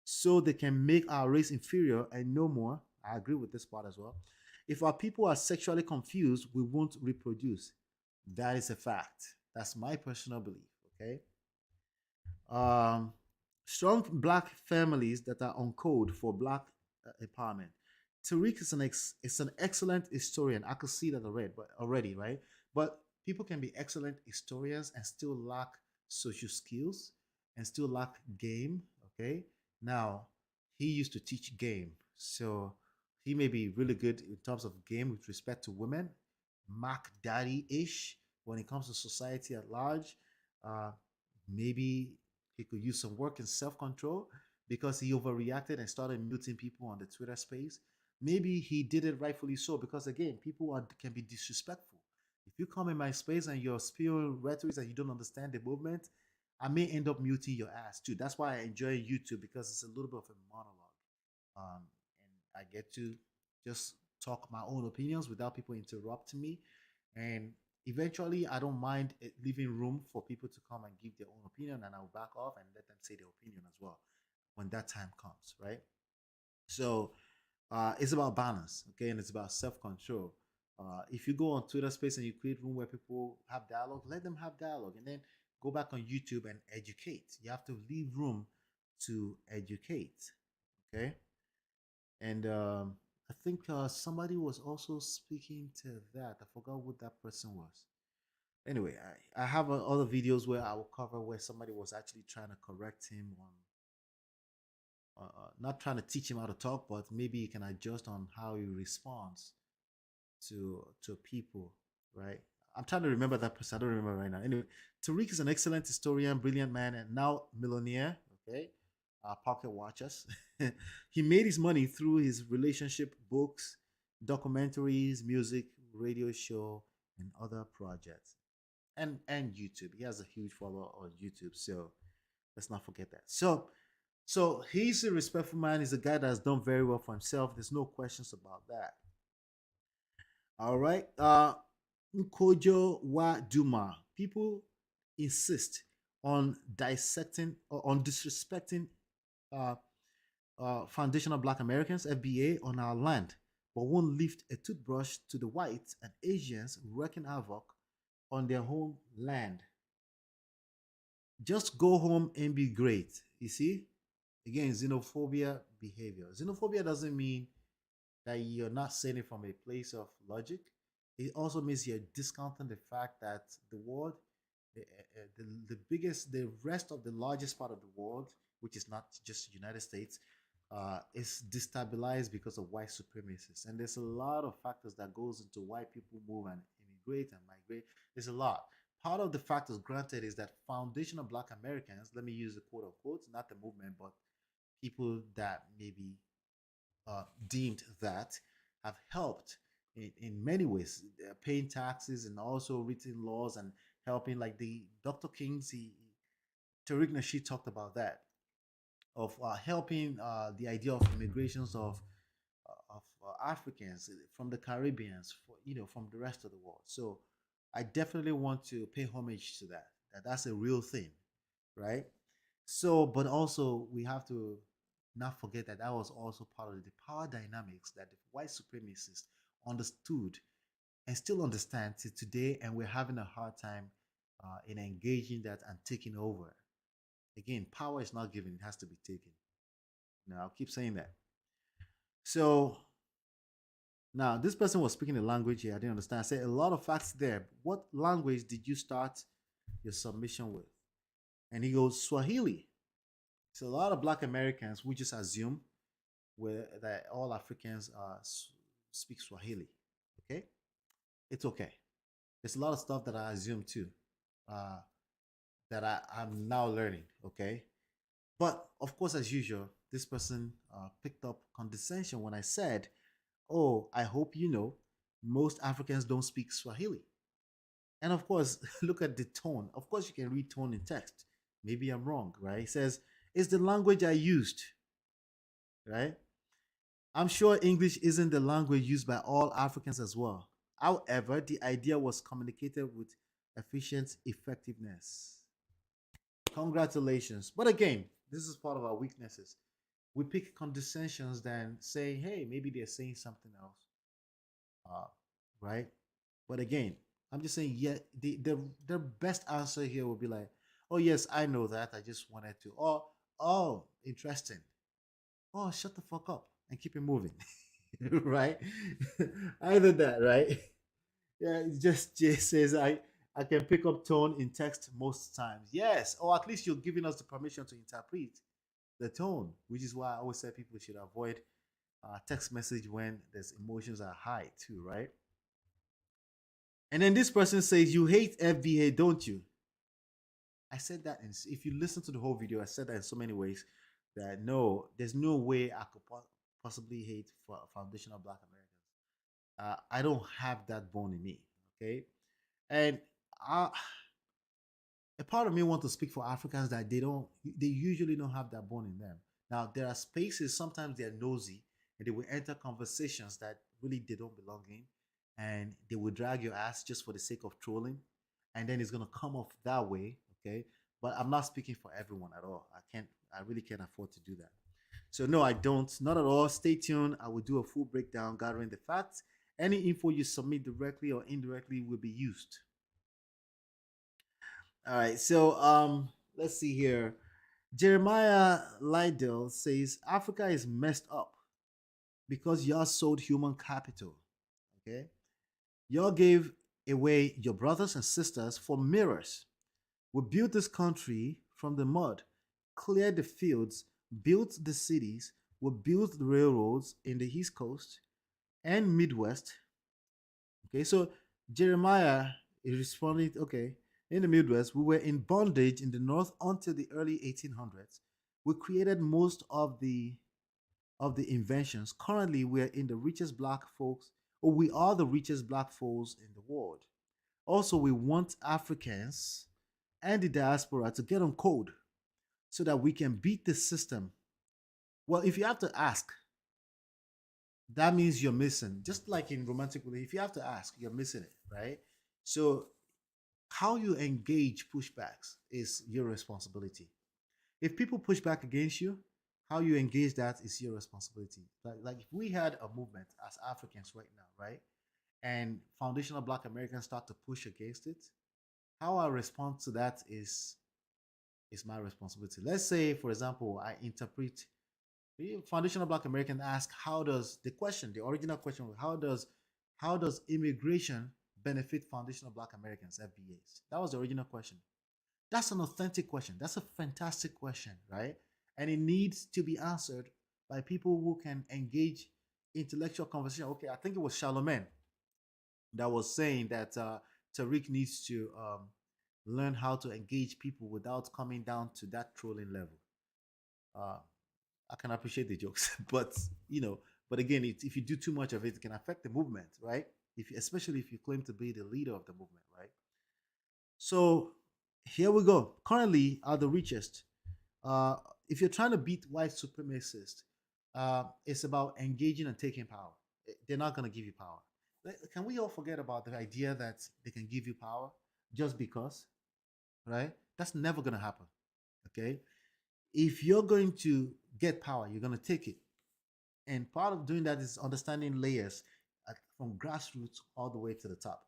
so they can make our race inferior and no more. I agree with this part as well. If our people are sexually confused, we won't reproduce. That is a fact. That's my personal belief. Okay. Um, Strong black families that are on code for black empowerment. Tariq is an excellent historian. I could see that already, right? But people can be excellent historians and still lack social skills and still lack game. Okay. Now, he used to teach game, so he may be really good in terms of game with respect to women, Mac Daddy ish when it comes to society at large. Uh, Maybe he could use some work in self control because he overreacted and started muting people on the Twitter space. Maybe he did it rightfully so because, again, can be disrespectful. If you come in my space and you're spewing rhetoric and you don't understand the movement, I may end up muting your ass too. That's why I enjoy YouTube because it's a little bit of a monologue. And I get to just talk my own opinions without people interrupting me. And eventually, I don't mind leaving room for people to come and give their own opinion, and I'll back off and let them say their opinion as well when that time comes, right? So it's about balance, okay, and it's about self-control. If you go on Twitter Space and you create room where people have dialogue, let them have dialogue, and then go back on YouTube and educate. You have to leave room to educate, okay? And I think somebody was also speaking to that. I forgot what that person was. Anyway, I have other videos where I will cover where somebody was actually trying to correct him on, not trying to teach him how to talk, but maybe he can adjust on how he responds to people, right? I'm trying to remember that person. I don't remember right now. Anyway, Tariq is an excellent historian, brilliant man, and now millionaire. Okay, pocket watchers. He made his money through his relationship books, documentaries, music, radio show, and other projects, and YouTube. He has a huge follower on YouTube, so let's not forget that. So he's a respectful man. He's a guy that has done very well for himself. There's no questions about that. All right. Nkojo wa Duma. People insist on dissecting or on disrespecting uh, foundational Black Americans, FBA, on our land, but won't lift a toothbrush to the whites and Asians wreaking havoc on their home land. Just go home and be great. You see? Again, xenophobia behavior. Xenophobia doesn't mean that you're not saying it from a place of logic. It also means you're discounting the fact that the world, the rest of the largest part of the world, which is not just the United States, is destabilized because of white supremacists. And there's a lot of factors that goes into why people move and immigrate and migrate. There's a lot. Part of the factors, granted, is that foundational Black Americans, let me use the quote unquote, not the movement, but people that maybe deemed that have helped in many ways, paying taxes and also written laws and helping, like the Dr. King's, Tariq Nasheed talked about that, of helping the idea of immigrations of Africans from the Caribbeans, from the rest of the world. So I definitely want to pay homage to that. That's a real thing, right? So, but also we have to not forget that that was also part of the power dynamics that the white supremacists understood and still understand to today, and we're having a hard time in engaging that and taking over. Again, power is not given; it has to be taken. Now, I'll keep saying that. So now, this person was speaking a language here I didn't understand. I said a lot of facts there. What language did you start your submission with? And he goes, Swahili. So a lot of Black Americans, we just assume that all Africans speak Swahili. Okay, it's okay. There's a lot of stuff that I assume too, that I'm now learning. Okay, but of course, as usual, this person picked up condescension when I said, "Oh, I hope you know, most Africans don't speak Swahili." And of course, look at the tone. Of course, you can read tone in text. Maybe I'm wrong, right? It says, it's the language I used, right? I'm sure English isn't the language used by all Africans as well. However, the idea was communicated with efficient effectiveness. Congratulations. But again, this is part of our weaknesses. We pick condescensions than say, hey, maybe they're saying something else. Right? But again, I'm just saying, yeah, the best answer here would be like, oh yes, I know that. I just wanted to. Oh, interesting. Oh, shut the fuck up and keep it moving. Right? Either that, right? Yeah, it just says I can pick up tone in text most times. Yes, or at least you're giving us the permission to interpret the tone, which is why I always say people should avoid text message when there's emotions are high too, right? And then this person says, "You hate FBA, don't you?" I said that, and if you listen to the whole video, I said that in so many ways that no, there's no way I could possibly hate for foundational Black Americans. I don't have that bone in me, okay? And I, a part of me want to speak for Africans that they usually don't have that bone in them. Now there are spaces sometimes they're nosy and they will enter conversations that really they don't belong in, and they will drag your ass just for the sake of trolling, and then it's gonna come off that way, okay? But I'm not speaking for everyone at all. I really can't afford to do that. So no, I don't, not at all. Stay tuned. I will do a full breakdown gathering the facts. Any info you submit directly or indirectly will be used. All right, so let's see here. Jeremiah Lydell says Africa is messed up because y'all sold human capital. Okay, y'all gave away your brothers and sisters for mirrors. We built this country from the mud, cleared the fields, built the cities, we built the railroads in the East Coast and Midwest. Okay, so Jeremiah is responding, okay, in the Midwest, we were in bondage in the North until the early 1800s. We created most of the inventions. Currently, we are in the richest Black folks, or we are the richest Black folks in the world. Also, we want Africans and the diaspora to get on code so that we can beat the system. Well, if you have to ask, that means you're missing. Just like in romantic relationship, if you have to ask, you're missing it, right? So how you engage pushbacks is your responsibility. If people push back against you, how you engage that is your responsibility. Like if we had a movement as Africans right now, right? And foundational Black Americans start to push against it, how I respond to that is my responsibility. Let's say, for example, I interpret the foundational Black American ask, how does the original question was, how does immigration benefit foundational Black Americans, FBAs? That was the original question. That's an authentic question. That's a fantastic question, right? And it needs to be answered by people who can engage intellectual conversation. Okay, I think it was Charlemagne that was saying that Tariq needs to learn how to engage people without coming down to that trolling level. I can appreciate the jokes, but again, if you do too much of it, it can affect the movement, right? Especially if you claim to be the leader of the movement, right? So here we go. Currently, are the richest. If you're trying to beat white supremacists, it's about engaging and taking power. They're not going to give you power. Can we all forget about the idea that they can give you power just because, right? That's never going to happen, okay? If you're going to get power, you're going to take it. And part of doing that is understanding layers from grassroots all the way to the top.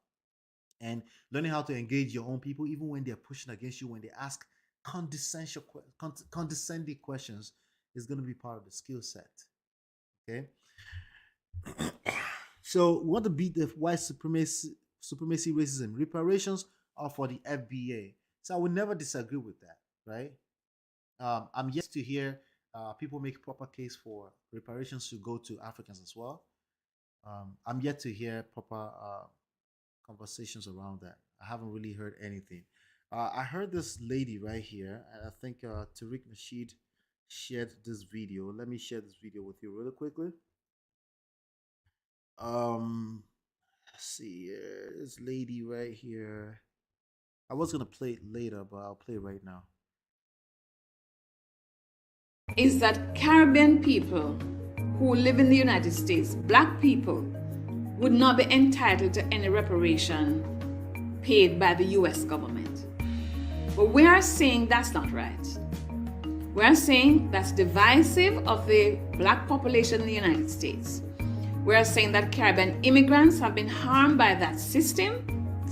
And learning how to engage your own people, even when they're pushing against you, when they ask condescending questions, is going to be part of the skill set. Okay? So we want to beat the white supremacy, racism. Reparations are for the FBA. So I would never disagree with that, right? I'm yet to hear people make proper case for reparations to go to Africans as well. I'm yet to hear proper conversations around that. I haven't really heard anything. I heard this lady right here, and I think Tariq Nasheed shared this video. Let me share this video with you really quickly. Let's see, this lady right here. I was gonna play it later, but I'll play it right now. Is that Caribbean people who live in the United States, black people, would not be entitled to any reparation paid by the US government. But we are saying that's not right. We are saying that's divisive of the black population in the United States. We are saying that Caribbean immigrants have been harmed by that system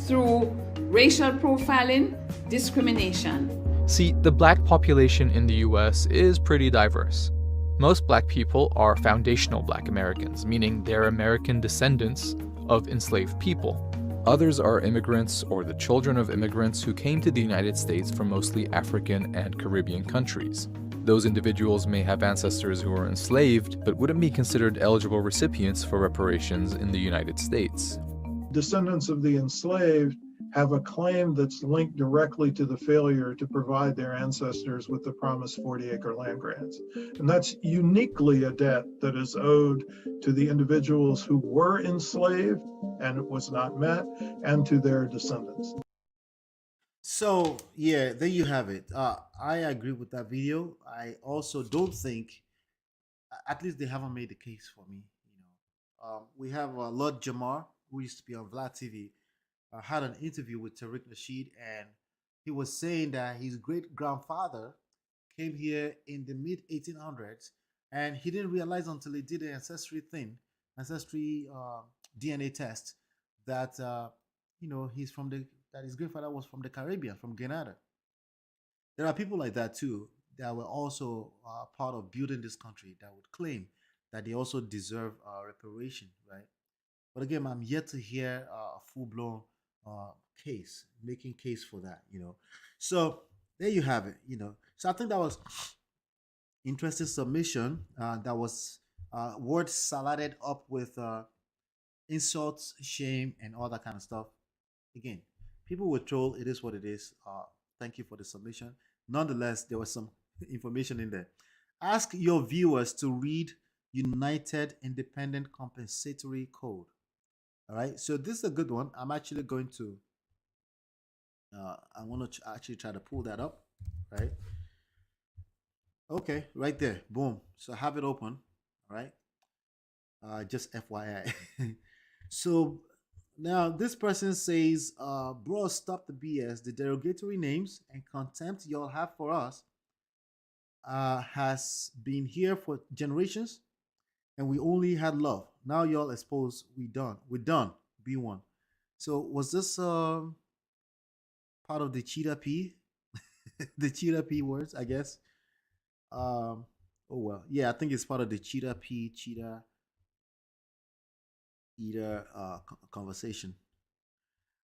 through racial profiling, discrimination. See, the black population in the US is pretty diverse. Most black people are foundational black Americans, meaning they're American descendants of enslaved people. Others are immigrants or the children of immigrants who came to the United States from mostly African and Caribbean countries. Those individuals may have ancestors who were enslaved, but wouldn't be considered eligible recipients for reparations in the United States. Descendants of the enslaved have a claim that's linked directly to the failure to provide their ancestors with the promised 40-acre land grants. And that's uniquely a debt that is owed to the individuals who were enslaved and it was not met, and to their descendants. So yeah, there you have it. I agree with that video. I also don't think, at least they haven't made the case for me. We have Lord Jamar, who used to be on Vlad TV, had an interview with Tariq Nasheed, and he was saying that his great grandfather came here in the mid 1800s, and he didn't realize until he did the ancestry DNA test, that he's from that his grandfather was from the Caribbean, from Grenada. There are people like that too that were also part of building this country that would claim that they also deserve reparation, right? But again, I'm yet to hear a full-blown case, making case for that, So there you have it, So I think that was interesting submission. That was word saladed up with insults, shame, and all that kind of stuff. Again, people were trolled. It is what it is. Thank you for the submission. Nonetheless, there was some information in there. Ask your viewers to read United Independent Compensatory Code. All right, so this is a good one. I'm actually going to I want to actually try to pull that up, right? Okay, right there, boom. So I have it open, all right? Just FYI. So now this person says, bro, stop the BS. The derogatory names and contempt y'all have for us has been here for generations, and we only had love. Now y'all expose, we're done. B1. So was this part of the cheetah P? The cheetah P words, I guess. Oh well, yeah, I think it's part of the cheetah P, cheetah eater conversation.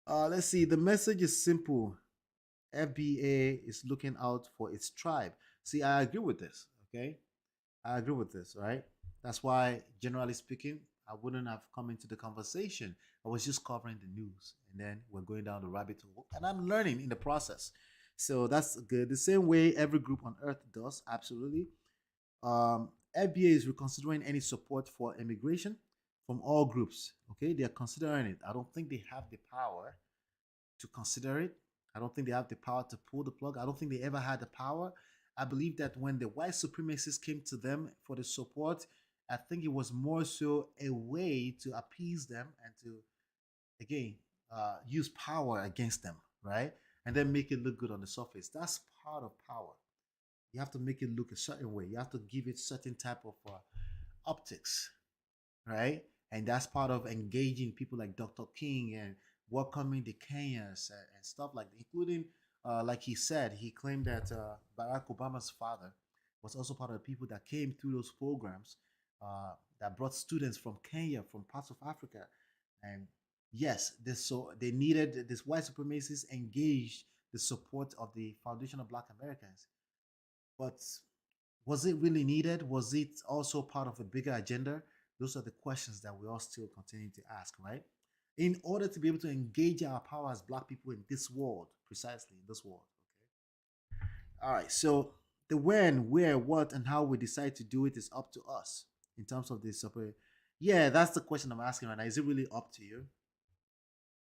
Let's see. The message is simple. FBA is looking out for its tribe. See, I agree with this. Okay, I agree with this. Right. That's why, generally speaking, I wouldn't have come into the conversation. I was just covering the news, and then we're going down the rabbit hole, and I'm learning in the process. So that's good. The same way every group on earth does, absolutely. FBA is reconsidering any support for immigration from all groups. Okay, they are considering it. I don't think they have the power to consider it. I don't think they have the power to pull the plug. I don't think they ever had the power. I believe that when the white supremacists came to them for the support, I think it was more so a way to appease them and to, again, use power against them, right? And then make it look good on the surface. That's part of power. You have to make it look a certain way. You have to give it certain type of optics, right? And that's part of engaging people like Dr. King and welcoming the Kenyans and stuff like that, including, like he said, he claimed that Barack Obama's father was also part of the people that came through those programs that brought students from Kenya, from parts of Africa. And yes, they needed, this white supremacists engaged the support of the Foundation of Black Americans. But was it really needed? Was it also part of a bigger agenda? Those are the questions that we all still continue to ask, right? In order to be able to engage our power as Black people in this world, precisely in this world. Okay. All right. So the when, where, what, and how we decide to do it is up to us in terms of this separate. Yeah, that's the question I'm asking right now. Is it really up to you?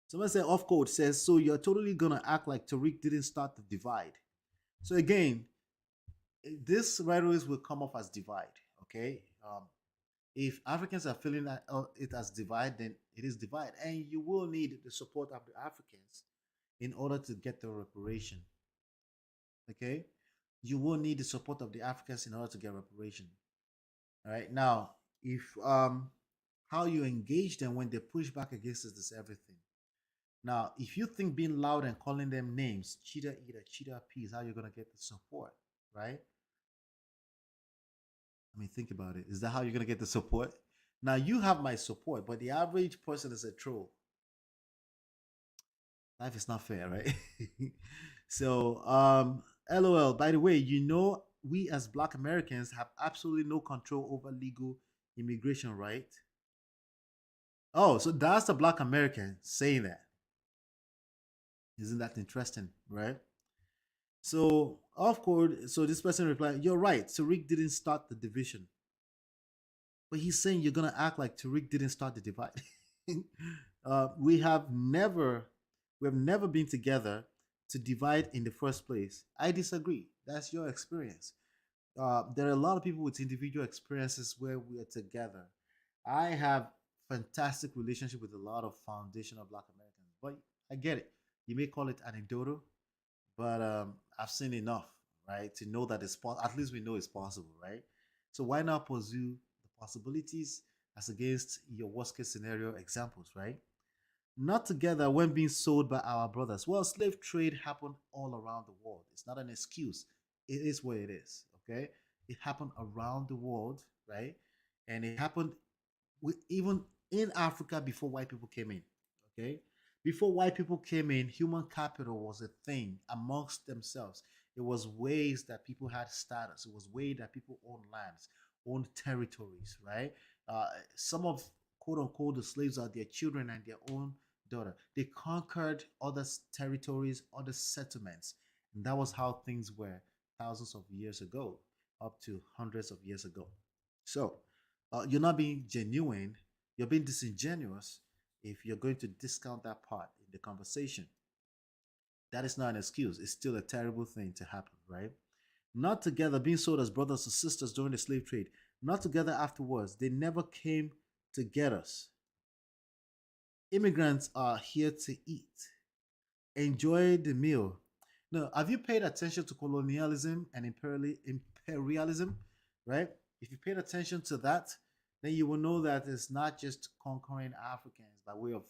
Someone said off code says, so you're totally gonna act like Tariq didn't start the divide. So again, this rhetoric will come off as divide. Okay. If Africans are feeling that it as divide, then it is divide, and you will need the support of the Africans in order to get the reparation. Okay, you will need the support of the Africans in order to get reparation. All right, now if how you engage them when they push back against it is everything. Now, if you think being loud and calling them names, cheetah eater, cheetah pea, is how you're gonna get the support, right? I mean, think about it. Is that how you're gonna get the support? Now you have my support, but the average person is a troll. Life is not fair, right? So, LOL. By the way, we as Black Americans have absolutely no control over legal immigration, right? Oh, so that's the Black American saying that. Isn't that interesting, right? So, of course, so this person replied, "You're right. Tariq didn't start the division." But he's saying you're gonna act like Tariq didn't start the divide. We have never been together to divide in the first place. I disagree. That's your experience. There are a lot of people with individual experiences where we are together. I have fantastic relationship with a lot of foundational Black Americans, but I get it. You may call it anecdotal, but I've seen enough, right, to know that it's possible. At least we know it's possible, right? So why not pursue the possibilities as against your worst case scenario examples, right? Not together when being sold by our brothers. Well, slave trade happened all around the world. It's not an excuse. It is what it is. Okay, it happened around the world, right? And it happened even in Africa before white people came in. Okay, before white people came in, human capital was a thing amongst themselves. It was ways that people had status. It was way that people owned lands, owned territories, right? Some of quote unquote the slaves are their children and their own daughter. They conquered other territories, other settlements, and that was how things were thousands of years ago, up to hundreds of years ago. So, you're not being genuine, you're being disingenuous if you're going to discount that part in the conversation. That is not an excuse. It's still a terrible thing to happen, right? Not together, being sold as brothers or sisters during the slave trade, not together afterwards. They never came to get us. Immigrants are here to eat. Enjoy the meal. Now, have you paid attention to colonialism and imperialism, right? If you paid attention to that, then you will know that it's not just conquering Africans by way of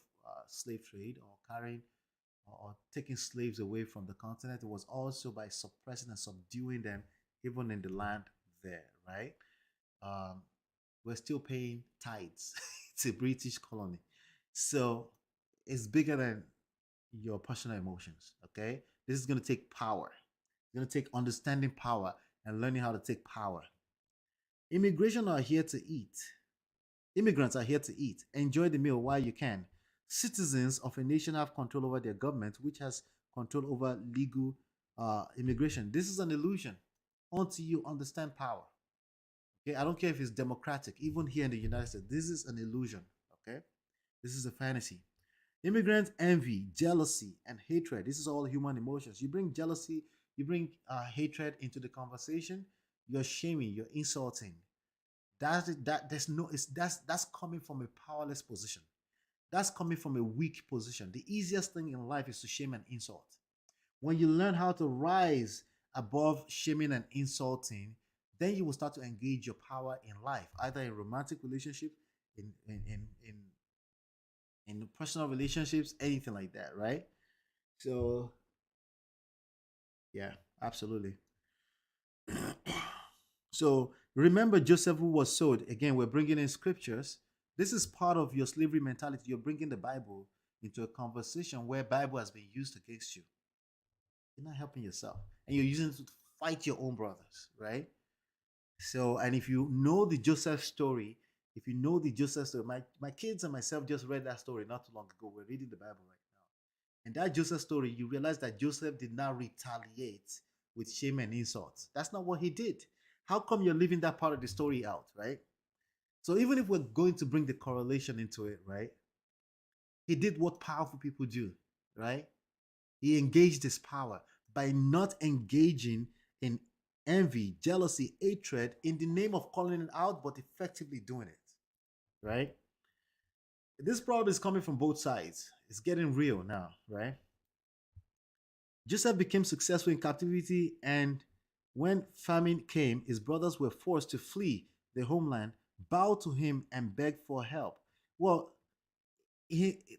slave trade or carrying or taking slaves away from the continent. It was also by suppressing and subduing them, even in the land there, right? Um, we're still paying tithes to British colony. So it's bigger than your personal emotions, okay? This is going to take power. It's going to take understanding power and learning how to take power. Immigration are here to eat. Immigrants are here to eat. Enjoy the meal while you can. Citizens of a nation have control over their government, which has control over legal immigration. This is an illusion until you understand power. Okay, I don't care if it's democratic, even here in the United States, this is an illusion. Okay, this is a fantasy. Immigrant envy, jealousy, and hatred. This is all human emotions. You bring jealousy, you bring hatred into the conversation. You're shaming, you're insulting. That's coming from a powerless position. That's coming from a weak position. The easiest thing in life is to shame and insult. When you learn how to rise above shaming and insulting, then you will start to engage your power in life, either in romantic relationship, in personal relationships, anything like that, right? So, yeah, absolutely. So remember Joseph who was sold. Again, we're bringing in scriptures. This is part of your slavery mentality. You're bringing the Bible into a conversation where Bible has been used against you. You're not helping yourself, and you're using it to fight your own brothers, right? So, and if you know the Joseph story, my kids and myself just read that story not too long ago. We're reading the Bible right now. And that Joseph story, you realize that Joseph did not retaliate with shame and insults. That's not what he did. How come you're leaving that part of the story out, right? So even if we're going to bring the correlation into it, right? He did what powerful people do, right? He engaged his power by not engaging in envy, jealousy, hatred in the name of calling it out, but effectively doing it. right? This problem is coming from both sides. It's getting real now, right? Joseph became successful in captivity, and when famine came, his brothers were forced to flee their homeland, bow to him, and beg for help. Well,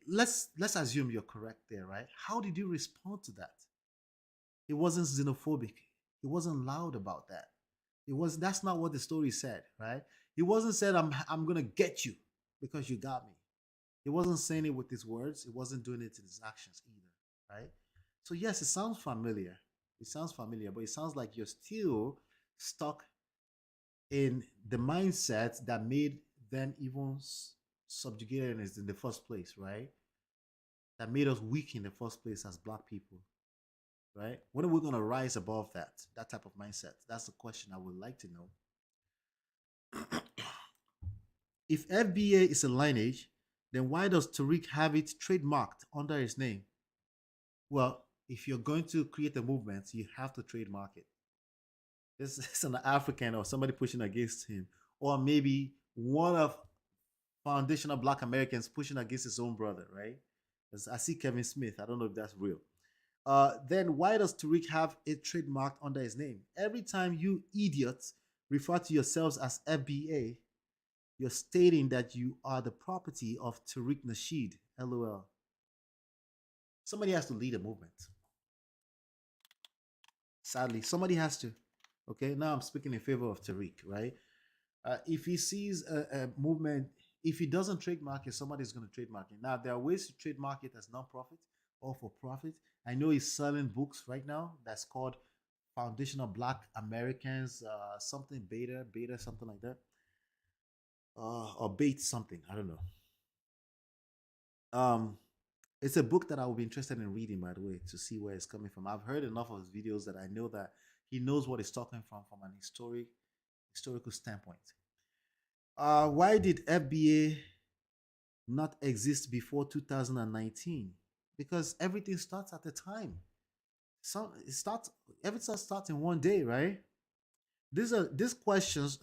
let's assume you're correct there, right? How did you respond to that? He wasn't xenophobic. He wasn't loud about that. It was That's not what the story said, right? He wasn't said, I'm gonna get you because you got me. He wasn't saying it with his words, he wasn't doing it in his actions either, right? So yes, it sounds familiar. It sounds familiar, but it sounds like you're still stuck in the mindset that made them even subjugated in the first place, right? That made us weak in the first place as black people, right? When are we going to rise above that type of mindset? That's the question I would like to know. If FBA is a lineage, then why does Tariq have it trademarked under his name? Well, if you're going to create a movement, you have to trademark it. This is an African or somebody pushing against him, or maybe one of foundational black Americans pushing against his own brother, right? I see Kevin Smith. I don't know if that's real. Then why does Tariq have it trademarked under his name? Every time you idiots refer to yourselves as FBA, you're stating that you are the property of Tariq Nasheed. LOL. Somebody has to lead a movement. Sadly, somebody has to. Okay, now I'm speaking in favor of Tariq, right? If he sees a movement, if he doesn't trademark it, somebody's going to trademark it. Now, there are ways to trademark it as non-profit or for profit. I know he's selling books right now that's called Foundational Black Americans, something beta, something like that. Or bait something, I don't know. It's a book that I would be interested in reading, by the way, to see where it's coming from. I've heard enough of his videos that I know that he knows what he's talking from an historical standpoint. Why did FBA not exist before 2019? Because everything starts at the time. Everything starts in one day, right? These questions.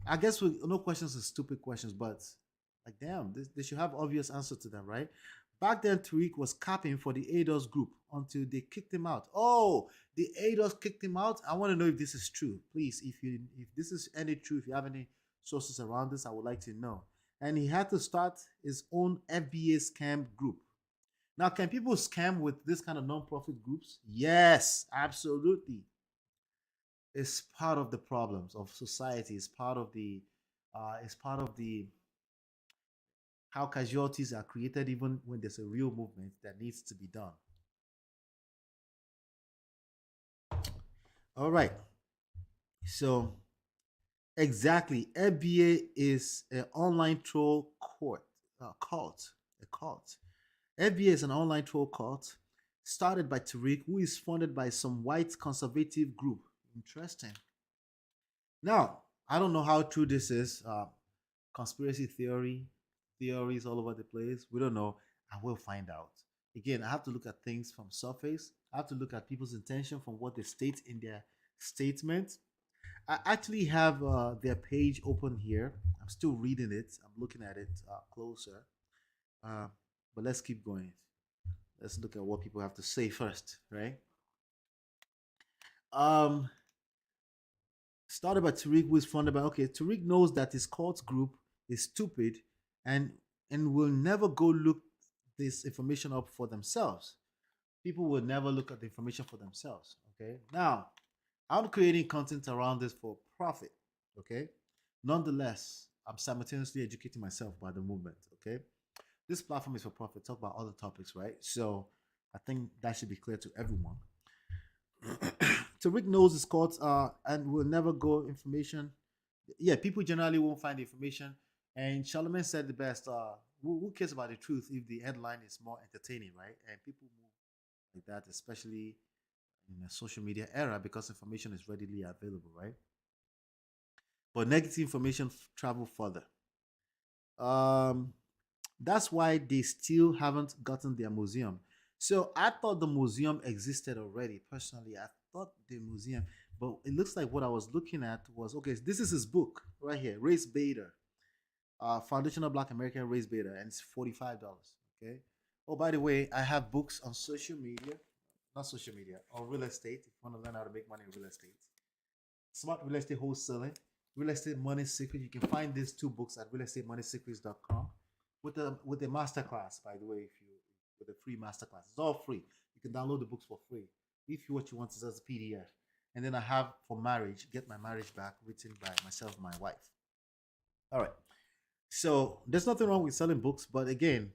I guess no questions are stupid questions, but like damn, they should have obvious answer to them, right? Back then, Tariq was capping for the ADOS group until they kicked him out. Oh, the ADOS kicked him out. I want to know if this is true. Please, if this is any true, if you have any sources around this, I would like to know. And he had to start his own FBA scam group. Now, can people scam with this kind of non-profit groups? Yes, absolutely. It's part of the problems of society. It's part of the how casualties are created even when there's a real movement that needs to be done. All right. So exactly, FBA is an online troll cult. A cult. FBA is an online troll cult started by Tariq, who is funded by some white conservative group. Interesting. Now, I don't know how true this is. Conspiracy theories all over the place. We don't know. I will find out. Again, I have to look at things from surface. I have to look at people's intention from what they state in their statement. I actually have their page open here. I'm still reading it. I'm looking at it closer. But let's keep going. Let's look at what people have to say first, right? Started by Tariq, who is funded by Tariq knows that his cult group is stupid and will never go look this information up for themselves. People will never look at the information for themselves. Okay. Now, I'm creating content around this for profit. Okay. Nonetheless, I'm simultaneously educating myself by the movement. Okay. This platform is for profit. Talk about other topics, right? So I think that should be clear to everyone. Tariq knows his courts and will never go information. Yeah, people generally won't find the information. And Charlemagne said the best. Who cares about the truth if the headline is more entertaining, right? And people move like that, especially in a social media era, because information is readily available, right? But negative information travel further. That's why they still haven't gotten their museum. So I thought the museum existed already. Personally, I thought the museum, but it looks like what I was looking at was this is his book right here, Race Bader. Foundational Black American Race Beta, and it's $45. Okay. Oh, by the way, I have books on social media, not social media, on real estate. If you want to learn how to make money in real estate, smart real estate wholesaling, real estate money secret. You can find these two books at realestatemoneysecrets.com with a masterclass. By the way, if you with a free masterclass, it's all free. You can download the books for free. If you what you want is as a PDF. And then I have for marriage, Get My Marriage Back, written by myself and my wife. All right. So there's nothing wrong with selling books, but again,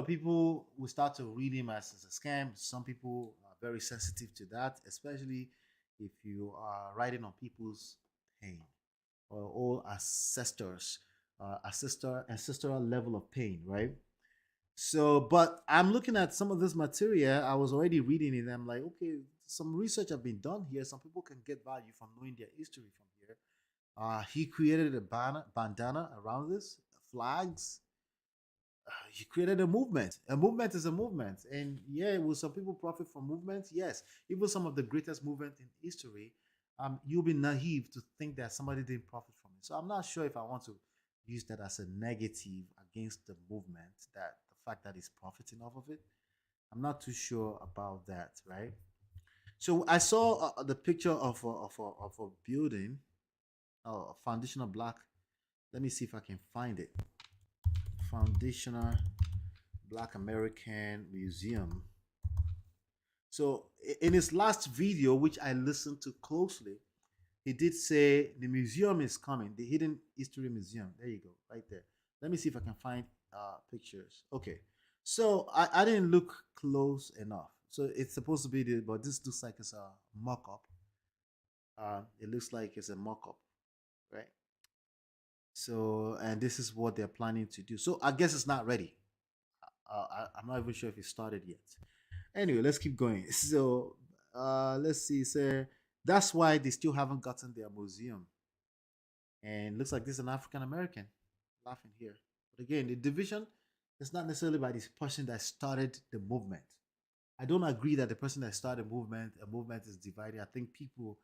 people will start to read him as a scam. Some people are very sensitive to that, especially if you are writing on people's pain or all ancestral level of pain, right? So, but I'm looking at some of this material. I was already reading it. I'm like, okay, some research have been done here. Some people can get value from knowing their history from here. He created a bandana around this, flags. He created a movement. A movement is a movement. And yeah, will some people profit from movements? Yes. Even some of the greatest movements in history, you'll be naive to think that somebody didn't profit from it. So I'm not sure if I want to use that as a negative against the movement, that the fact that he's profiting off of it. I'm not too sure about that, right? So I saw the picture of a building, a foundational black. Let me see if I can find it. Foundational Black American Museum. So in his last video, which I listened to closely, he did say the museum is coming, the Hidden History Museum. There you go, right there. Let me see if I can find pictures. Okay, so I didn't look close enough. So it's supposed to be the, but this looks like it's a mock-up. It looks like it's a mock-up, right? So, and this is what they're planning to do. So I guess it's not ready. I'm not even sure if it started yet. Anyway, let's keep going. So let's see. So that's why they still haven't gotten their museum. And looks like this is an African American laughing here. But again, the division is not necessarily by this person that started the movement. I don't agree that the person that started a movement is divided. I think people,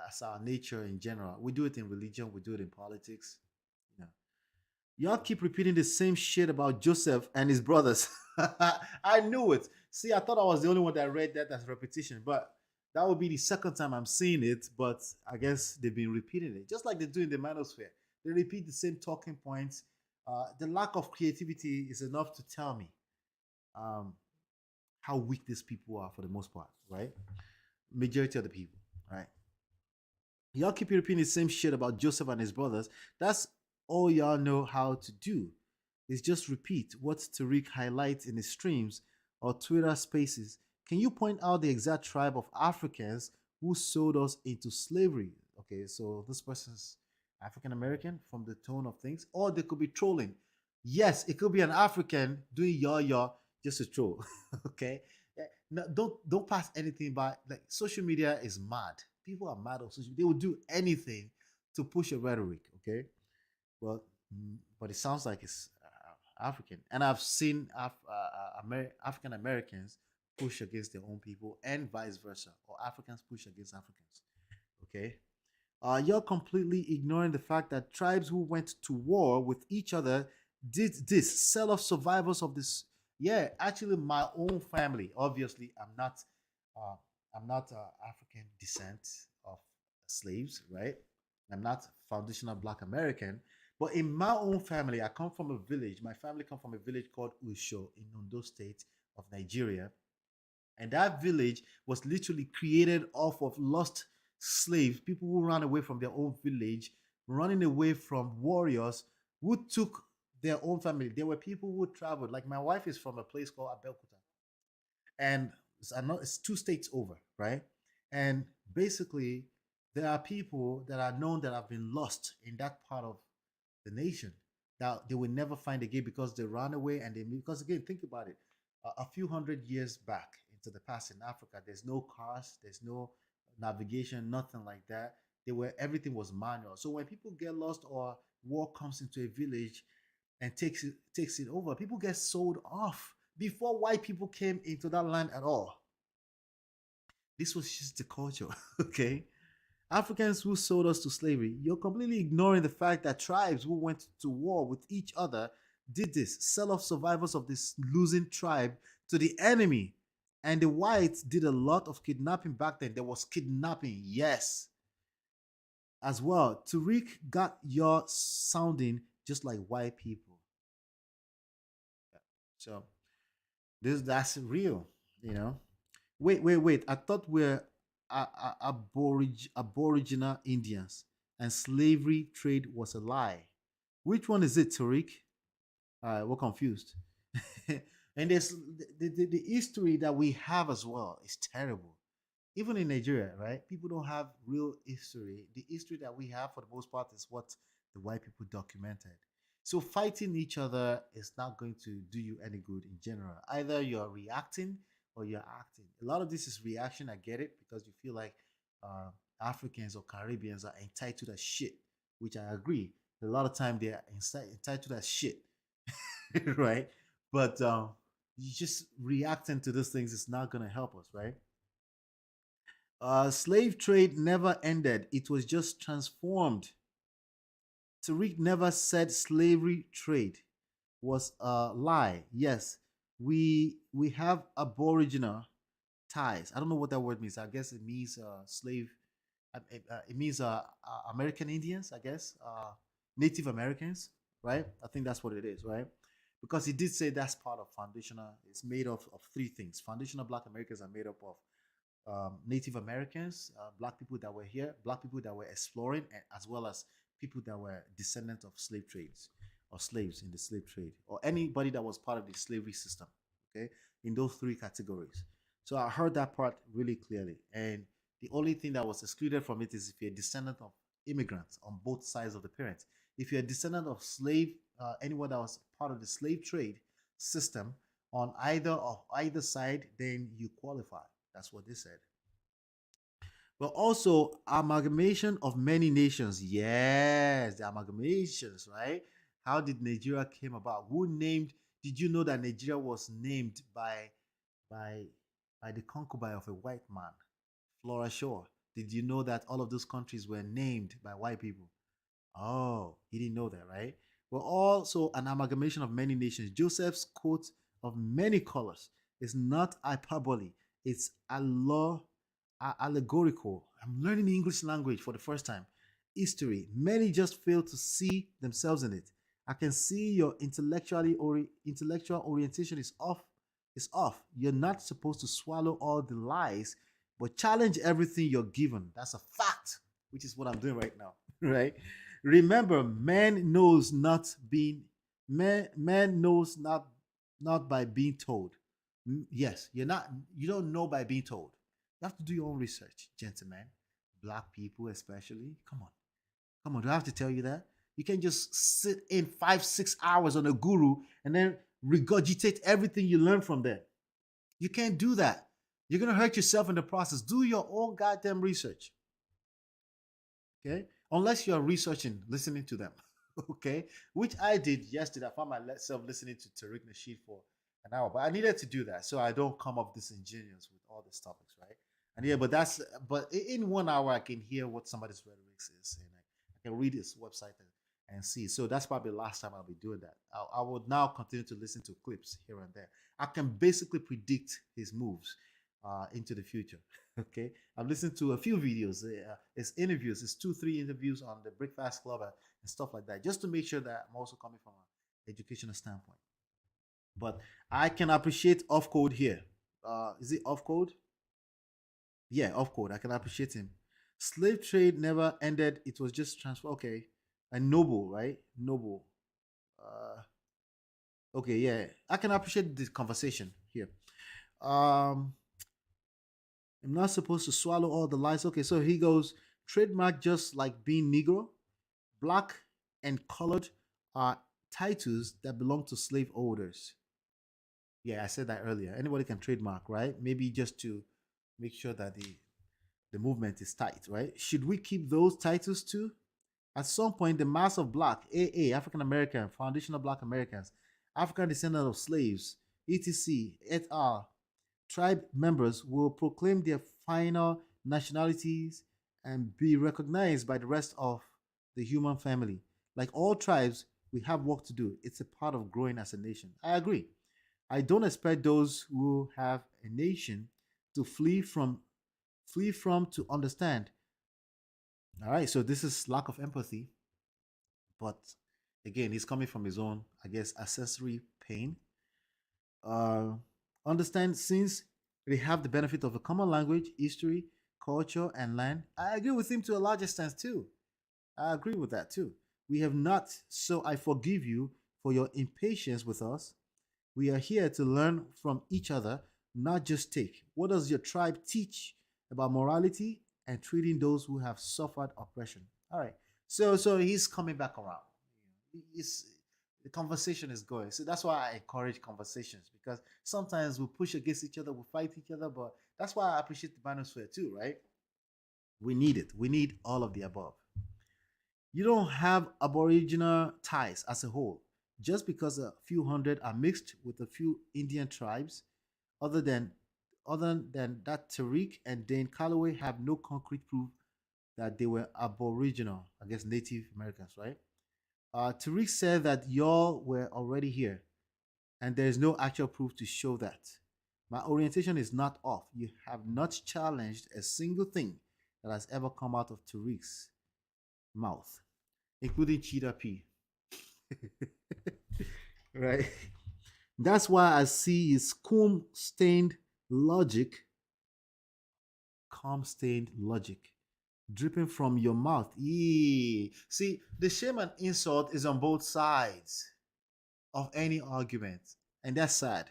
as our nature in general, we do it in religion, we do it in politics. Y'all keep repeating the same shit about Joseph and his brothers. I knew it. See, I thought I was the only one that read that as repetition, but that would be the second time I'm seeing it. But I guess they've been repeating it, just like they do in the manosphere. They repeat the same talking points. The lack of creativity is enough to tell me how weak these people are for the most part, right? Majority of the people, right? Y'all keep repeating the same shit about Joseph and his brothers. That's all y'all know how to do, is just repeat what Tariq highlights in his streams or Twitter spaces. Can you point out the exact tribe of Africans who sold us into slavery? Okay, so this person's African American from the tone of things, or they could be trolling. Yes, it could be an African doing yaw just to troll. Okay, no, don't pass anything by. Like, social media is mad. People are mad on social media. They will do anything to push a rhetoric. Okay, but it sounds like it's African, and I've seen African Americans push against their own people, and vice versa, or Africans push against Africans. Okay, you're completely ignoring the fact that tribes who went to war with each other did this. Sell off survivors of this. Yeah, actually, my own family. Obviously, I'm not African descent of slaves, right? I'm not foundational Black American, but in my own family, I come from a village. My family come from a village called Usho in Ondo State of Nigeria, and that village was literally created off of lost slaves, people who ran away from their own village, running away from warriors who took their own family. There were people who traveled. Like, my wife is from a place called Abeokuta, and it's 2 states over, right? And basically, there are people that are known that have been lost in that part of the nation that they will never find again because they ran away. And because again, think about it, a few hundred years back into the past in Africa, there's no cars, there's no navigation, nothing like that. Everything was manual. So when people get lost or war comes into a village and takes it over, people get sold off before white people came into that land at all. This was just the culture. Okay, Africans who sold us to slavery. You're completely ignoring the fact that tribes who went to war with each other did this, sell off survivors of this losing tribe to the enemy. And the whites did a lot of kidnapping back then. There was kidnapping, yes, as well. Tariq got your sounding just like white people. So that's real, you know. Wait. I thought we're Aboriginal Indians and slavery trade was a lie. Which one is it, Tariq? All right, we're confused. And there's the history that we have as well is terrible. Even in Nigeria, right? People don't have real history. The history that we have, for the most part, is what the white people documented. So fighting each other is not going to do you any good in general. Either you're reacting or you're acting. A lot of this is reaction. I get it because you feel like uh, Africans or Caribbeans are entitled as shit, which I agree. A lot of time they are entitled as shit, right? But you just reacting to these things is not going to help us, right? Slave trade never ended. It was just transformed. Tariq never said slavery trade was a lie. Yes, we have aboriginal ties. I don't know what that word means. I guess it means slave. It means American Indians. I guess Native Americans, right? I think that's what it is, right? Because he did say that's part of foundational. It's made of three things. Foundational Black Americans are made up of Native Americans, Black people that were here, Black people that were exploring, and as well as people that were descendants of slave trades or slaves in the slave trade, or anybody that was part of the slavery system. Okay, in those three categories. So I heard that part really clearly, and the only thing that was excluded from it is if you're a descendant of immigrants on both sides of the parents. If you're a descendant of slave, anyone that was part of the slave trade system on either side, then you qualify. That's what they said. But also amalgamation of many nations. Yes, the amalgamations, right? How did Nigeria came about? Who named? Did you know that Nigeria was named by by the concubine of a white man, Flora Shaw? Did you know that all of those countries were named by white people? Oh, you didn't know that, right? We're also an amalgamation of many nations. Joseph's coat of many colors is not hyperbole. It's allegorical. I'm learning the English language for the first time. History. Many just fail to see themselves in it. I can see your intellectual orientation is off. Is off. You're not supposed to swallow all the lies, but challenge everything you're given. That's a fact, which is what I'm doing right now. Right? Remember, man knows not by being told. Yes, you don't know by being told. You have to do your own research, gentlemen. Black people especially. Come on, do I have to tell you that? You can't just sit in 5-6 hours on a guru and then regurgitate everything you learn from them. You can't do that. You're gonna hurt yourself in the process. Do your own goddamn research. Okay? Unless you're researching, listening to them. Okay? Which I did yesterday. I found myself listening to Tariq Nasheed for an hour. But I needed to do that so I don't come up disingenuous with all these topics, right? And yeah, but in 1 hour I can hear what somebody's rhetoric is, and I can read his website and see. So that's probably the last time I'll be doing that. I would now continue to listen to clips here and there. I can basically predict his moves into the future. Okay, I've listened to a few videos, his interviews, his 2-3 interviews on the Breakfast Club and stuff like that, just to make sure that I'm also coming from an educational standpoint. But I can appreciate off code here. Is it off code? Yeah, off code. I can appreciate him. Slave trade never ended. It was just transfer. Okay, and noble, right? Noble. Okay, yeah. I can appreciate this conversation here. I'm not supposed to swallow all the lies. Okay, so he goes, trademark just like being Negro, black and colored are titles that belong to slave owners. Yeah, I said that earlier. Anybody can trademark, right? Maybe just to make sure that the movement is tight, right? Should we keep those titles too? At some point, the mass of black, AA, African American, foundational black Americans, African descendants of slaves, etc., et al., tribe members will proclaim their final nationalities and be recognized by the rest of the human family. Like all tribes, we have work to do. It's a part of growing as a nation. I agree. I don't expect those who have a nation to flee from to understand. All right, so this is lack of empathy, but again, he's coming from his own, I guess, accessory pain. Uh, Understand since they have the benefit of a common language, history, culture, and land. I agree with him to a large extent too. I agree with that too. We have not, so I forgive you for your impatience with us. We are here to learn from each other, not just take. What does your tribe teach about morality and treating those who have suffered oppression? All right. So he's coming back around. He's, the conversation is going. So that's why I encourage conversations because sometimes we push against each other, we fight each other, but that's why I appreciate the manosphere too, right? We need it. We need all of the above. You don't have aboriginal ties as a whole. Just because a few hundred are mixed with a few Indian tribes, other than that, Tariq and Dane Calloway have no concrete proof that they were aboriginal, I guess Native Americans, right? Tariq said that y'all were already here, and there is no actual proof to show that. My orientation is not off. You have not challenged a single thing that has ever come out of Tariq's mouth, including cheetah pea. Right? That's why I see his calm stained logic dripping from your mouth. Yee. See, the shame and insult is on both sides of any argument, and that's sad.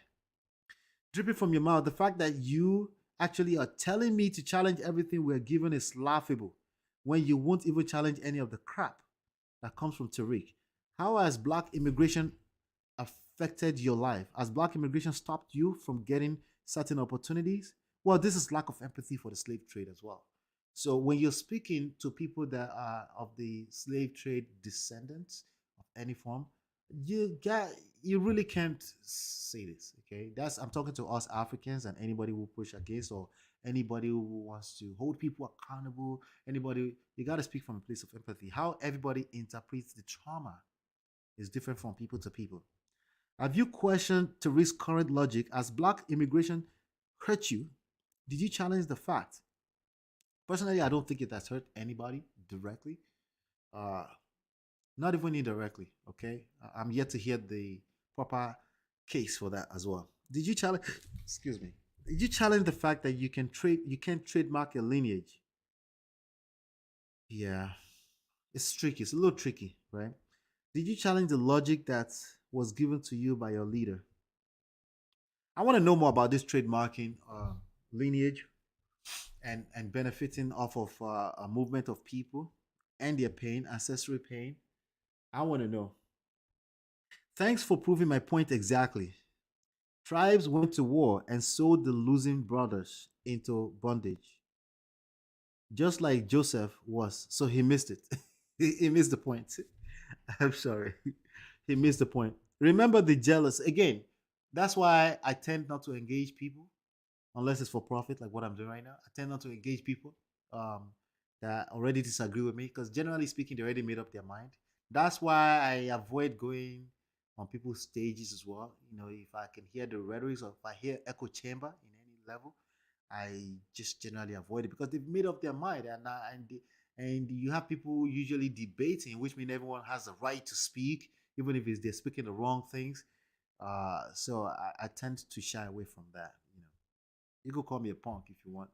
Dripping from your mouth, the fact that you actually are telling me to challenge everything we're given is laughable when you won't even challenge any of the crap that comes from Tariq. How has black immigration affected your life? Has black immigration stopped you from getting certain opportunities? Well, this is lack of empathy for the slave trade as well. So when you're speaking to people that are of the slave trade descendants of any form, you really can't say this. Okay, that's I'm talking to us Africans and anybody who push against or anybody who wants to hold people accountable. Anybody, you got to speak from a place of empathy. How everybody interprets the trauma is different from people to people. Have you questioned Tariq's current logic? As black immigration hurt you, did you challenge the fact? Personally, I don't think it has hurt anybody directly. Uh, Not even indirectly. Okay, I'm yet to hear the proper case for that as well. Did you challenge? Excuse me. Did you challenge the fact that you can't trademark a lineage? Yeah, it's tricky. It's a little tricky, right? Did you challenge the logic that was given to you by your leader? I want to know more about this trademarking lineage and benefiting off of a movement of people and their pain, ancestral pain. I want to know. Thanks for proving my point exactly. Tribes went to war and sold the losing brothers into bondage, just like Joseph was. So he missed it. He missed the point. I'm sorry. He missed the point. Remember the jealous. Again, that's why I tend not to engage people unless it's for profit, like what I'm doing right now. I tend not to engage people um, that already disagree with me because generally speaking, they already made up their mind. That's why I avoid going on people's stages as well. You know, if I can hear the rhetoric or if I hear echo chamber in any level, I just generally avoid it because they've made up their mind, and you have people usually debating, which means everyone has the right to speak, even if they're speaking the wrong things. So I tend to shy away from that. You could call me a punk if you want.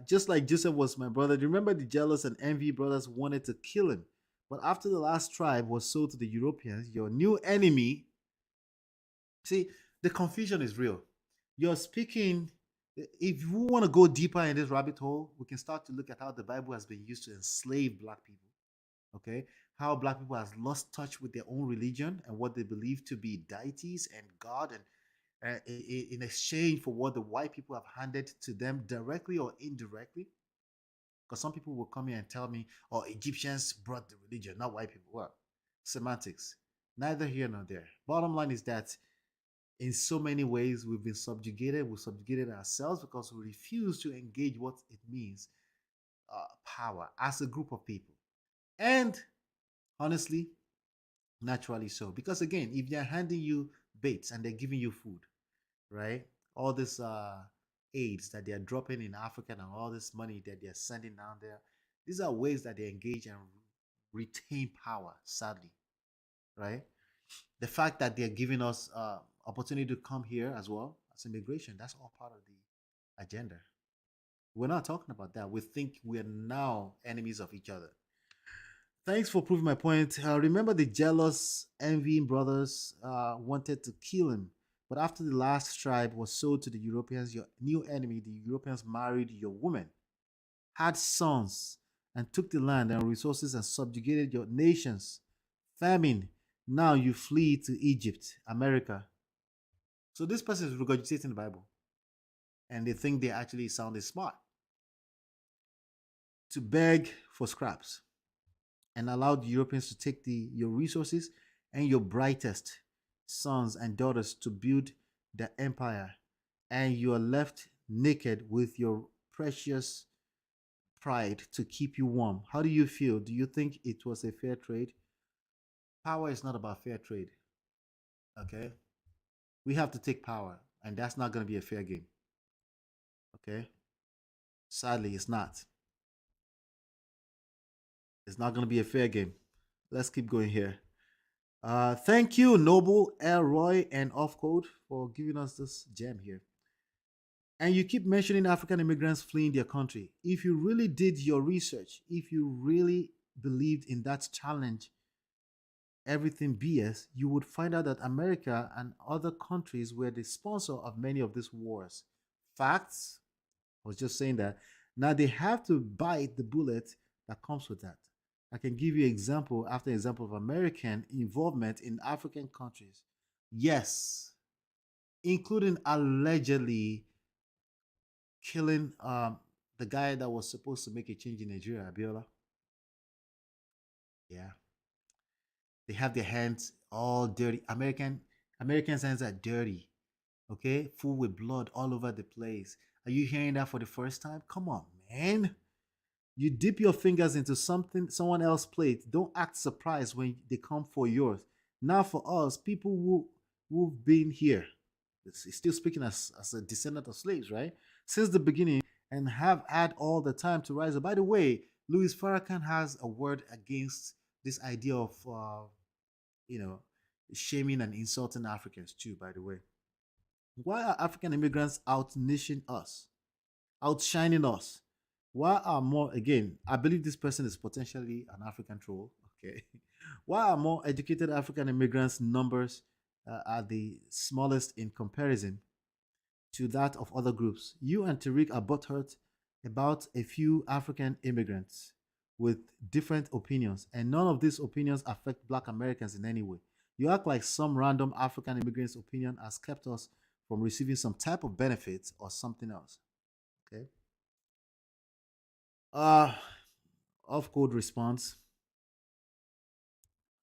Just like Joseph was my brother. Remember the jealous and envy brothers wanted to kill him. But after the last tribe was sold to the Europeans, your new enemy. See, the confusion is real. You're speaking. If you want to go deeper in this rabbit hole, we can start to look at how the Bible has been used to enslave black people. Okay, how black people has lost touch with their own religion and what they believe to be deities and God, and in exchange for what the white people have handed to them directly or indirectly. Because some people will come here and tell me, oh, Egyptians brought the religion, not white people. Well, semantics. Neither here nor there. Bottom line is that in so many ways, we've been subjugated. We've subjugated ourselves because we refuse to engage what it means power as a group of people. And honestly, naturally so. Because again, if they're handing you baits and they're giving you food, right? All this aids that they're dropping in Africa and all this money that they're sending down there, these are ways that they engage and retain power, sadly, right? The fact that they're giving us opportunity to come here as well as immigration, that's all part of the agenda. We're not talking about that. We think we're now enemies of each other. Thanks for proving my point. Remember the jealous, envying brothers wanted to kill him. But after the last tribe was sold to the Europeans, your new enemy, the Europeans married your woman, had sons, and took the land and resources and subjugated your nations. Famine. Now you flee to Egypt, America. So this person is regurgitating the Bible. And they think they actually sounded smart. To beg for scraps and allowed Europeans to take your resources and your brightest sons and daughters to build the empire, and you are left naked with your precious pride to keep you warm. How do you feel? Do you think it was a fair trade? Power is not about fair trade. Okay? We have to take power, and that's not going to be a fair game. Okay? Sadly, it's not. It's not going to be a fair game. Let's keep going here. Thank you, Noble, Elroy, and Offcode for giving us this gem here. And you keep mentioning African immigrants fleeing their country. If you really did your research, if you really believed in that challenge, everything BS, you would find out that America and other countries were the sponsor of many of these wars. Facts. I was just saying that. Now they have to bite the bullet that comes with that. I can give you example after example of American involvement in African countries. Yes, including allegedly killing the guy that was supposed to make a change in Nigeria, Abiola. Yeah. They have their hands all dirty. Americans' hands are dirty. Okay? Full with blood all over the place. Are you hearing that for the first time? Come on, man. You dip your fingers into something someone else's plate. Don't act surprised when they come for yours. Now for us, people who've been here, still speaking as a descendant of slaves, right? Since the beginning, and have had all the time to rise up. By the way, Louis Farrakhan has a word against this idea of, shaming and insulting Africans too, by the way. Why are African immigrants outniching us, outshining us? Why are more, again, I believe this person is potentially an African troll, okay? Why are more educated African immigrants' numbers are the smallest in comparison to that of other groups? You and Tariq are butthurt about a few African immigrants with different opinions, and none of these opinions affect Black Americans in any way. You act like some random African immigrant's opinion has kept us from receiving some type of benefits or something else, okay? Off-code response.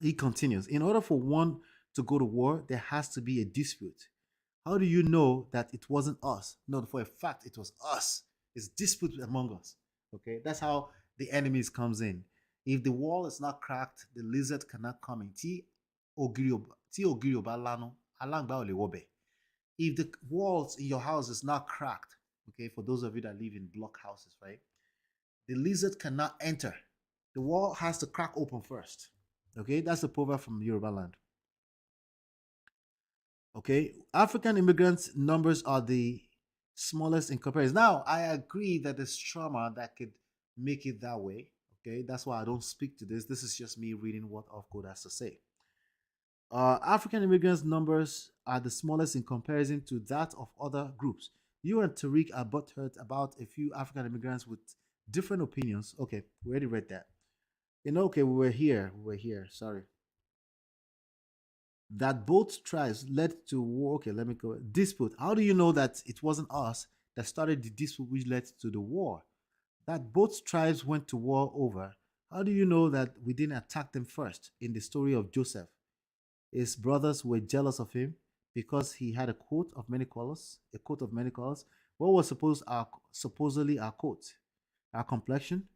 He continues, in order for one to go to war, there has to be a dispute. How do you know that it wasn't us? No, for a fact, it was us. It's dispute among us. Okay, that's how the enemies comes in. If the wall is not cracked, the lizard cannot come in. If the walls in your house is not cracked, okay, for those of you that live in block houses, right? The lizard cannot enter. The wall has to crack open first. Okay, that's a proverb from Yoruba land. Okay, African immigrants numbers are the smallest in comparison. Now, I agree that there's trauma that could make it that way. Okay, that's why I don't speak to this. This is just me reading what Offcode has to say. African immigrants numbers are the smallest in comparison to that of other groups. You and Tariq are butthurt about a few African immigrants with different opinions. Okay, we already read that. Okay, we were here. Sorry. That both tribes led to war. Okay, let me go. Dispute. How do you know that it wasn't us that started the dispute which led to the war? That both tribes went to war over. How do you know that we didn't attack them first? In the story of Joseph, his brothers were jealous of him because he had a coat of many colors. What was supposedly our coat? Our complexion?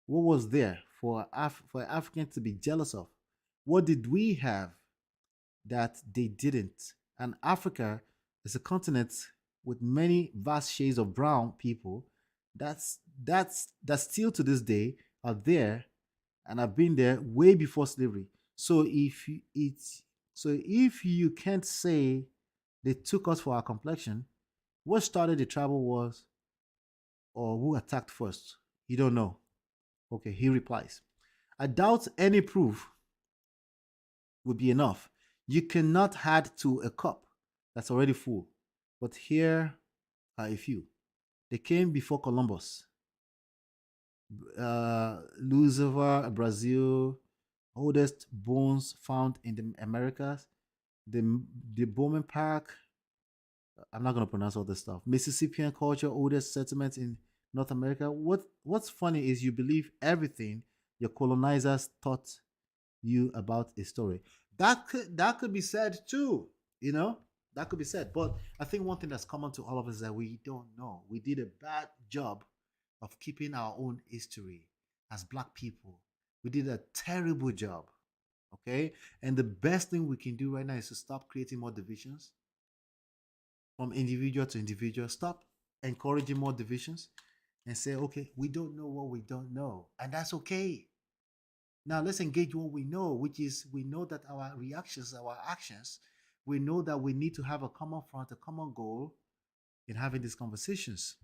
What was there for Africans to be jealous of? What did we have that they didn't? And Africa is a continent with many vast shades of brown people that still to this day are there and have been there way before slavery. So if you can't say they took us for our complexion, what started the tribal wars or who attacked first? You don't know. Okay, he replies, I doubt any proof would be enough. You cannot add to a cup that's already full. But here are a few. They came before Columbus. Lucifer, Brazil, oldest bones found in the Americas. The Bowman Park, I'm not gonna pronounce all this stuff. Mississippian culture, oldest settlements in North America. What's funny is you believe everything your colonizers taught you about a story. That could be said too, you know? That could be said. But I think one thing that's common to all of us is that we don't know. We did a bad job of keeping our own history as black people. We did a terrible job. Okay? And the best thing we can do right now is to stop creating more divisions from individual to individual. Stop encouraging more divisions and say, okay, we don't know what we don't know. And that's okay. Now let's engage what we know, which is we know that our reactions, our actions, we know that we need to have a common front, a common goal in having these conversations.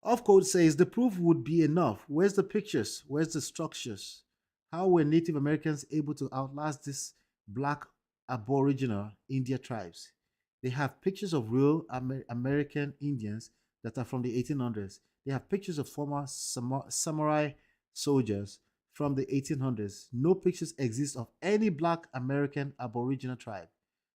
Off code says the proof would be enough. Where's the pictures? Where's the structures? How were Native Americans able to outlast this black Aboriginal India tribes? They have pictures of real American Indians that are from the 1800s. They have pictures of former samurai soldiers from the 1800s. No pictures exist of any black American Aboriginal tribe.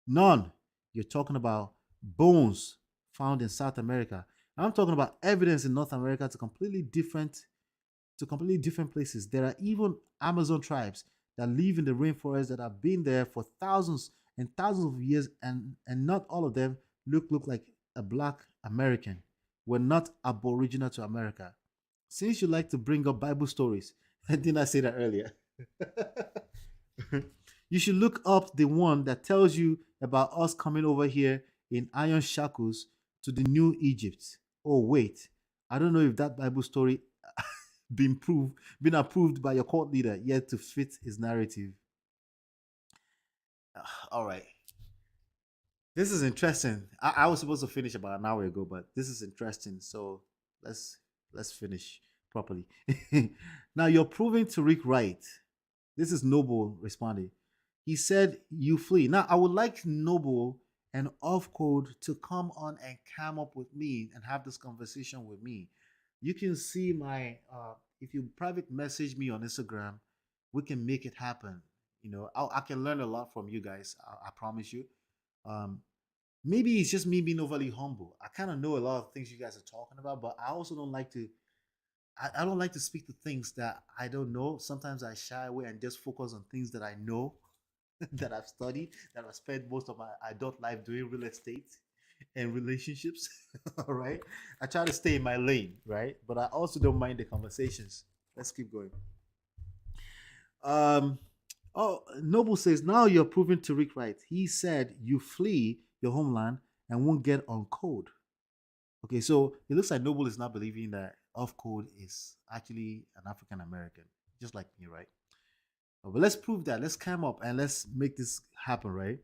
None. You're talking about bones found in South America. I'm talking about evidence in North America to completely different places. There are even Amazon tribes that live in the rainforest that have been there for thousands and thousands of years, and not all of them look like a black American. We're not aboriginal to America. Since you like to bring up Bible stories, didn't I say that earlier? You should look up the one that tells you about us coming over here in iron shackles to the new Egypt. Oh wait, I don't know if that Bible story been approved by your court leader yet to fit his narrative. All right. This is interesting. I was supposed to finish about an hour ago, but this is interesting. So let's finish properly. Now you're proving Tariq right. This is Noble responding. He said you flee. Now I would like Noble and Off Code to come on and come up with me and have this conversation with me. You can see my if you private message me on Instagram, we can make it happen. You know, I can learn a lot from you guys. I promise you. Maybe it's just me being overly humble. I kind of know a lot of things you guys are talking about, but I also don't like to. I don't like to speak to things that I don't know. Sometimes I shy away and just focus on things that I know, that I've studied, that I've spent most of my adult life doing real estate and relationships. All right. I try to stay in my lane, right? But I also don't mind the conversations. Let's keep going. Oh, Noble says, now you're proving Tariq right. He said you flee your homeland and won't get on code. Okay, so it looks like Noble is not believing that Off Code is actually an African American, just like me, right? But let's prove that. Let's come up and let's make this happen, right?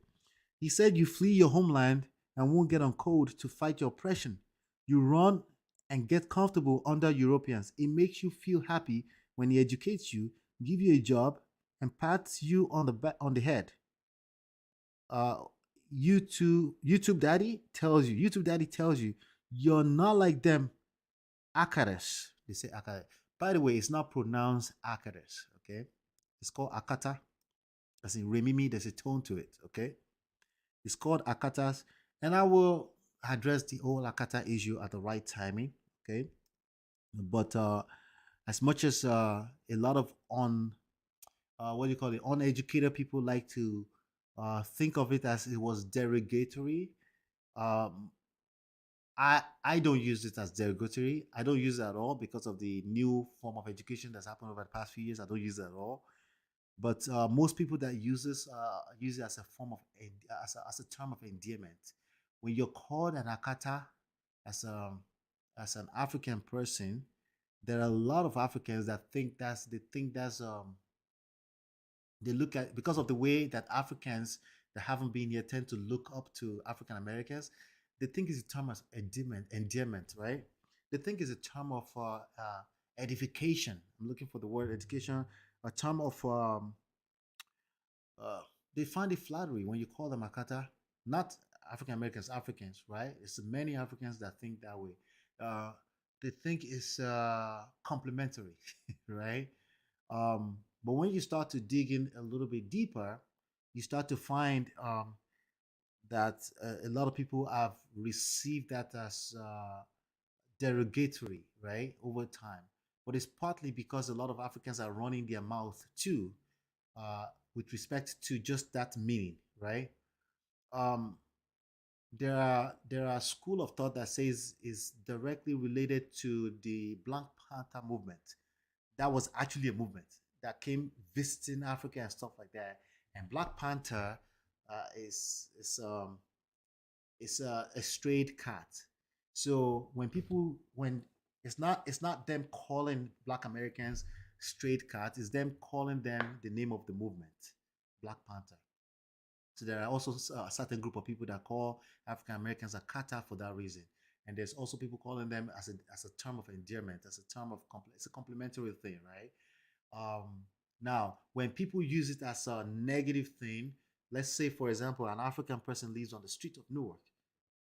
He said you flee your homeland and won't get on code to fight your oppression. You run and get comfortable under Europeans. It makes you feel happy when he educates you, give you a job, and pats you on the back, on the head. YouTube Daddy tells you you're not like them. Akares. They say Akares. By the way, it's not pronounced Akares. Okay, it's called Akata. As in Remimi, there's a tone to it. Okay, it's called Akatas, and I will address the whole Akata issue at the right timing. Okay, but as much as a lot of uneducated people like to think of it as it was derogatory. Um, I don't use it as derogatory. I don't use it at all because of the new form of education that's happened over the past few years. I don't use it at all. But most people that use it as a form of as a term of endearment. When you're called an akata as as an African person, there are a lot of Africans that think that's they look at, because of the way that Africans that haven't been here tend to look up to African Americans, they think it's a term of endearment, right? They think it's a term of edification. I'm looking for the word education, a term of uh, they find it flattery when you call them Akata. Not African Americans, Africans, right? It's many Africans that think that way. Uh, they think it's complimentary, right? But when you start to dig in a little bit deeper, you start to find that a lot of people have received that as derogatory, right, over time. But it's partly because a lot of Africans are running their mouth too, uh, with respect to just that meaning, right? Um, there are school of thought that says is directly related to the Black Panther movement. That was actually a movement that came visiting Africa and stuff like that. And Black Panther is a strayed cat. So when it's not them calling Black Americans straight cats, it's them calling them the name of the movement, Black Panther. So there are also a certain group of people that call African Americans a kata for that reason. And there's also people calling them as a term of endearment, as a term of it's a complimentary thing, right? Now, when people use it as a negative thing, let's say, for example, an African person lives on the street of Newark,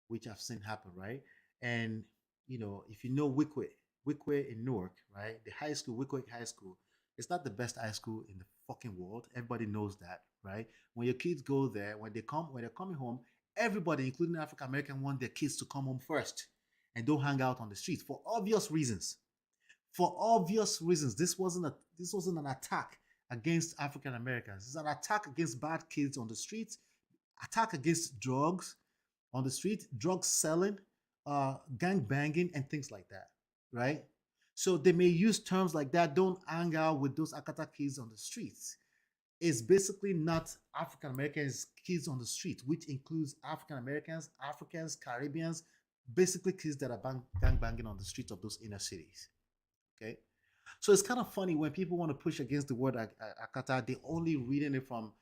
which I've seen happen, right? And if you know Wickway in Newark, right? The high school, Wickway High School, it's not the best high school in the fucking world. Everybody knows that, right? When your kids go there, when they're coming home, everybody, including African American, want their kids to come home first and don't hang out on the streets for obvious reasons. For obvious reasons, this wasn't an attack against African Americans. It's an attack against bad kids on the streets, attack against drugs on the street, drug selling, gang banging, and things like that, right? So they may use terms like that. Don't hang out with those Akata kids on the streets. It's basically not African Americans kids on the street, which includes African Americans, Africans, Caribbeans, basically kids that are gang banging on the streets of those inner cities. Okay, so it's kind of funny when people want to push against the word Akata, they only reading it from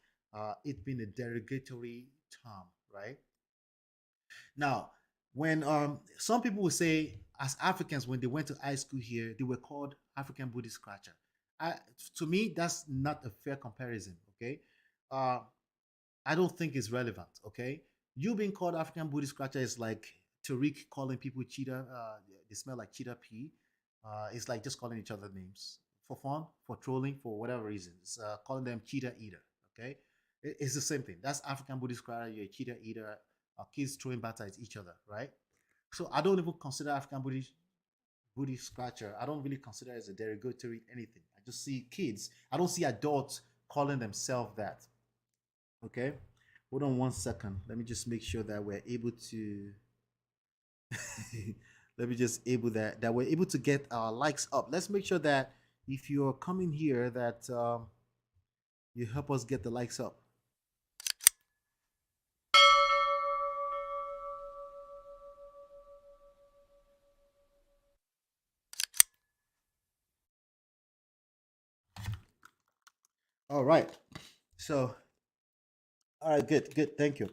it being a derogatory term, right? Now, when some people will say, as Africans, when they went to high school here, they were called African booty scratcher. I, to me, that's not a fair comparison. Okay, uh, I don't think it's relevant. Okay, you being called African booty scratcher is like Tariq calling people cheetah. They smell like cheetah pee. It's like just calling each other names for fun, for trolling, for whatever reasons. Calling them cheetah eater. Okay, it's the same thing. That's African booty scratcher. You're a cheetah eater. Kids throwing batter at each other, right? So I don't even consider African booty scratcher. I don't really consider it as a derogatory anything. I just see kids. I don't see adults calling themselves that. Okay, hold on one second. Let me just make sure that we're able to. Let me just able that we're able to get our likes up. Let's make sure that if you're coming here, that you help us get the likes up. All right. So, all right, good. Thank you.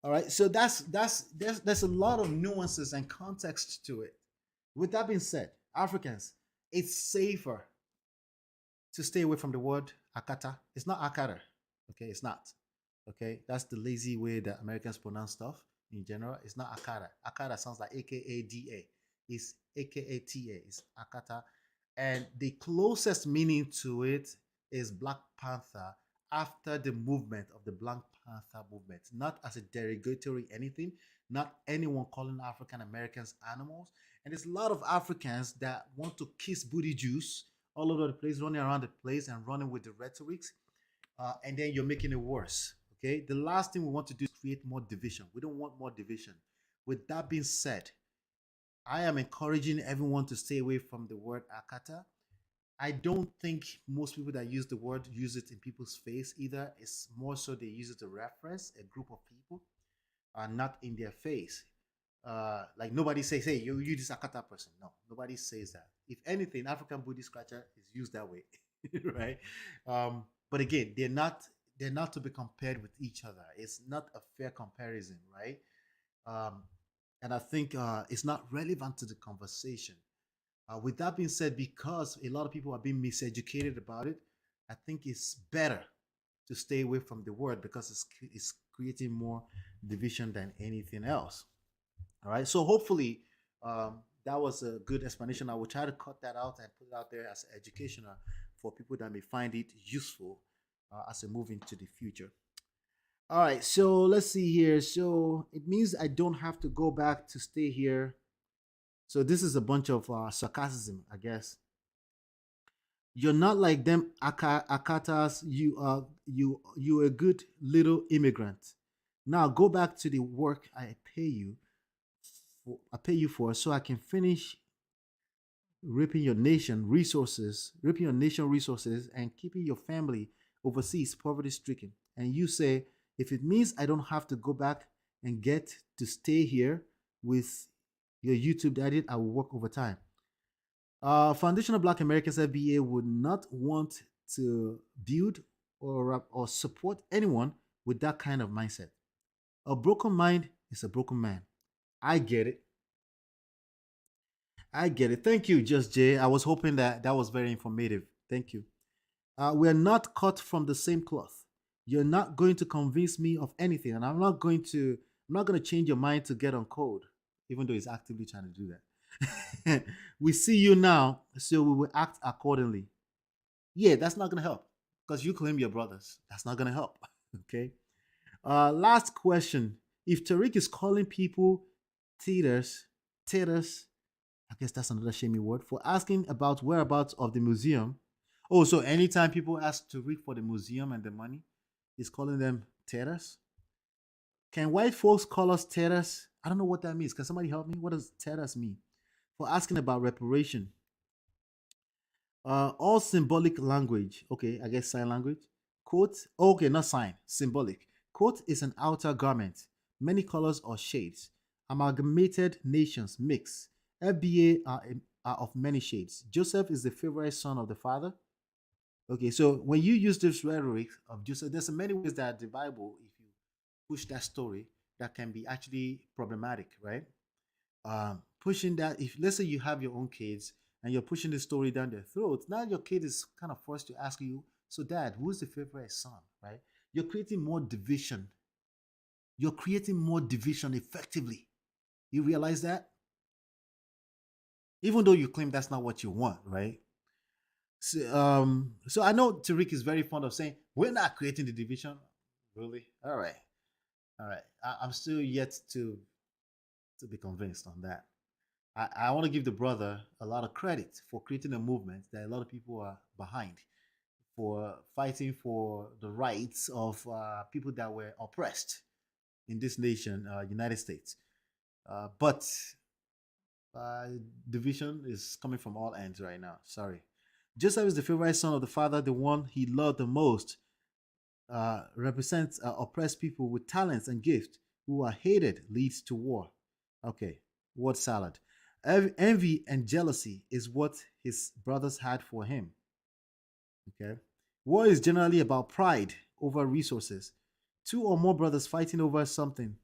All right. So there's a lot of nuances and context to it. With that being said, Africans, it's safer to stay away from the word akata. It's not akata. Okay, it's not. Okay, that's the lazy way that Americans pronounce stuff in general. It's not akata. Akata sounds like AKADA. It's AKATA. It's akata. And the closest meaning to it is Black Panther after the movement of the Black Panther movement, not as a derogatory anything, not anyone calling African Americans animals. And there's a lot of Africans that want to kiss booty juice all over the place, running around the place and running with the rhetorics, and then you're making it worse. Okay, the last thing we want to do is create more division. We don't want more division. With that being said, I am encouraging everyone to stay away from the word akata. I don't think most people that use the word use it in people's face either. It's more so they use it to reference a group of people, not in their face. Like nobody says, "Hey, you this Akata person." No, nobody says that. If anything, African Buddhist scratcher is used that way, right? But again, they're not to be compared with each other. It's not a fair comparison, right? Um, and I think it's not relevant to the conversation. With that being said, because a lot of people are being miseducated about it, I think it's better to stay away from the word because it's creating more division than anything else. All right. So hopefully that was a good explanation. I will try to cut that out and put it out there as educational for people that may find it useful as we move into the future. All right. So let's see here. So it means I don't have to go back to stay here. So this is a bunch of sarcasm, I guess. You're not like them akatas. You're a good little immigrant. Now go back to the work I pay you for, so I can finish ripping your nation resources, and keeping your family overseas poverty stricken. And you say, if it means I don't have to go back and get to stay here with your YouTube daddy, I will work overtime. Foundational Black Americans FBA would not want to build or support anyone with that kind of mindset. A broken mind is a broken man. I get it. I get it. Thank you, Just Jay. I was hoping that that was very informative. Thank you. We're not cut from the same cloth. You're not going to convince me of anything, and I'm not going to change your mind to get on code, even though he's actively trying to do that. We see you now, so we will act accordingly. Yeah, that's not going to help because you claim your brothers. That's not going to help. Okay. Last question. If Tariq is calling people taters, I guess that's another shamey word, for asking about whereabouts of the museum. Oh, so anytime people ask Tariq for the museum and the money, he's calling them taters? Can white folks call us taters? I don't know what that means. Can somebody help me? What does taters mean? For asking about reparation. All symbolic language. Okay, I guess sign language. Quote. Okay, not sign. Symbolic. Quote is an outer garment. Many colors or shades. Amalgamated nations mix. FBA are of many shades. Joseph is the favorite son of the father. Okay, so when you use this rhetoric of Joseph, there's many ways that the Bible, if you push that story, that can be actually problematic, right? Pushing that, if let's say you have your own kids and you're pushing the story down their throats, now your kid is kind of forced to ask you, so dad, who's the favorite son, right? You're creating more division. You're creating more division effectively. You realize that? Even though you claim that's not what you want, right? So I know Tariq is very fond of saying, we're not creating the division. Really? All right. All right. I'm still yet to be convinced on that. I want to give the brother a lot of credit for creating a movement that a lot of people are behind, for fighting for the rights of people that were oppressed in this nation, United States. But division is coming from all ends right now. Sorry. Joseph is the favorite son of the father, the one he loved the most. Represents oppressed people with talents and gifts who are hated, leads to war. Okay, word salad. Envy and jealousy is what his brothers had for him. Okay. War is generally about pride over resources. Two or more brothers fighting over something.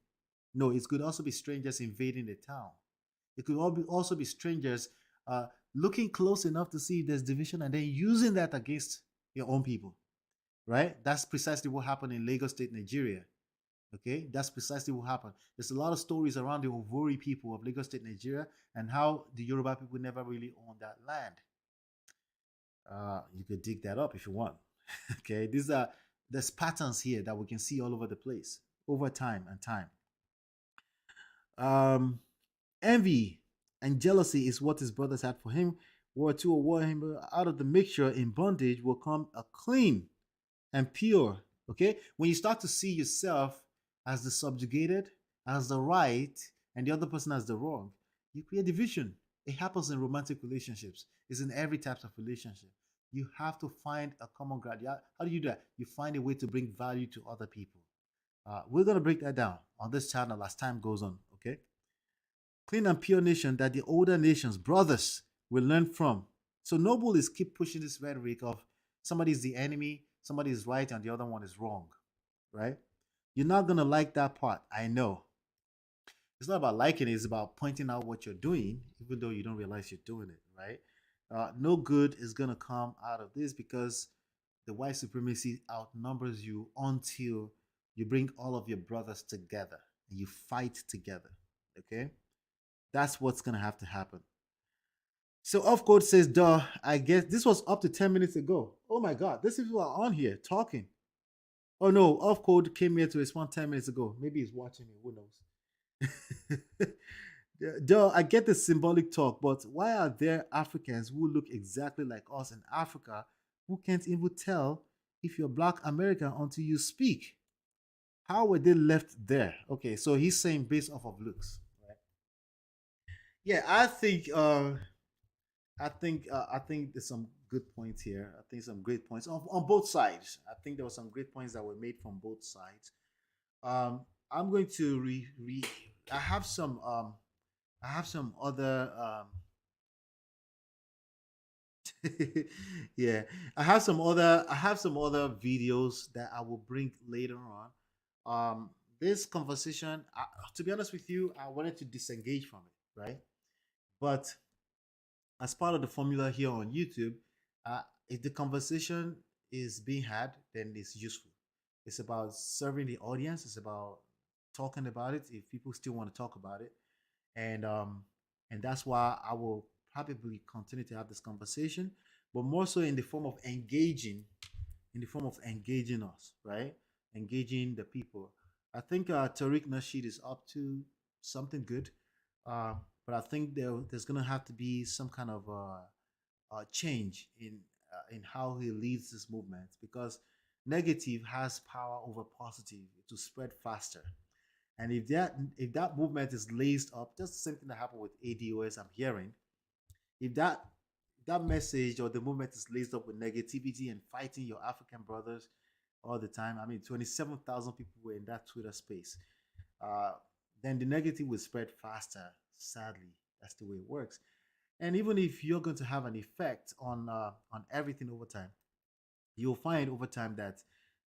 No, it could also be strangers invading the town. It could also be strangers looking close enough to see if there's division and then using that against your own people. Right? That's precisely what happened in Lagos State, Nigeria. Okay, that's precisely what happened. There's a lot of stories around the Ovori people of Lagos State, Nigeria, and how the Yoruba people never really owned that land. You could dig that up if you want. Okay, there's patterns here that we can see all over the place over time and time. Envy and jealousy is what his brothers had for him. War two or war him out of the mixture in bondage will come a clean and pure. Okay, when you start to see yourself as the subjugated, as the right, and the other person as the wrong, you create division. It happens in romantic relationships. It's in every type of relationship. You have to find a common ground. How do you do that? You find a way to bring value to other people. We're going to break that down on this channel as time goes on, okay? Clean and pure nation that the older nations, brothers, will learn from. So Noble is keep pushing this rhetoric of somebody is the enemy, somebody is right, and the other one is wrong, right? You're not going to like that part, I know. It's not about liking it, it's about pointing out what you're doing, even though you don't realize you're doing it, right? No good is going to come out of this because the white supremacy outnumbers you until you bring all of your brothers together and you fight together, okay? That's what's going to have to happen. So off code says, duh, I guess this was up to 10 minutes ago. Oh my God, these people are on here talking. Oh no, off code came here to respond 10 minutes ago. Maybe he's watching me, who knows? Duh, I get the symbolic talk, but why are there Africans who look exactly like us in Africa who can't even tell if you're Black American until you speak? How were they left there? Okay, so he's saying based off of looks, right? Yeah, I think there's some good points here. I think some great points on both sides. I think there were some great points that were made from both sides. I'm going to I have some other yeah, I have some other videos that I will bring later on. This conversation, to be honest with you, I wanted to disengage from it, right? But as part of the formula here on YouTube, if the conversation is being had, then it's useful. It's about serving the audience. It's about talking about it if people still want to talk about it, and that's why I will probably continue to have this conversation, but more so in the form of engaging, us, right? Engaging the people. I think Tariq Nasheed is up to something good, but I think there's gonna have to be some kind of change in how he leads this movement, because negative has power over positive to spread faster. And if that movement is laced up, just the same thing that happened with ADOS, I'm hearing, if that message or the movement is laced up with negativity and fighting your African brothers all the time, I mean, 27,000 people were in that Twitter space, then the negative will spread faster. Sadly, that's the way it works. And even if you're going to have an effect on everything over time, you'll find over time that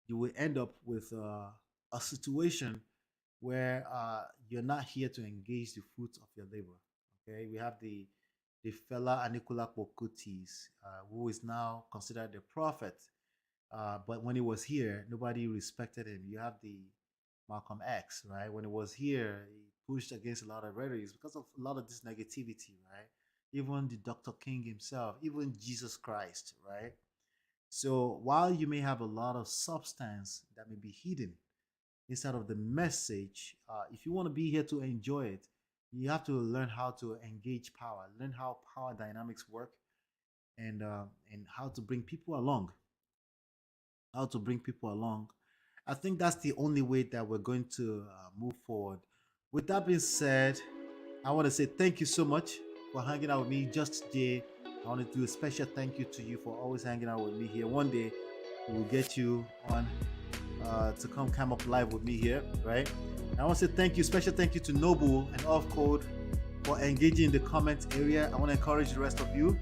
you will end up with a situation where you're not here to engage the fruits of your labor. Okay, we have the fella Anikula Pokutis, who is now considered the prophet, but when he was here, nobody respected him. You have the Malcolm X, right? When he was here, he pushed against a lot of rhetoric because of a lot of this negativity, right? Even the Dr. King himself, even Jesus Christ, right? So while you may have a lot of substance that may be hidden inside of the message, if you want to be here to enjoy it, you have to learn how to engage power, learn how power dynamics work, and how to bring people along. I think that's the only way that we're going to move forward. With that being said, I want to say thank you so much for hanging out with me just today. I want to do a special thank you to you for always hanging out with me here. One day we will get you on to come up live with me here, right? And I want to say thank you, special thank you to Noble and Off Code for engaging in the comment area. I want to encourage the rest of you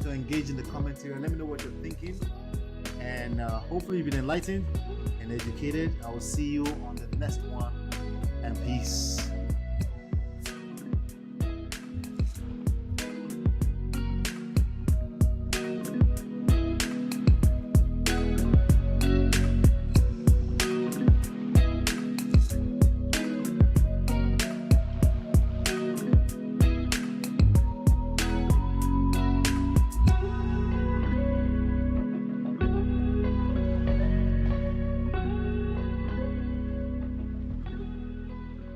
to engage in the comment area. Let me know what you're thinking, and hopefully you've been enlightened and educated. I will see you on the next one, and peace.